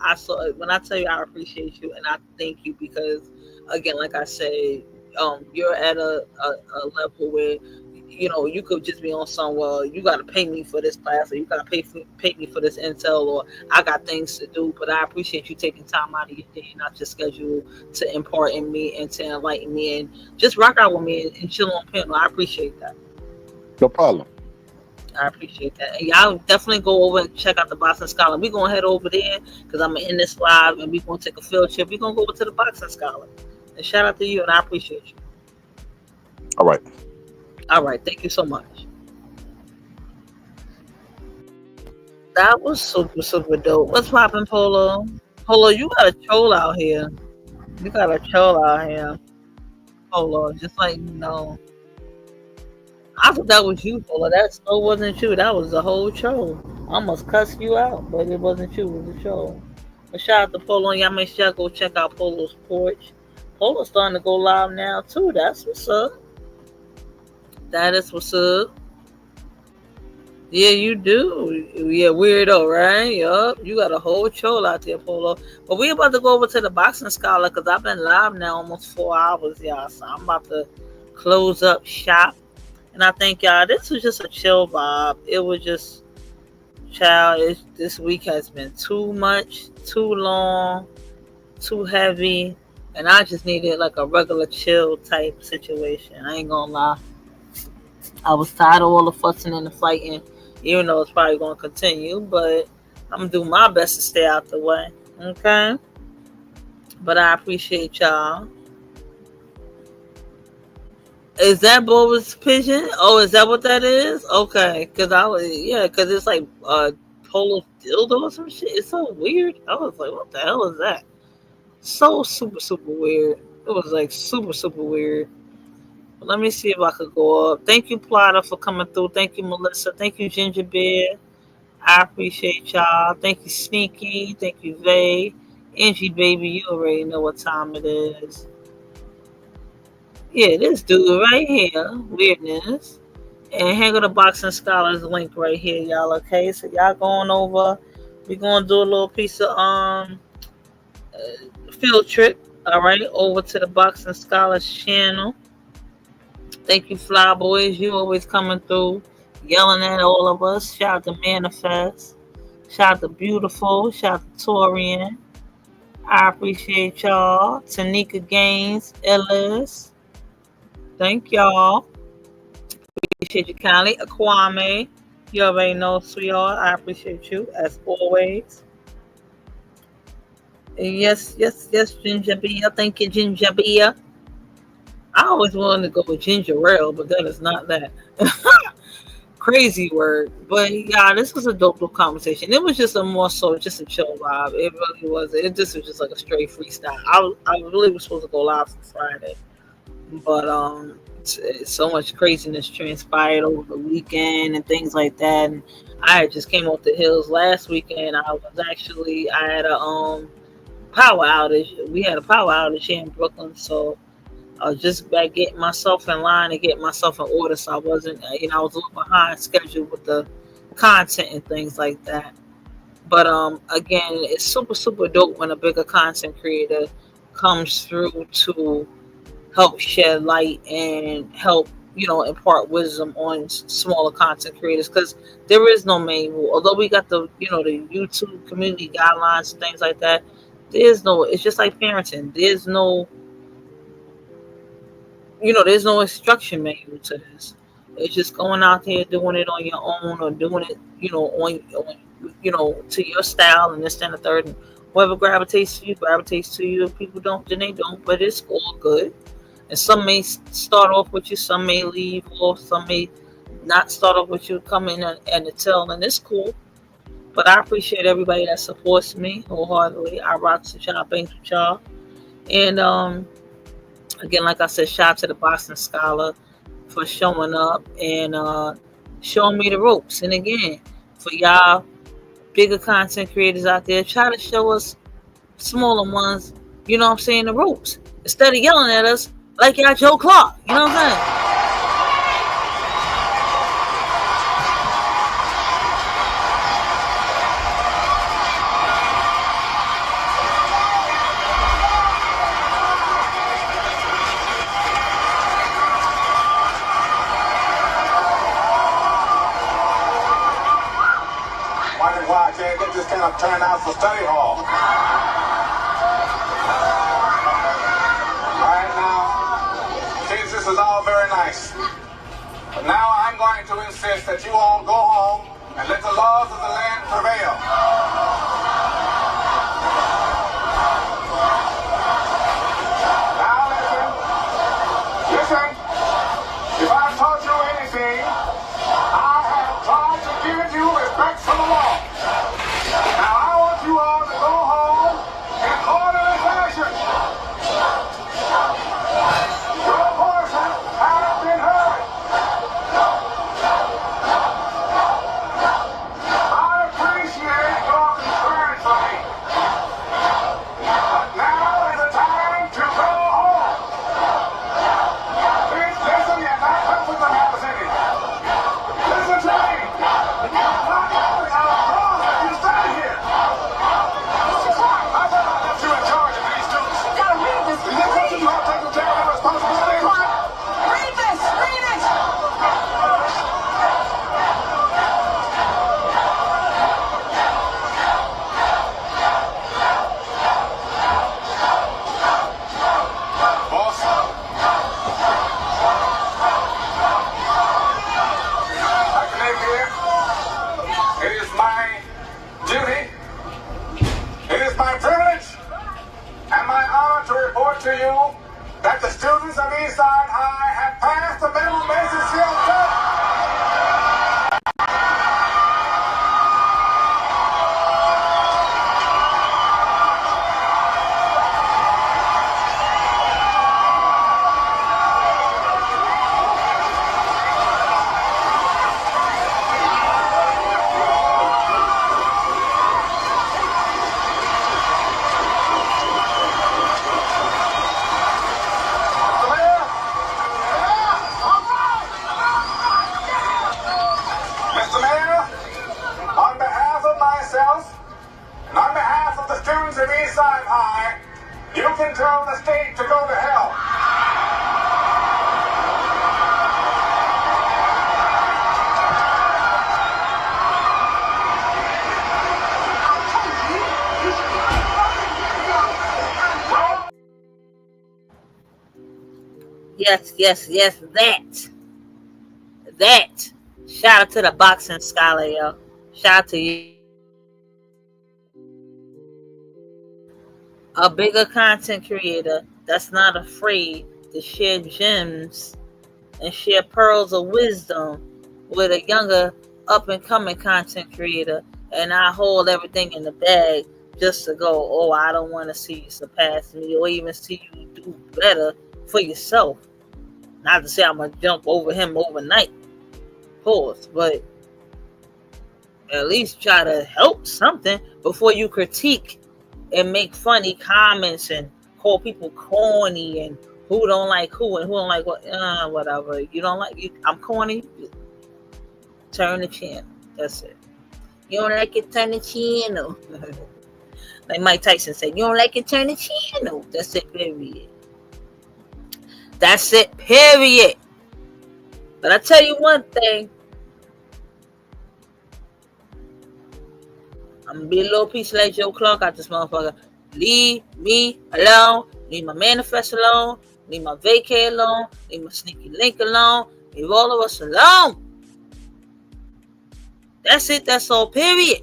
when I tell you I appreciate you and I thank you because again, like I said, you're at a level where you could just be on some, well, you got to pay me for this class, or you got to pay me for this intel, or I got things to do. But I appreciate you taking time out of your day and not your schedule to impart in me and to enlighten me and just rock out with me and chill on panel. I appreciate that. No problem. I appreciate that. And y'all definitely go over and check out the Boxing Scholar. We're going to head over there because I'm in this live and we're going to take a field trip. We're going to go over to the Boxing Scholar. And shout out to you, and I appreciate you. All right. All right, thank you so much. That was super, super dope. What's poppin', Polo? Polo, you got a troll out here. Polo, just like I thought that was you, Polo. That still wasn't you. That was the whole troll. I almost cussed you out, but it wasn't you. It was the troll. But shout out to Polo, and y'all make sure y'all go check out Polo's porch. Polo's starting to go live now, too. That's what's up. That is what's up. Yeah, you do. Yeah, weirdo, right? Yup. You got a whole troll out there, Polo. But we about to go over to the boxing scholar because I've been live now almost 4 hours, y'all. So I'm about to close up shop. And I think y'all, this was just a chill vibe. It was just, child. This week has been too much, too long, too heavy, and I just needed like a regular chill type situation. I ain't gonna lie. I was tired of all the fussing and the fighting, even though it's probably gonna continue. But I'm gonna do my best to stay out the way. Okay. But I appreciate y'all. Is that Boba's pigeon? Oh, is that what that is? Okay, because because it's like polo dildo or some shit. It's so weird. I was like, what the hell is that? So super super weird. It was like super super weird. But let me see if I could go up. Thank you, Plotter, for coming through. Thank you, Melissa. Thank you, Ginger Bear. I appreciate y'all. Thank you, Sneaky. Thank you, Vay. Angie, baby, you already know what time it is. Yeah, this dude right here, weirdness. And hang on the Boxing Scholars link right here, y'all. Okay, so y'all going over. We're gonna do a little piece of field trip. All right, over to the Boxing Scholars channel. Thank you, Fly Boys. You always coming through, yelling at all of us. Shout out to Manifest. Shout out to Beautiful. Shout out to Torian. I appreciate y'all. Tanika Gaines, Ellis. Thank y'all. Appreciate you kindly. Aquame. You already know, sweetheart. I appreciate you as always. Yes, Ginger Beer. Thank you, Ginger Beer. I always wanted to go with ginger ale, but that is not that. Crazy word. But yeah, this was a dope conversation. It was just just a chill vibe. It really was. This was just like a straight freestyle. I really was supposed to go live for Friday. But so much craziness transpired over the weekend and things like that. And I just came off the hills last weekend. I had a power outage. We had a power outage here in Brooklyn, so I was just back getting myself in line and getting myself in order. So I wasn't, I was a little behind schedule with the content and things like that. But again, it's super, super dope when a bigger content creator comes through to help shed light and help, impart wisdom on smaller content creators, because there is no manual. Although we got the YouTube community guidelines and things like that, it's just like parenting. There's no instruction manual to this. It's just going out there doing it on your own, or doing it, on to your style and this and the third. And whoever gravitates to you. If people don't, then they don't. But it's all good. And some may start off with you, some may leave, or some may not start off with you, come in and tell, and it's cool. But I appreciate everybody that supports me wholeheartedly. I rock with y'all, thanks with y'all. And again, like I said, shout out to the Boxing Scholar for showing up and showing me the ropes. And again, for y'all bigger content creators out there, try to show us smaller ones, the ropes. Instead of yelling at us like y'all Joe Clark. You know what I'm saying? Turn out for study hall. All right, now, kids, this is all very nice. But now I'm going to insist that you all go home and let the laws of the land prevail. Now listen. If I've taught you anything, I have tried to give you respect for the law. You all to go home in orderly fashion. Your voices have been heard. I to you that the students of Eastside High have passed the minimum basic skills test. Mr. Mayor, on behalf of myself and on behalf of the students of Eastside High, you can tell the state to go to hell. Yes, that. Shout out to the boxing scholar, yo. Shout out to you. A bigger content creator that's not afraid to share gems and share pearls of wisdom with a younger up-and-coming content creator, and I hold everything in the bag just to go, oh, I don't want to see you surpass me or even see you do better for yourself. Not to say I'm going to jump over him overnight, of course, but at least try to help something before you critique and make funny comments and call people corny and who don't like who and who don't like what. Whatever. You don't like you. I'm corny. Turn the channel. That's it. You don't like it, turn the channel. Like Mike Tyson said, you don't like it, turn the channel. That's it, period. That's it, period. But I tell you one thing. I'm gonna be a little piece like Joe Clark out this motherfucker. Leave me alone. Leave my manifest alone. Leave my vacay alone. Leave my sneaky link alone. Leave all of us alone. That's it. That's all, period.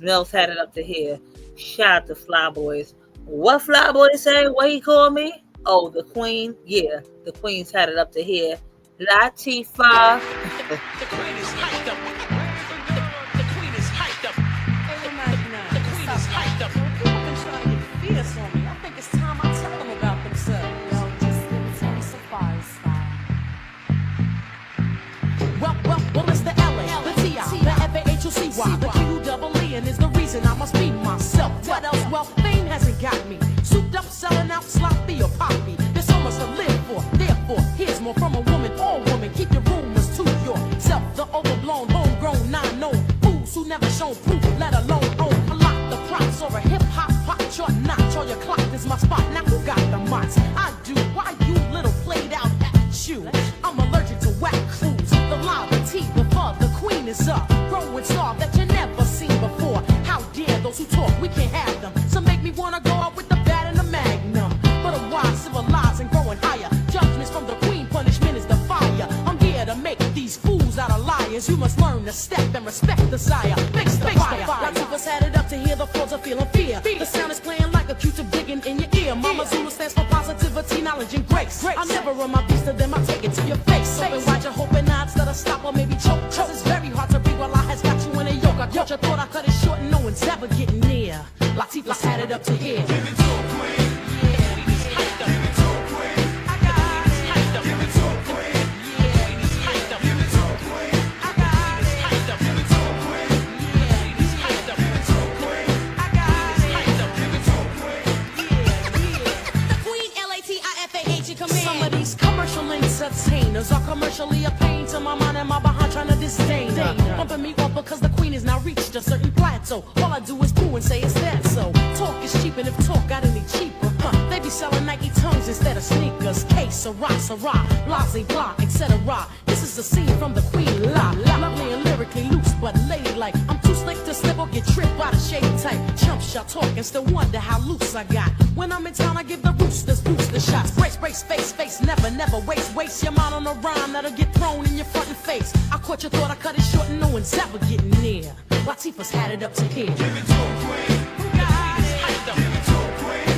Mel's had it up to here. Shout out to Flyboys. What Flyboy say? What he called me? Oh, the Queen? Yeah, the Queen's had it up to here. Latifah. The Queen is hyped up. The Queen is hyped up. The Queen is hyped up. People been trying to get fierce on me. I think it's time I tell them about themselves. Yo, just give it to me Safari style. Well, it's the LA, the TI, the FAHUCY, the QEE, and is the reason I must be myself. What else? Well, fame hasn't got me. Souped up, selling out, sloppy or poppy. There's so much to live for. Therefore, here's more from a woman. All women, keep your rumors to yourself. The overblown, homegrown, non-known fools who never shown proof, let alone own a lot. The props or a hip-hop pop chart notch or your clock is my spot. Now who got the mics? I do. Why you little played out at you? I'm allergic to whack crews. The loud, the T, the fuzz, the Queen is up. Growing star that you never seen before. How dare those who talk, we can't have them. So make me wanna go out with the bat and the magnum. But a wise, civilized and growing higher. Judgments from the Queen, punishment is the fire. I'm here to make these fools out of liars. You must learn to step and respect the sire. Fix the fire. Latifah's had it up to hear the floors are feeling fear. The sound is playing like a Q-tip digging in your ear. Mama Zulu stands for positivity, knowledge, and grace. I never run my beast to them, I take it to your face. Open wide, you're hoping not instead of stop or maybe choke. Cause it's very hard to breathe while I has got you in a yoke. I caught you, thought I cut it short and no one's ever getting near. Latifah's had it up to here. Give it to a queen. Some of these commercial entertainers are commercially a pain to my mind and my behind trying to disdain her. Bumping me off because the Queen has now reached a certain plateau. All I do is boo and say it's that so. Talk is cheap and if talk got any cheaper, they be selling Nike tongues instead of sneakers. Case, Sarah, blase, blah, etc. This is a scene from the Queen La. Lovely and lyrically loose but ladylike. I'm too slick to slip or get tripped by the shady type. Chump shot talk and still wonder how loose I got. When I'm in town I give the roosters booster shots. Brace, face, never waste your mind on a rhyme that'll get thrown in your front and face. I caught you, thought I cut it short and no one's ever getting near. Latifah's had it up to here. Give it to a queen. Give it to a queen.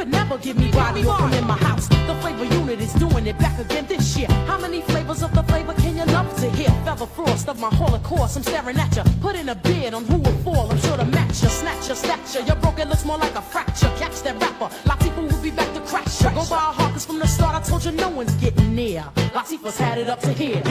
could never give me body or come in my house. The flavor unit is doing it back again this year. How many flavors of the flavor can you love to hear? Feather frost of my holocaust, I'm staring at ya. Put in a bid on who will fall, I'm sure to match ya. Snatch your stature, your broken looks more like a fracture. Catch that rapper, Latifah will be back to crash ya. Go by a heart, 'cause from the start I told you no one's getting near. Latifah's had it up to here.